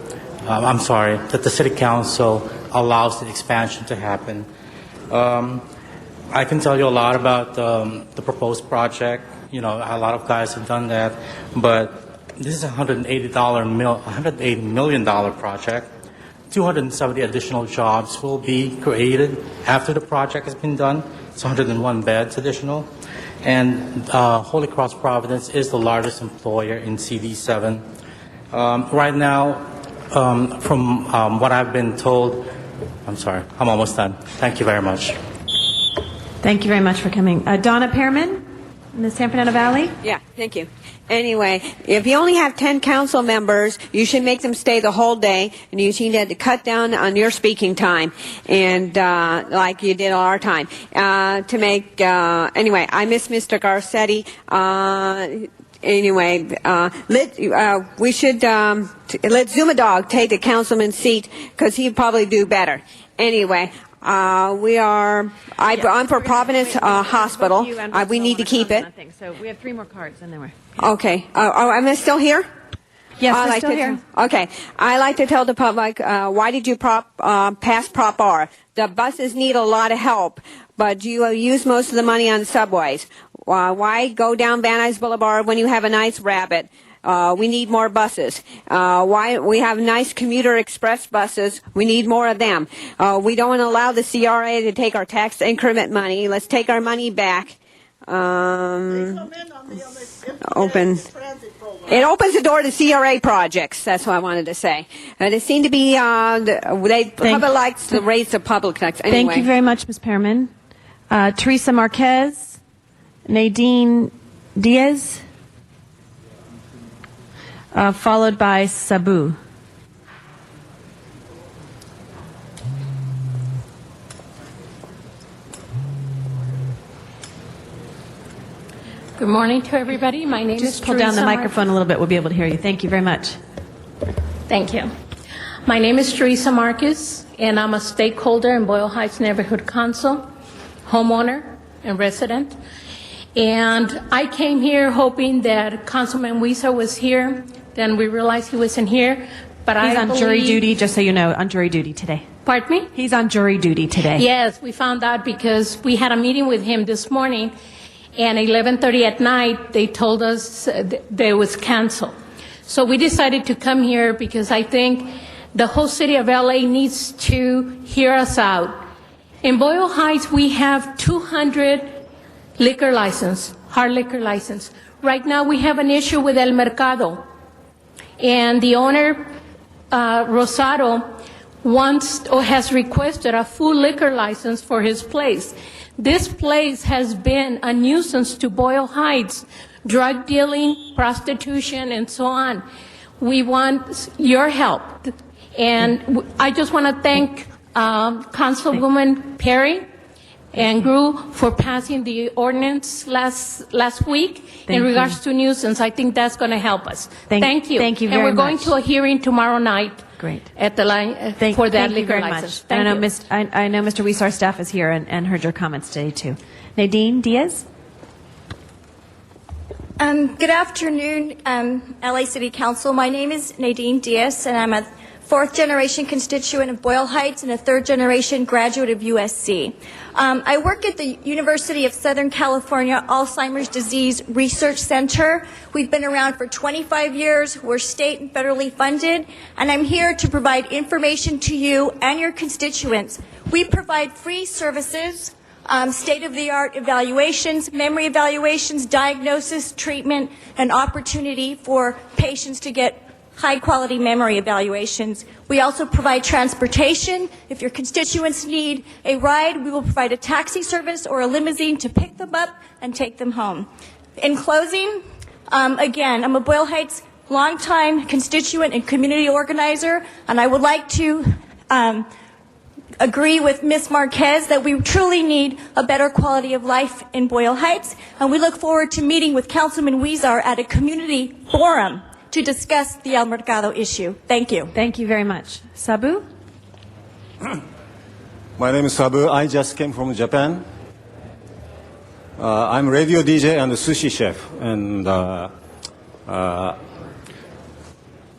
that the city council allows the expansion to happen. I can tell you a lot about the proposed project. A lot of guys have done that, but this is a $180 million project. 270 additional jobs will be created after the project has been done. It's 101 beds additional. And Holy Cross Providence is the largest employer in CD7. Right now, from what I've been told, I'm almost done. Thank you very much. Thank you very much for coming. Donna Pearman in the San Fernando Valley. Yeah, thank you. Anyway, if you only have 10 council members, you should make them stay the whole day, and you need to cut down on your speaking time, and like you did all our time. Anyway, I miss Mr. Garcetti. We should let Zumadog take the councilman's seat because he'd probably do better. Anyway. I'm for Providence Hospital. We need to keep it. So we have 3 more cards, and then we're... Okay. Am I still here? Yes, we're still here. Okay. I like to tell the public, why did you pass Prop R? The buses need a lot of help, but you use most of the money on subways. Why go down Van Nuys Boulevard when you have a nice rabbit? We need more buses. Why we have nice commuter express buses? We need more of them. We don't allow the CRA to take our tax increment money. Let's take our money back. It opens the door to CRA projects. That's what I wanted to say. They seem to be public likes to raise the public tax. Anyway. Thank you very much, Ms. Pearman. Teresa Marquez, Nadine Diaz. Followed by Sabu. Good morning to everybody. My name is Just pull down the microphone a little bit. We'll be able to hear you. Thank you very much. Thank you. My name is Teresa Marcus, and I'm a stakeholder in Boyle Heights Neighborhood Council, homeowner and resident. And I came here hoping that Councilman Weiser was here. Then we realized he wasn't here. But He's on jury duty, just so you know, on jury duty today. Pardon me? He's on jury duty today. Yes, we found out because we had a meeting with him this morning, and 11:30 at night, they told us that it was canceled. So we decided to come here because I think the whole city of LA needs to hear us out. In Boyle Heights, we have 200 liquor license, hard liquor license. Right now, we have an issue with El Mercado. And the owner, Rosado, wants or has requested a full liquor license for his place. This place has been a nuisance to Boyle Heights, drug dealing, prostitution, and so on. We want your help. And I just want to thank Councilwoman Perry and Grew for passing the ordinance last week in regards to nuisance. I think that's going to help us. Thank you. Thank you very much. And we're going to a hearing tomorrow night. Great. At the line for that liquor license. I know Mr. Weiss, staff is here and heard your comments today too. Nadine Diaz. Good afternoon, LA City Council. My name is Nadine Diaz, and I'm a fourth-generation constituent of Boyle Heights and a third-generation graduate of USC. I work at the University of Southern California Alzheimer's Disease Research Center. We've been around for 25 years. We're state and federally funded, and I'm here to provide information to you and your constituents. We provide free services, state-of-the-art evaluations, memory evaluations, diagnosis, treatment, and opportunity for patients to get high-quality memory evaluations. We also provide transportation. If your constituents need a ride, we will provide a taxi service or a limousine to pick them up and take them home. In closing, again, I'm a Boyle Heights longtime constituent and community organizer, and I would like to agree with Ms. Marquez that we truly need a better quality of life in Boyle Heights, and we look forward to meeting with Councilman Huizar at a community forum to discuss the El Mercado issue. Thank you. Thank you very much. Sabu? My name is Sabu. I just came from Japan. I'm radio DJ and a sushi chef. And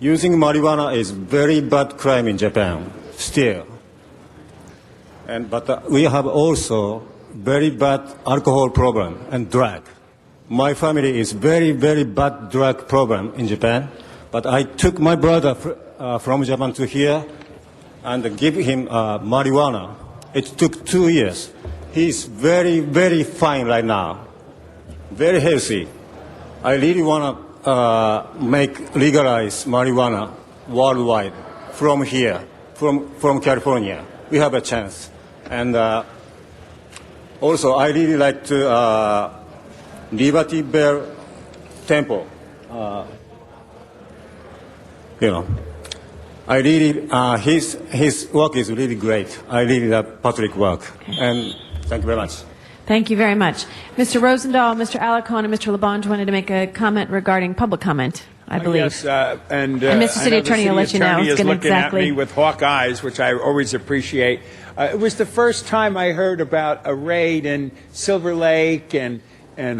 using marijuana is very bad crime in Japan, still. But we have also very bad alcohol problem and drug. My family is very, very bad drug problem in Japan. But I took my brother from Japan to here and give him marijuana. It took 2 years. He's very, very fine right now. Very healthy. I really want to legalize marijuana worldwide from here, from California. We have a chance. And also, I really like to Liberty Bell Temple. I really his work is really great. I really love Patrick's work. And thank you very much. Thank you very much. Mr. Rosendahl, Mr. Alarcon, and Mr. Labange wanted to make a comment regarding public comment, I believe. Yes, and Mr. City Attorney will let you know. He's It's gonna looking at exactly- me with hawk eyes, which I always appreciate. It was the first time I heard about a raid in Silver Lake and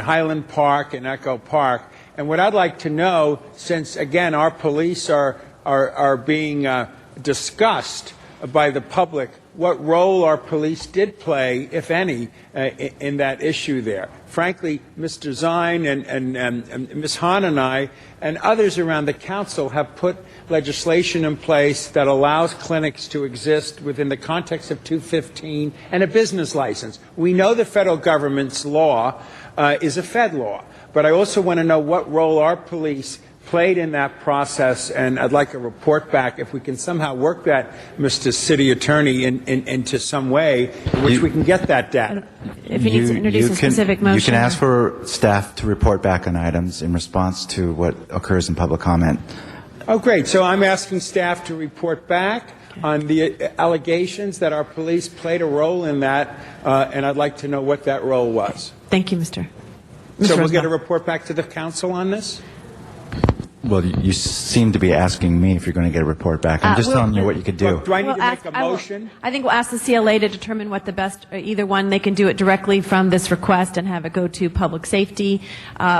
Highland Park and Echo Park. And what I'd like to know, since, again, our police are being discussed by the public, what role our police did play, if any, in that issue there. Frankly, Mr. Zine and Ms. Hahn and I and others around the council have put legislation in place that allows clinics to exist within the context of 215 and a business license. We know the federal government's law is a Fed law, but I also want to know what role our police played in that process, and I'd like a report back if we can somehow work that, Mr. City Attorney, into some way in which we can get that data. If he needs to introduce a specific motion. You can ask for staff to report back on items in response to what occurs in public comment. Oh, great. So I'm asking staff to report back on the allegations that our police played a role in that, and I'd like to know what that role was. Thank you, Mr. So we'll get a report back to the council on this? Well, you seem to be asking me if you're going to get a report back. I'm just telling you what you could do. Do I need to make a motion? I think we'll ask the CLA to determine what the best, either one, they can do it directly from this request and have it go to public safety,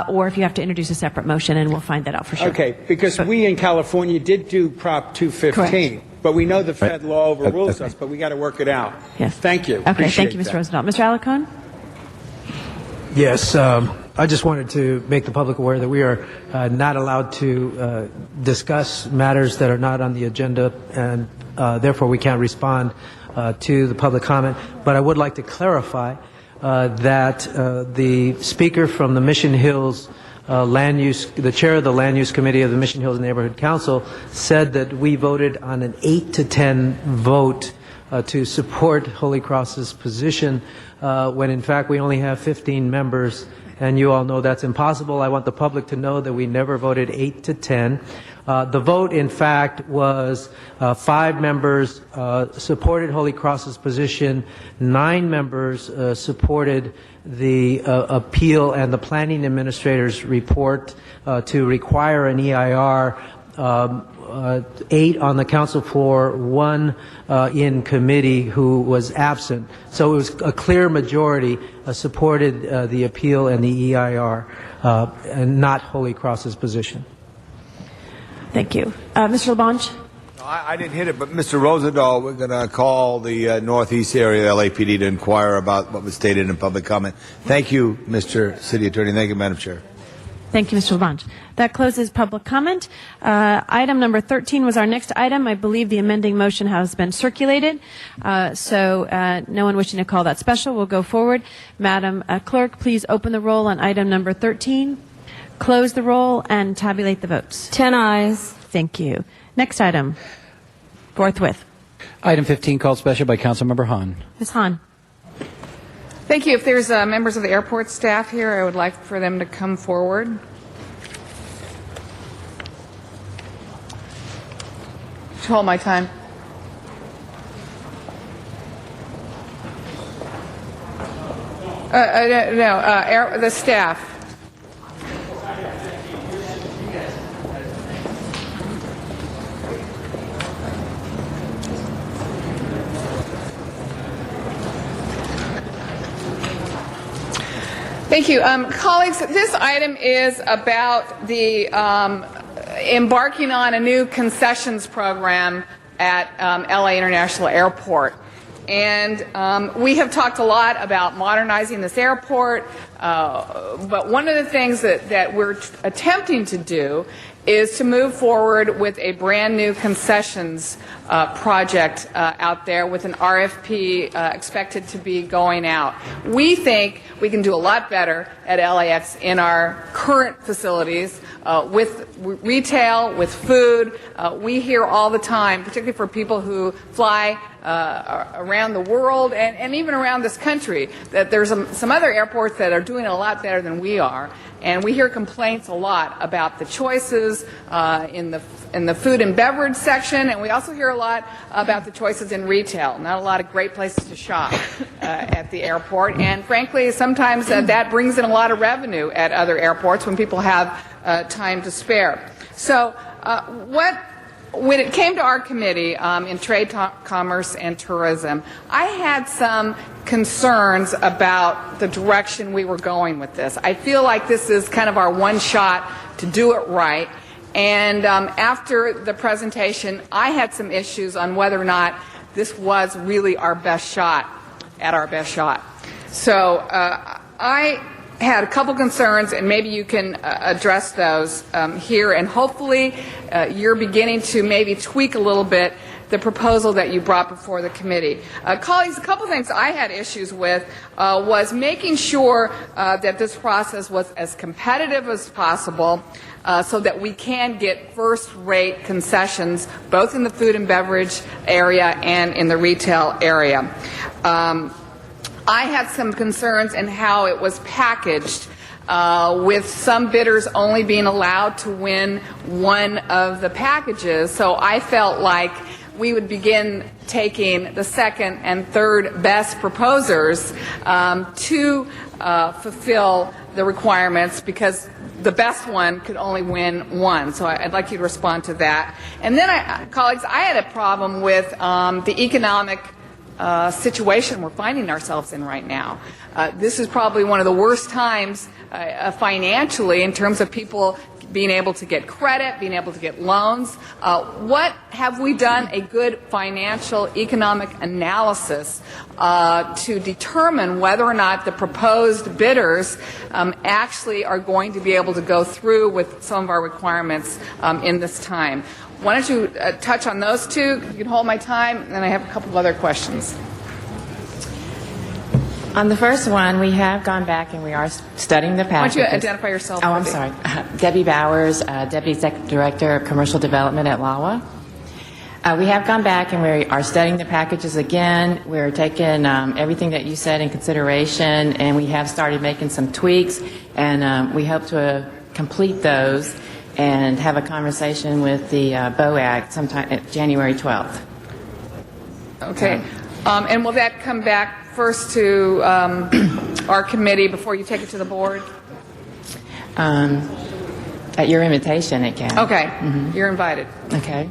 or if you have to introduce a separate motion, and we'll find that out for sure. Okay, because we in California did do Prop 215, Correct. but we know the Fed law overrules us, but we got to work it out. Yes. Thank you. Okay, Appreciate thank you, Mr. that. Rosendahl. Mr. Alarcon? Yes, I just wanted to make the public aware that we are not allowed to discuss matters that are not on the agenda, and therefore we can't respond to the public comment. But I would like to clarify that the speaker from the Mission Hills Land Use, the chair of the Land Use Committee of the Mission Hills Neighborhood Council, said that we voted on an 8-10 vote to support Holy Cross's position, when in fact we only have 15 members, and you all know that's impossible. I want the public to know that we never voted 8-10. The vote, in fact, was 5 members supported Holy Cross's position, 9 members supported the appeal and the planning administrator's report to require an EIR. 8 on the council floor, 1 in committee who was absent. So it was a clear majority supported the appeal and the EIR, and not Holy Cross's position. Thank you. Mr. Labange? I didn't hit it, but Mr. Rosendahl, we're going to call the Northeast area LAPD to inquire about what was stated in public comment. Thank you, Mr. City Attorney. Thank you, Madam Chair. Thank you, Mr. Labange. That closes public comment. Item number 13 was our next item. I believe the amending motion has been circulated. So no one wishing to call that special will go forward. Madam Clerk, please open the roll on item number 13, close the roll, and tabulate the votes. 10 ayes. Thank you. Next item, forthwith. Item 15 called special by Councilmember Hahn. Ms. Hahn. Thank you. If there's members of the airport staff here, I would like for them to come forward. Just hold my time. The staff. Thank you. Colleagues, this item is about the embarking on a new concessions program at LA International Airport. And we have talked a lot about modernizing this airport, but one of the things that we're attempting to do is to move forward with a brand new concessions project out there with an RFP expected to be going out. We think we can do a lot better at LAX in our current facilities with retail, with food. We hear all the time, particularly for people who fly around the world and even around this country, that there's some other airports that are doing a lot better than we are. And we hear complaints a lot about the choices in the food and beverage section, and we also hear a lot about the choices in retail. Not a lot of great places to shop at the airport, and frankly, sometimes that brings in a lot of revenue at other airports when people have time to spare. So when it came to our committee in Trade, Commerce, and Tourism, I had some concerns about the direction we were going with this. I feel like this is kind of our one shot to do it right. And after the presentation, I had some issues on whether or not this was really our best shot at our best shot. So I had a couple concerns, and maybe you can address those here, and hopefully you're beginning to maybe tweak a little bit the proposal that you brought before the committee. Colleagues, a couple things I had issues with was making sure that this process was as competitive as possible so that we can get first-rate concessions both in the food and beverage area and in the retail area. I had some concerns in how it was packaged, with some bidders only being allowed to win one of the packages. So I felt like we would begin taking the second and third best proposers to fulfill the requirements, because the best one could only win one. So I'd like you to respond to that. And then, colleagues, I had a problem with the economic situation we're finding ourselves in right now. This is probably one of the worst times financially in terms of people being able to get credit, being able to get loans. What have we done a good financial economic analysis to determine whether or not the proposed bidders actually are going to be able to go through with some of our requirements in this time? Why don't you touch on those two? You can hold my time, and then I have a couple of other questions. On the first one, we have gone back and we are studying the packages. Why don't you identify yourself? Oh, I'm sorry. Debbie Bowers, Deputy Executive Director of Commercial Development at LAWA. We have gone back and we are studying the packages again. We're taking everything that you said in consideration, and we have started making some tweaks, and we hope to complete those and have a conversation with the BOAG sometime January 12th. Okay. And will that come back first to our committee before you take it to the board? At your invitation, it can. Okay. Mm-hmm. You're invited. Okay.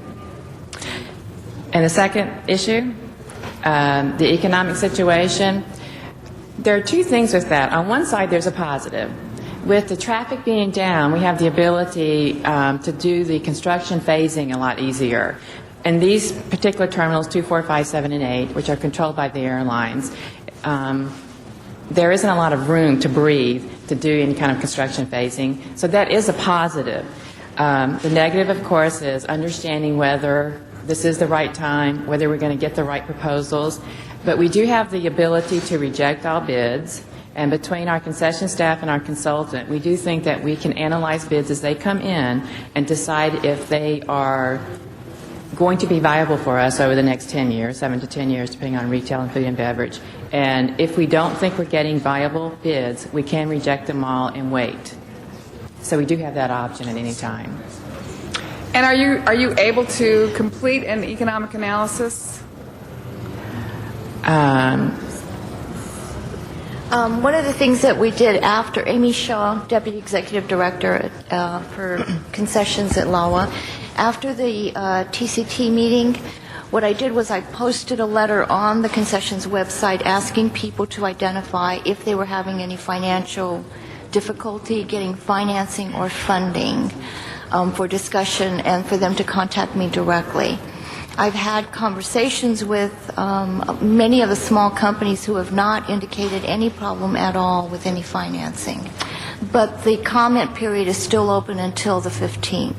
And the second issue, the economic situation, there are two things with that. On one side, there's a positive. With the traffic being down, we have the ability to do the construction phasing a lot easier. And these particular terminals, 2, 4, 5, 7, and 8, which are controlled by the airlines, there isn't a lot of room to breathe to do any kind of construction phasing. So that is a positive. The negative, of course, is understanding whether this is the right time, whether we're going to get the right proposals. But we do have the ability to reject all bids. And between our concession staff and our consultant, we do think that we can analyze bids as they come in and decide if they are going to be viable for us over the next 10 years, 7 to 10 years, depending on retail and food and beverage. And if we don't think we're getting viable bids, we can reject them all and wait. So we do have that option at any time. And are you able to complete an economic analysis? One of the things that we did after Amy Shaw, Deputy Executive Director for Concessions at LAWA, after the TCT meeting, What I did was I posted a letter on the concessions website asking people to identify if they were having any financial difficulty getting financing or funding for discussion, and for them to contact me directly. I've had conversations with many of the small companies who have not indicated any problem at all with any financing. But the comment period is still open until the 15th.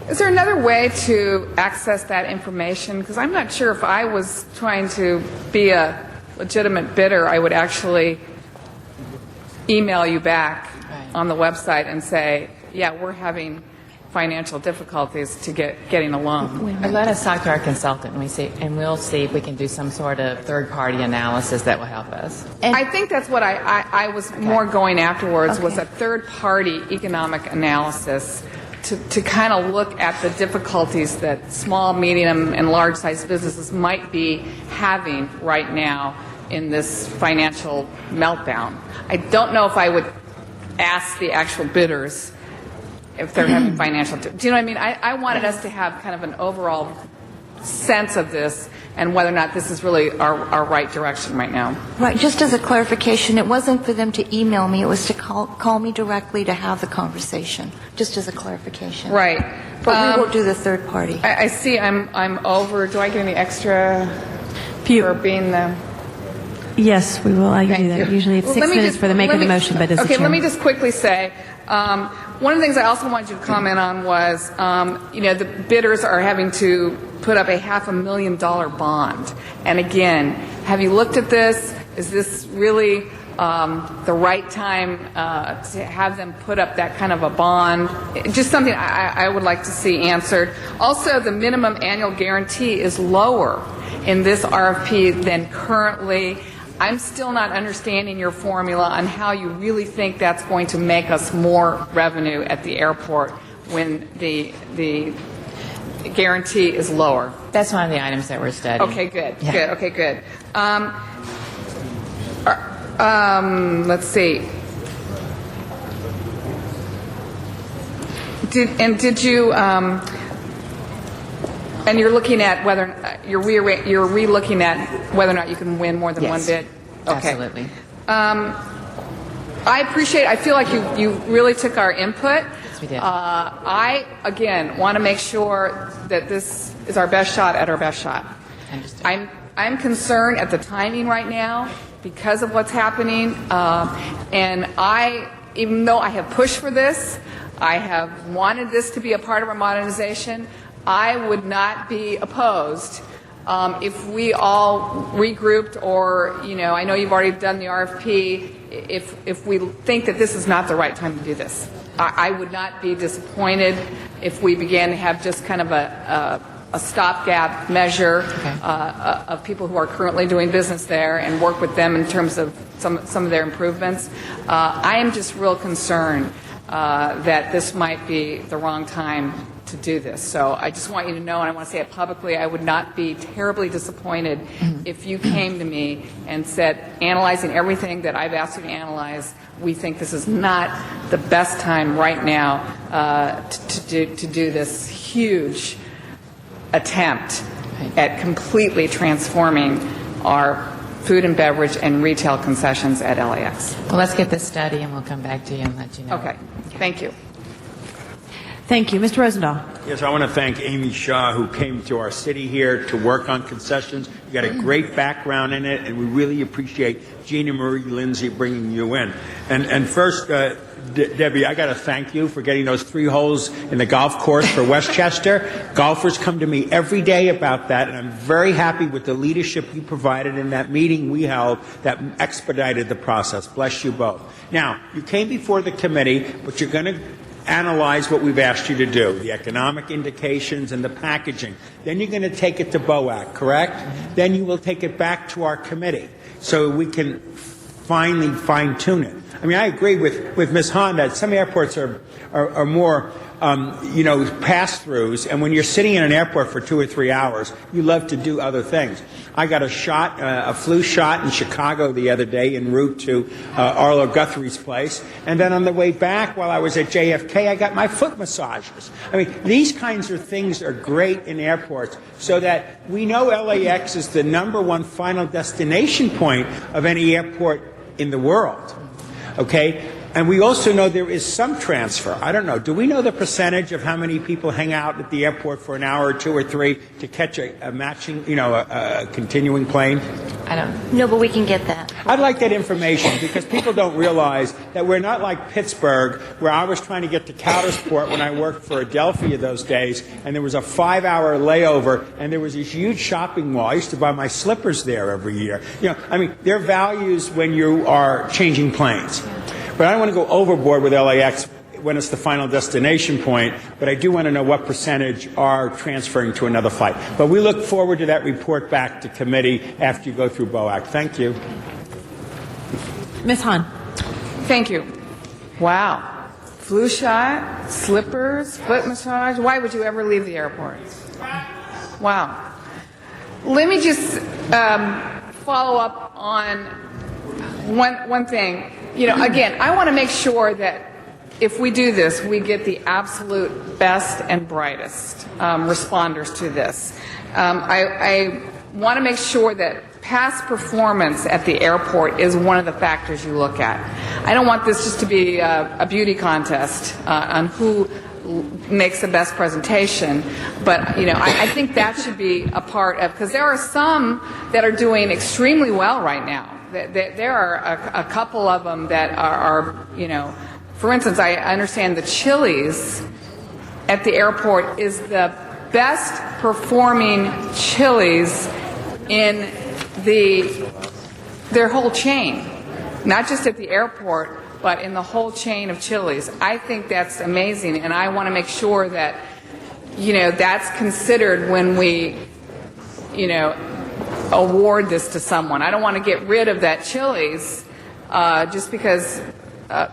Is there another way to access that information? Because I'm not sure if I was trying to be a legitimate bidder, I would actually email you back on the website and say, yeah, we're having financial difficulties to getting a loan. Let us talk to our consultant and we'll see if we can do some sort of third-party analysis that will help us. And I think that's what I was more going afterwards, was a third-party economic analysis to kind of look at the difficulties that small, medium, and large-sized businesses might be having right now in this financial meltdown. I don't know if I would ask the actual bidders if they're having financial... Do you know what I mean? I wanted us to have kind of an overall sense of this and whether or not this is really our right direction right now. Right. Just as a clarification, it wasn't for them to email me. It was to call me directly to have the conversation, just as a clarification. Right. But we will do the third party. I see I'm over. Do I get any extra for being the... Yes, we will. I do that. Usually it's 6 minutes for the make of the motion, but as okay, let me just quickly say, one of the things I also wanted you to comment on was, the bidders are having to put up a $500,000 bond. And again, have you looked at this? Is this really the right time to have them put up that kind of a bond? Just something I would like to see answered. Also, the minimum annual guarantee is lower in this RFP than currently. I'm still not understanding your formula on how you really think that's going to make us more revenue at the airport when the guarantee is lower. That's one of the items that we're studying. Okay, good. Yeah. Good. Okay, good. Let's see. Did you? And you're looking at whether you're re-looking at whether or not you can win more than one bid. Okay. Absolutely. I appreciate. I feel like you really took our input. Yes, we did. I again want to make sure that this is our best shot at our best shot. I'm concerned at the timing right now because of what's happening, and even though I have pushed for this, I have wanted this to be a part of our modernization. I would not be opposed if we all regrouped, or I know you've already done the RFP. If we think that this is not the right time to do this, I would not be disappointed if we began to have just kind of a stopgap measure of people who are currently doing business there and work with them in terms of some of their improvements. I am just real concerned that this might be the wrong time to do this. So I just want you to know, and I want to say it publicly, I would not be terribly disappointed if you came to me and said, analyzing everything that I've asked you to analyze, we think this is not the best time right now to do this huge attempt at completely transforming our food and beverage and retail concessions at LAX. Well, let's get this study and we'll come back to you and let you know. Okay. Thank you. Thank you. Mr. Rosendahl. Yes, I want to thank Amy Shaw, who came to our city here to work on concessions. You got a great background in it, and we really appreciate Gina Marie Lindsay bringing you in. And first, Debbie, I got to thank you for getting those 3 holes in the golf course for Westchester. Golfers come to me every day about that, and I'm very happy with the leadership you provided in that meeting we held that expedited the process. Bless you both. Now, you came before the committee, but you're going to analyze what we've asked you to do, the economic indications and the packaging. Then you're going to take it to BOAC, correct? Then you will take it back to our committee so we can finally fine-tune it. I mean, I agree with Ms. Hahn that some airports are more, pass-throughs, and when you're sitting in an airport for 2 or 3 hours, you love to do other things. I got a flu shot in Chicago the other day en route to Arlo Guthrie's place, and then on the way back while I was at JFK, I got my foot massages. I mean, these kinds of things are great in airports so that we know LAX is the #1 final destination point of any airport in the world. Okay? And we also know there is some transfer. I don't know. Do we know the percentage of how many people hang out at the airport for an hour or 2 or 3 to catch a matching, a continuing plane? I don't know, but we can get that. I'd like that information because people don't realize that we're not like Pittsburgh, where I was trying to get to Coudersport when I worked for Adelphia those days, and there was a 5-hour layover, and there was this huge shopping mall. I used to buy my slippers there every year. There are values when you are changing planes. But I don't want to go overboard with LAX when it's the final destination point, but I do want to know what percentage are transferring to another flight. But we look forward to that report back to committee after you go through BOAC. Thank you. Ms. Hahn. Thank you. Wow. Flu shot, slippers, foot massage. Why would you ever leave the airport? Wow. Let me just follow up on one thing. Again, I want to make sure that if we do this, we get the absolute best and brightest responders to this. I want to make sure that past performance at the airport is one of the factors you look at. I don't want this just to be a beauty contest on who makes the best presentation, but I think that should be a part of, because there are some that are doing extremely well right now. There are a couple of them that are, for instance, I understand the Chili's at the airport is the best performing Chili's in their whole chain, not just at the airport, but in the whole chain of Chili's. I think that's amazing, and I want to make sure that, that's considered when we, award this to someone. I don't want to get rid of that Chili's just because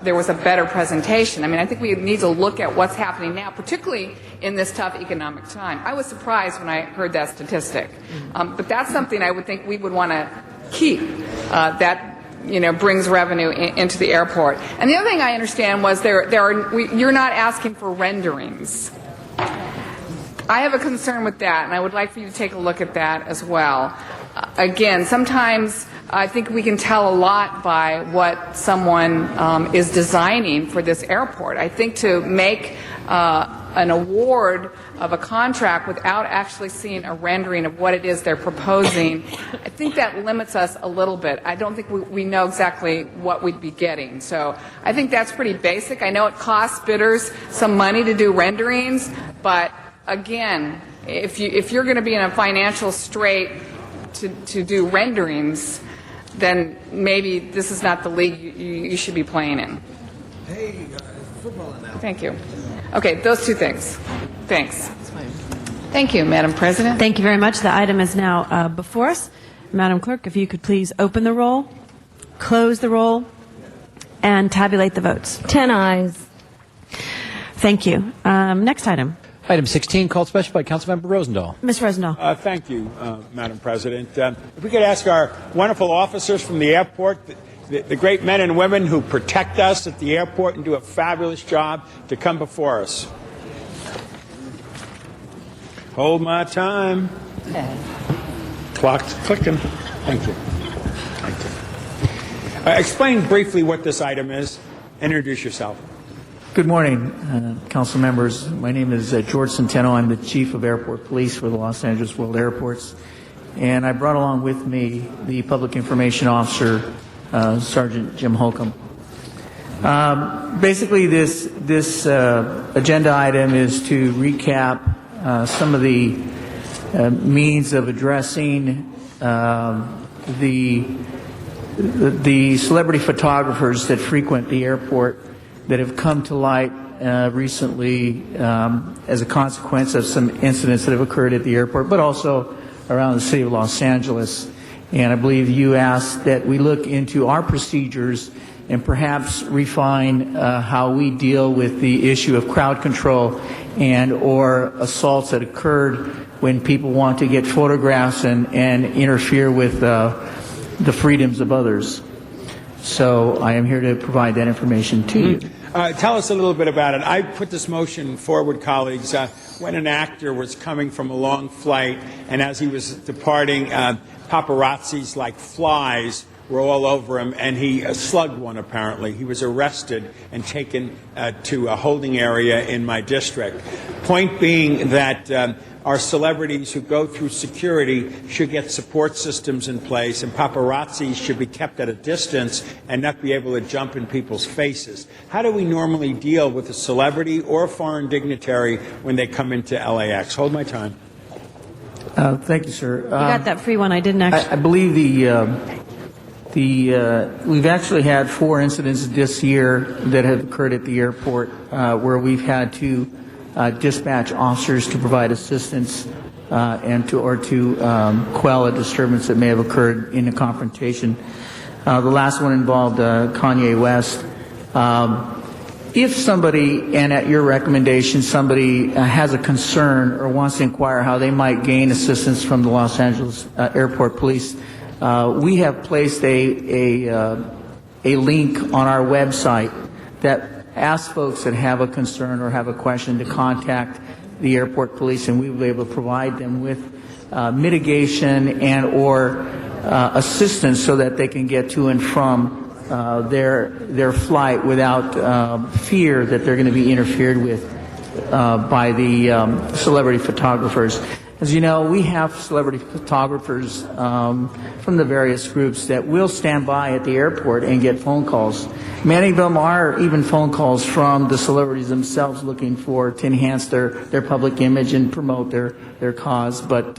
there was a better presentation. I think we need to look at what's happening now, particularly in this tough economic time. I was surprised when I heard that statistic. But that's something I would think we would want to keep. That brings revenue into the airport. And the other thing I understand was you're not asking for renderings. I have a concern with that, and I would like for you to take a look at that as well. Again, sometimes I think we can tell a lot by what someone is designing for this airport. I think to make an award of a contract without actually seeing a rendering of what it is they're proposing, I think that limits us a little bit. I don't think we know exactly what we'd be getting. So I think that's pretty basic. I know it costs bidders some money to do renderings, but again, if you're going to be in a financial strait to do renderings, then maybe this is not the league you should be playing in. Hey, football now. Thank you. Okay, those two things. Thanks. Thank you, Madam President. Thank you very much. The item is now before us. Madam Clerk, if you could please open the roll, close the roll, and tabulate the votes. 10 ayes. Thank you. Next item. Item 16, called special by Councilmember Rosendahl. Ms. Rosendahl. Thank you, Madam President. If we could ask our wonderful officers from the airport, the great men and women who protect us at the airport and do a fabulous job, to come before us. Hold my time. Clock's clicking. Thank you. Explain briefly what this item is. Introduce yourself. Good morning, council members. My name is George Centeno. I'm the Chief of Airport Police for the Los Angeles World Airports. And I brought along with me the Public Information Officer, Sergeant Jim Holcomb. Basically, this agenda item is to recap some of the means of addressing the celebrity photographers that frequent the airport that have come to light recently as a consequence of some incidents that have occurred at the airport, but also around the city of Los Angeles. And I believe you asked that we look into our procedures and perhaps refine how we deal with the issue of crowd control and or assaults that occurred when people want to get photographs and interfere with the freedoms of others. So I am here to provide that information to you. Tell us a little bit about it. I put this motion forward, colleagues, when an actor was coming from a long flight, and as he was departing, paparazzis like flies were all over him, and he slugged one, apparently. He was arrested and taken to a holding area in my district. Point being that our celebrities who go through security should get support systems in place, and paparazzis should be kept at a distance and not be able to jump in people's faces. How do we normally deal with a celebrity or a foreign dignitary when they come into LAX? Hold my time. Thank you, sir. You got that free one. I didn't actually. I believe we've actually had 4 incidents this year that have occurred at the airport where we've had to dispatch officers to provide assistance and to quell a disturbance that may have occurred in a confrontation. The last one involved Kanye West. If somebody, and at your recommendation, somebody has a concern or wants to inquire how they might gain assistance from the Los Angeles Airport Police, we have placed a link on our website that asks folks that have a concern or have a question to contact the airport police, and we will be able to provide them with mitigation and or assistance so that they can get to and from their flight without fear that they're going to be interfered with by the celebrity photographers. As you know, we have celebrity photographers from the various groups that will stand by at the airport and get phone calls. Many of them are even phone calls from the celebrities themselves looking to enhance their public image and promote their cause. But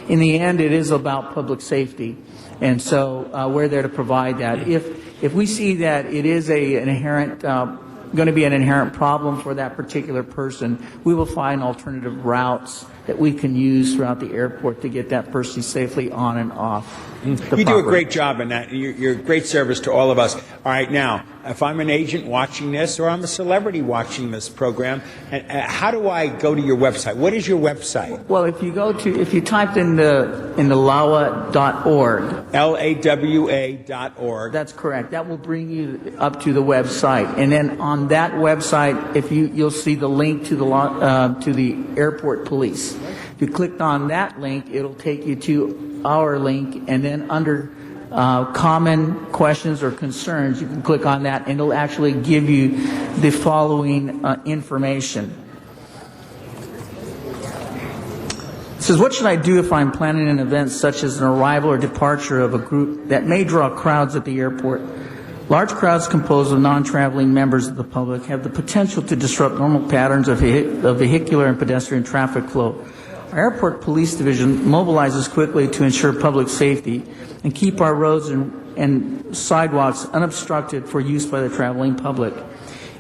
in the end, it is about public safety. And so we're there to provide that. If we see that it is going to be an inherent problem for that particular person, we will find alternative routes that we can use throughout the airport to get that person safely on and off. You do a great job in that. You're a great service to all of us. All right, now, if I'm an agent watching this or I'm a celebrity watching this program, how do I go to your website? What is your website? Well, if you typed in the LAWA.org. LAWA.org. That's correct. That will bring you up to the website. And then on that website, you'll see the link to the airport police. If you clicked on that link, it'll take you to our link, and then under common questions or concerns, you can click on that, and it'll actually give you the following information. It says, what should I do if I'm planning an event such as an arrival or departure of a group that may draw crowds at the airport? Large crowds composed of non-traveling members of the public have the potential to disrupt normal patterns of vehicular and pedestrian traffic flow. Our Airport Police Division mobilizes quickly to ensure public safety and keep our roads and sidewalks unobstructed for use by the traveling public.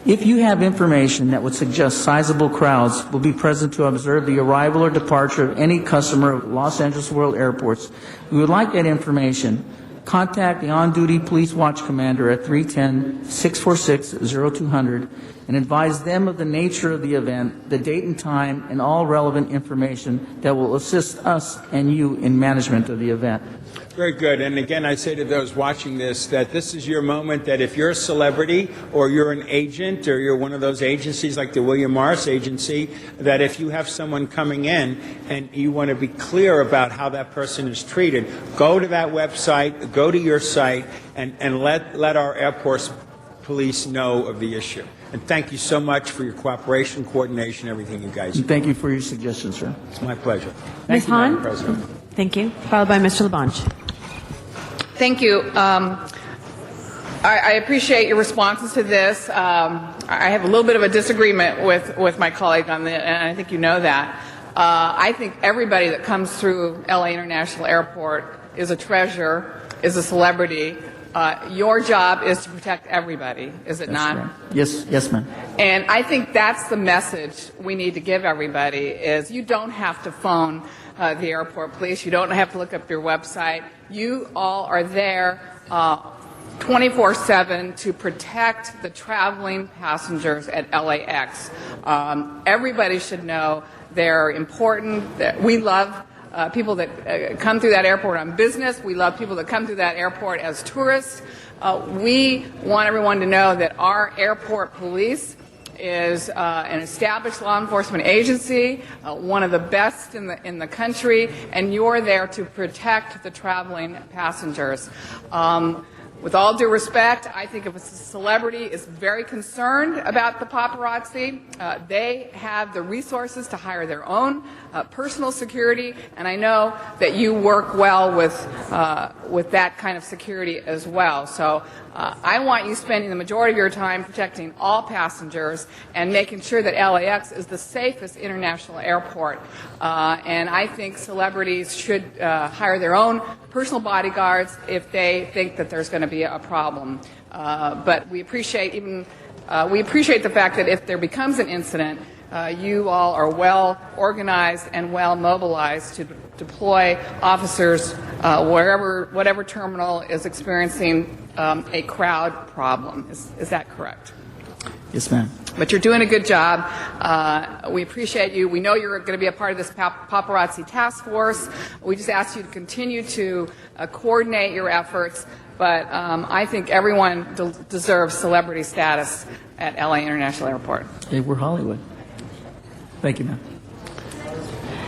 If you have information that would suggest sizable crowds will be present to observe the arrival or departure of any customer of Los Angeles World Airports, we would like that information. Contact the on-duty police watch commander at 310-646-0200 and advise them of the nature of the event, the date and time, and all relevant information that will assist us and you in management of the event. Very good. And again, I say to those watching this that this is your moment, that if you're a celebrity or you're an agent or you're one of those agencies like the William Morris Agency, that if you have someone coming in and you want to be clear about how that person is treated, go to that website, go to your site, and let our airport police know of the issue. And thank you so much for your cooperation, coordination, everything you guys do. And thank you for your suggestions, sir. It's my pleasure. Ms. Thank you, Madam Hahn? President. Thank you. Followed by Mr. Labange. Thank you. I appreciate your responses to this. I have a little bit of a disagreement with my colleague on this, and I think you know that. I think everybody that comes through LA International Airport is a treasure, is a celebrity. Your job is to protect everybody, is it not? Right. Yes, ma'am. And I think that's the message we need to give everybody, is you don't have to phone the airport police. You don't have to look up your website. You all are there 24/7 to protect the traveling passengers at LAX. Everybody should know they're important. That we love people that come through that airport on business. We love people that come through that airport as tourists. We want everyone to know that our airport police is an established law enforcement agency, one of the best in the country, and you're there to protect the traveling passengers. With all due respect, I think if a celebrity is very concerned about the paparazzi, they have the resources to hire their own personal security, and I know that you work well with that kind of security as well. So I want you spending the majority of your time protecting all passengers and making sure that LAX is the safest international airport. And I think celebrities should hire their own personal bodyguards if they think that there's going to be a problem. But we appreciate the fact that if there becomes an incident, you all are well organized and well mobilized to deploy officers whatever terminal is experiencing a crowd problem. Is that correct? Yes, ma'am. But you're doing a good job. We appreciate you. We know you're going to be a part of this paparazzi task force. We just ask you to continue to coordinate your efforts. But I think everyone deserves celebrity status at LA International Airport. Hey, we're Hollywood. Thank you, ma'am.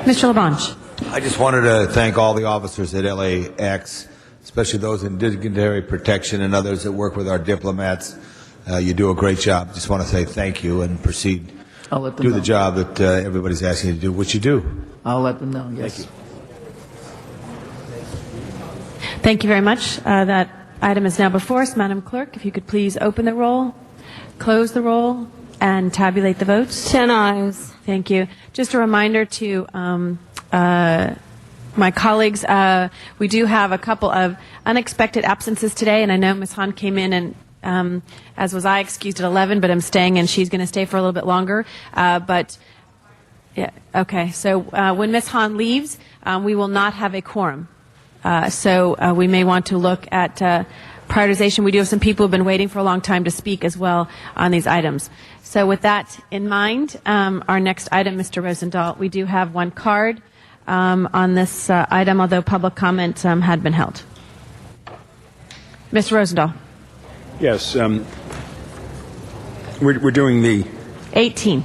Mr. LaBonge. I just wanted to thank all the officers at LAX, especially those in dignitary protection and others that work with our diplomats. You do a great job. Just want to say thank you and proceed. I'll let them do know. the job that everybody's asking you to do, which you do. I'll let them know, yes. Thank you. Thank you very much. That item is now before us. Madam Clerk, if you could please open the roll, close the roll, and tabulate the votes. 10 ayes. Thank you. Just a reminder to my colleagues, we do have a couple of unexpected absences today, and I know Ms. Hahn came in and as was I, excused at 11, but I'm staying, and she's going to stay for a little bit longer. But yeah, okay. So when Ms. Hahn leaves, we will not have a quorum. So we may want to look at prioritization. We do have some people who have been waiting for a long time to speak as well on these items. So with that in mind, our next item, Mr. Rosendahl, we do have one card on this item, although public comment had been held. Mr. Rosendahl. Yes. We're doing the 18.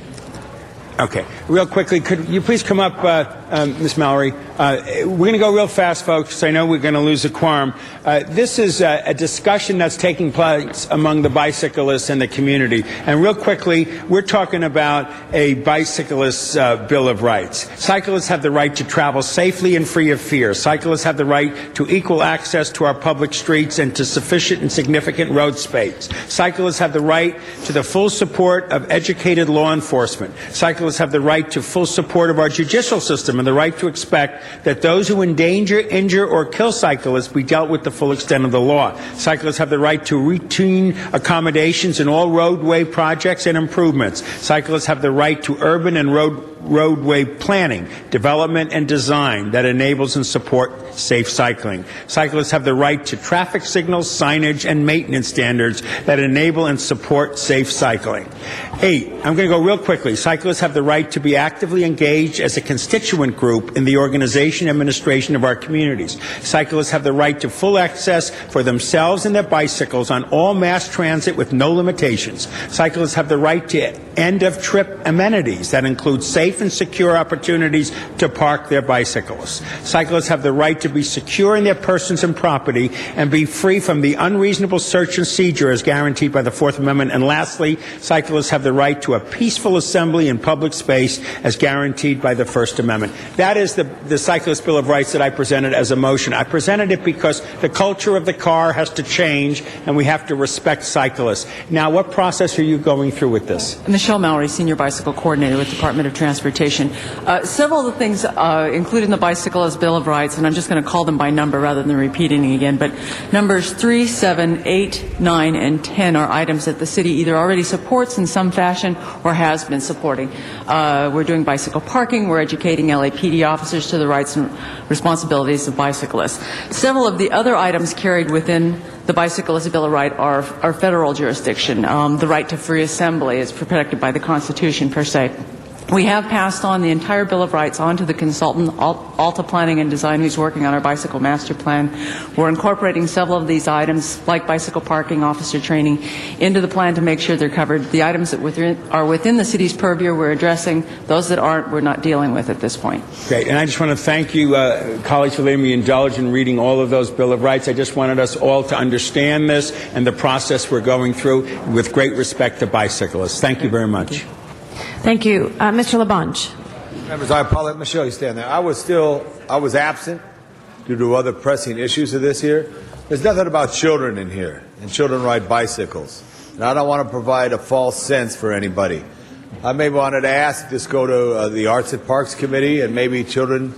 Okay. Real quickly, could you please come up, Ms. Mallory? We're going to go real fast, folks, because I know we're going to lose a quorum. This is a discussion that's taking place among the bicyclists and the community. And real quickly, we're talking about a bicyclist Bill of Rights. Cyclists have the right to travel safely and free of fear. Cyclists have the right to equal access to our public streets and to sufficient and significant road space. Cyclists have the right to the full support of educated law enforcement. Cyclists have the right to full support of our judicial system and the right to expect that those who endanger, injure, or kill cyclists be dealt with the full extent of the law. Cyclists have the right to routine accommodations in all roadway projects and improvements. Cyclists have the right to urban and roadway planning, development, and design that enables and support safe cycling. Cyclists have the right to traffic signals, signage, and maintenance standards that enable and support safe cycling. 8, I'm going to go real quickly. Cyclists have the right to be actively engaged as a constituent group in the organization and administration of our communities. Cyclists have the right to full access for themselves and their bicycles on all mass transit with no limitations. Cyclists have the right to end-of-trip amenities that include safe and secure opportunities to park their bicycles. Cyclists have the right to be secure in their persons and property and be free from the unreasonable search and seizure as guaranteed by the Fourth Amendment. And lastly, cyclists have the right to a peaceful assembly in public space as guaranteed by the First Amendment. That is the Cyclist Bill of Rights that I presented as a motion. I presented it because the culture of the car has to change and we have to respect cyclists. Now, what process are you going through with this? Michelle Mallory, Senior Bicycle Coordinator with the Department of Transportation. Several of the things included in the Bicyclist Bill of Rights, and I'm just going to call them by number rather than repeating again, but numbers 3, 7, 8, 9, and 10 are items that the city either already supports in some fashion or has been supporting. We're doing bicycle parking. We're educating LAPD officers to the rights and responsibilities of bicyclists. Several of the other items carried within the the Bicyclist Bill of Rights are federal jurisdiction. The right to free assembly is protected by the Constitution per se. We have passed on the entire Bill of Rights on to the consultant, Alta Planning and Design, who's working on our bicycle master plan. We're incorporating several of these items, like bicycle parking, officer training, into the plan to make sure they're covered. The items that are within the city's purview, we're addressing. Those that aren't, we're not dealing with at this point. Great. And I just want to thank you, colleagues, for letting me indulge in reading all of those Bill of Rights. I just wanted us all to understand this and the process we're going through with great respect to bicyclists. Thank you very much. Thank you. Mr. Labange. Members, I apologize. Michelle, you stand there. I was absent due to other pressing issues of this here. There's nothing about children in here, and children ride bicycles. And I don't want to provide a false sense for anybody. I maybe wanted to ask this go to the Arts and Parks Committee and maybe Children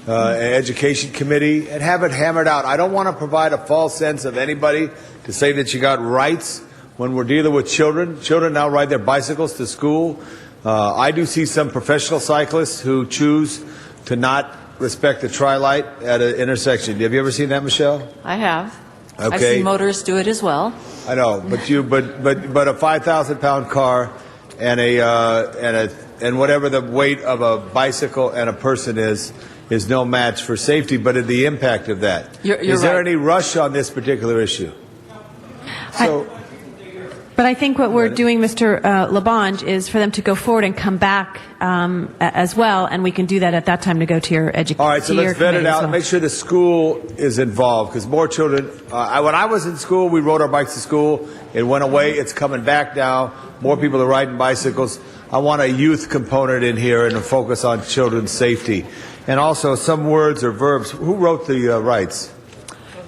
Education Committee and have it hammered out. I don't want to provide a false sense of anybody to say that you got rights when we're dealing with children. Children now ride their bicycles to school. I do see some professional cyclists who choose to not respect the tri-light at an intersection. Have you ever seen that, Michelle? I have. Okay. I've seen motorists do it as well. I know, but a 5,000-pound car and and whatever the weight of a bicycle and a person is no match for safety. But in the impact of that, is there any rush on this particular issue? But I think what we're doing, Mr. Labange, is for them to go forward and come back as well, and we can do that at that time to go to your education. All right, so let's vet it out and make sure the school is involved, because more children. When I was in school, we rode our bikes to school. It went away. It's coming back now. More people are riding bicycles. I want a youth component in here and a focus on children's safety. And also some words or verbs. Who wrote the rights?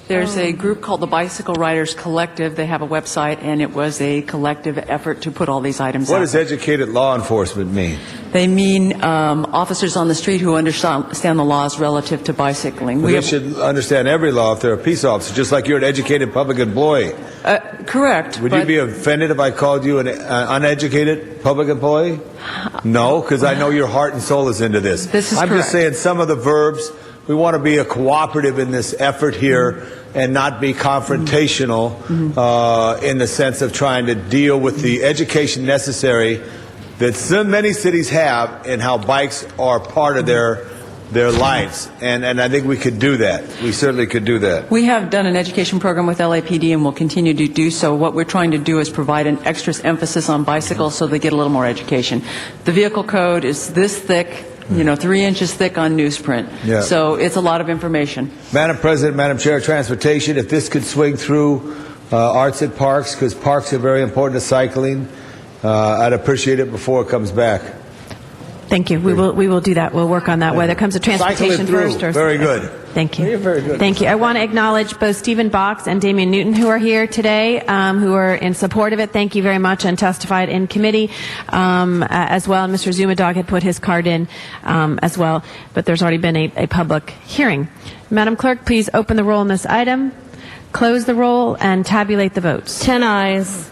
There's a group called the Bicycle Riders Collective. They have a website, and it was a collective effort to put all these items out. What does educated law enforcement mean? They mean officers on the street who understand the laws relative to bicycling. Well, they should understand every law if they're a peace officer, just like you're an educated public employee. Correct. Would you be offended if I called you an uneducated public employee? No, because I know your heart and soul is into this. I'm just saying some of the verbs. We want to be a cooperative in this effort here and not be confrontational in the sense of trying to deal with the education necessary that so many cities have in how bikes are part of their lives. And I think we could do that. We certainly could do that. We have done an education program with LAPD and will continue to do so. What we're trying to do is provide an extra emphasis on bicycles so they get a little more education. The vehicle code is this thick. 3 inches thick on newsprint. Yeah. So it's a lot of information. Madam President, Madam Chair of Transportation, if this could swing through Arts and Parks, because parks are very important to cycling, I'd appreciate it before it comes back. Thank you. We will do that. We'll work on that, whether it comes to transportation first or... Very good. Thank you. You're very good. Thank you. I want to acknowledge both Stephen Box and Damian Newton, who are here today, who are in support of it. Thank you very much, and testified in committee as well. And Mr. Zumadog had put his card in as well, but there's already been a public hearing. Madam Clerk, please open the roll on this item, close the roll, and tabulate the votes. 10 ayes.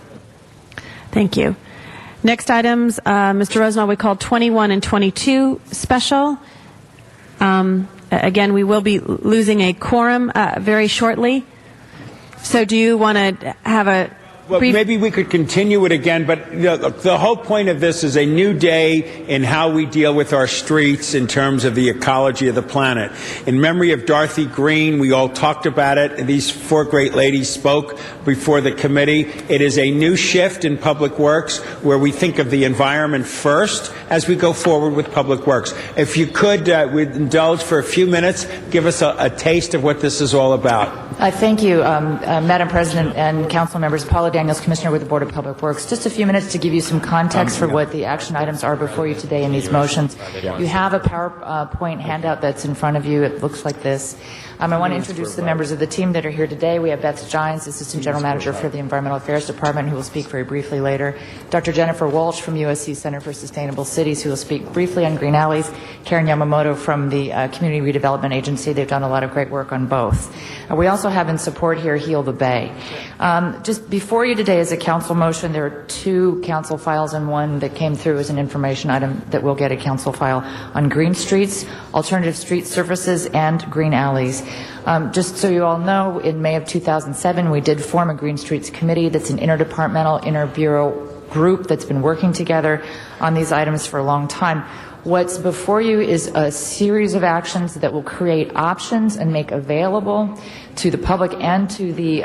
Thank you. Next items, Mr. Rosendahl, we called 21 and 22 special. Again, we will be losing a quorum very shortly. So do you want to have a brief... Maybe we could continue it again, but the whole point of this is a new day in how we deal with our streets in terms of the ecology of the planet. In memory of Dorothy Green, we all talked about it, and these 4 great ladies spoke before the committee. It is a new shift in public works where we think of the environment first as we go forward with public works. If you could indulge for a few minutes, give us a taste of what this is all about. Thank you, Madam President and council members. Paula Daniels, Commissioner with the Board of Public Works. Just a few minutes to give you some context for what the action items are before you today in these motions. You have a PowerPoint handout that's in front of you. It looks like this. I want to introduce the members of the team that are here today. We have Beth Gines, Assistant General Manager for the Environmental Affairs Department, who will speak very briefly later. Dr. Jennifer Walsh from USC Center for Sustainable Cities, who will speak briefly on green alleys. Karen Yamamoto from the Community Redevelopment Agency. They've done a lot of great work on both. We also have in support here Heal the Bay. Just before you you today is a council motion. There are 2 council files and one that came through as an information item that will get a council file on green streets, alternative street surfaces, and green alleys. Just so you all know, in May of 2007, we did form a Green Streets Committee that's an interdepartmental, inter-bureau group that's been working together on these items for a long time. What's before you is a series of actions that will create options and make available to the public and to the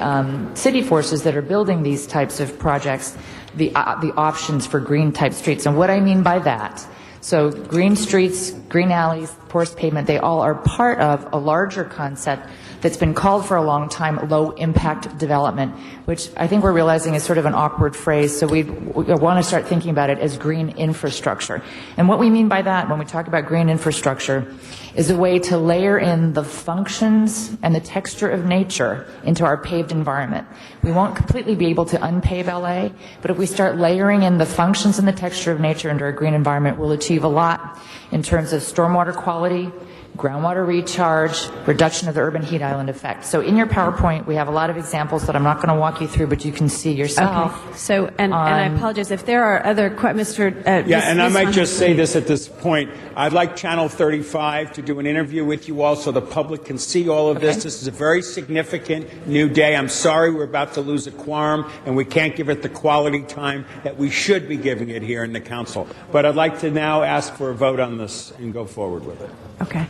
city forces that are building these types of projects the options for green type streets. And what I mean by that, so green streets, green alleys, porous pavement, they all are part of a larger concept that's been called for a long time low impact development, which I think we're realizing is sort of an awkward phrase, so we want to start thinking about it as green infrastructure. And what we mean by that when we talk about green infrastructure is a way to layer in the functions and the texture of nature into our paved environment. We won't completely be able to unpave LA, but if we start layering in the functions and the texture of nature into our green environment, we'll achieve a lot in terms of stormwater quality, groundwater recharge, reduction of the urban heat island effect. So in your PowerPoint, we have a lot of examples that I'm not going to walk you through, but you can see yourself. Okay. So, and I apologize if there are other I might just say this at this point. I'd like Channel 35 to do an interview with you all so the public can see all of this. This is a very significant new day. I'm sorry we're about to lose a quorum and we can't give it the quality time that we should be giving it here in the council. But I'd like to now ask for a vote on this and go forward with it. Okay.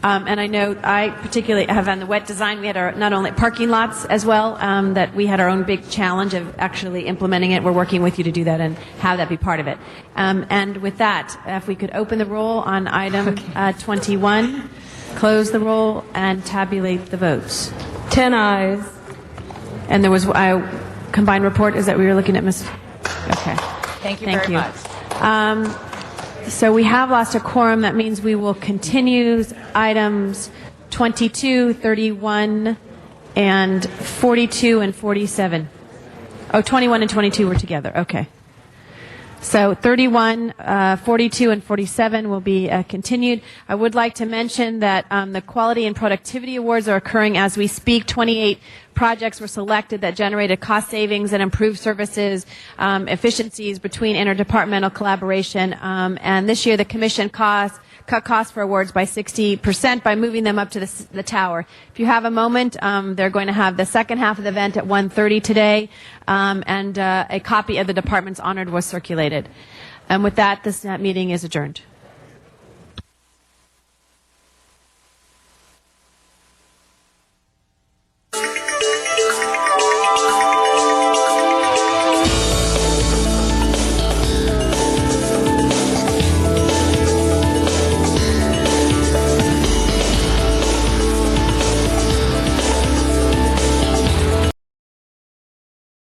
And I know I particularly have on the wet design, we had our not only parking lots as well, that we had our own big challenge of actually implementing it. We're working with you to do that and have that be part of it. And with that, if we could open the roll on item 21, close the roll, and tabulate the votes. 10 ayes. And there was a combined report, is that we were looking at, Ms. Okay. Thank you very much. So we have lost a quorum. That means we will continue items 22, 31, and 42 and 47. Oh, 21 and 22 were together. Okay. So 31, 42, and 47 will be continued. I would like to mention that the Quality and Productivity Awards are occurring as we speak. 28 projects were selected that generated cost savings and improved services, efficiencies between interdepartmental collaboration. And this year, the Commission cut costs for awards by 60% by moving them up to the tower. If you have a moment, they're going to have the second half of the event at 1:30 today, and a copy of the departments honored was circulated. And with that, this meeting is adjourned.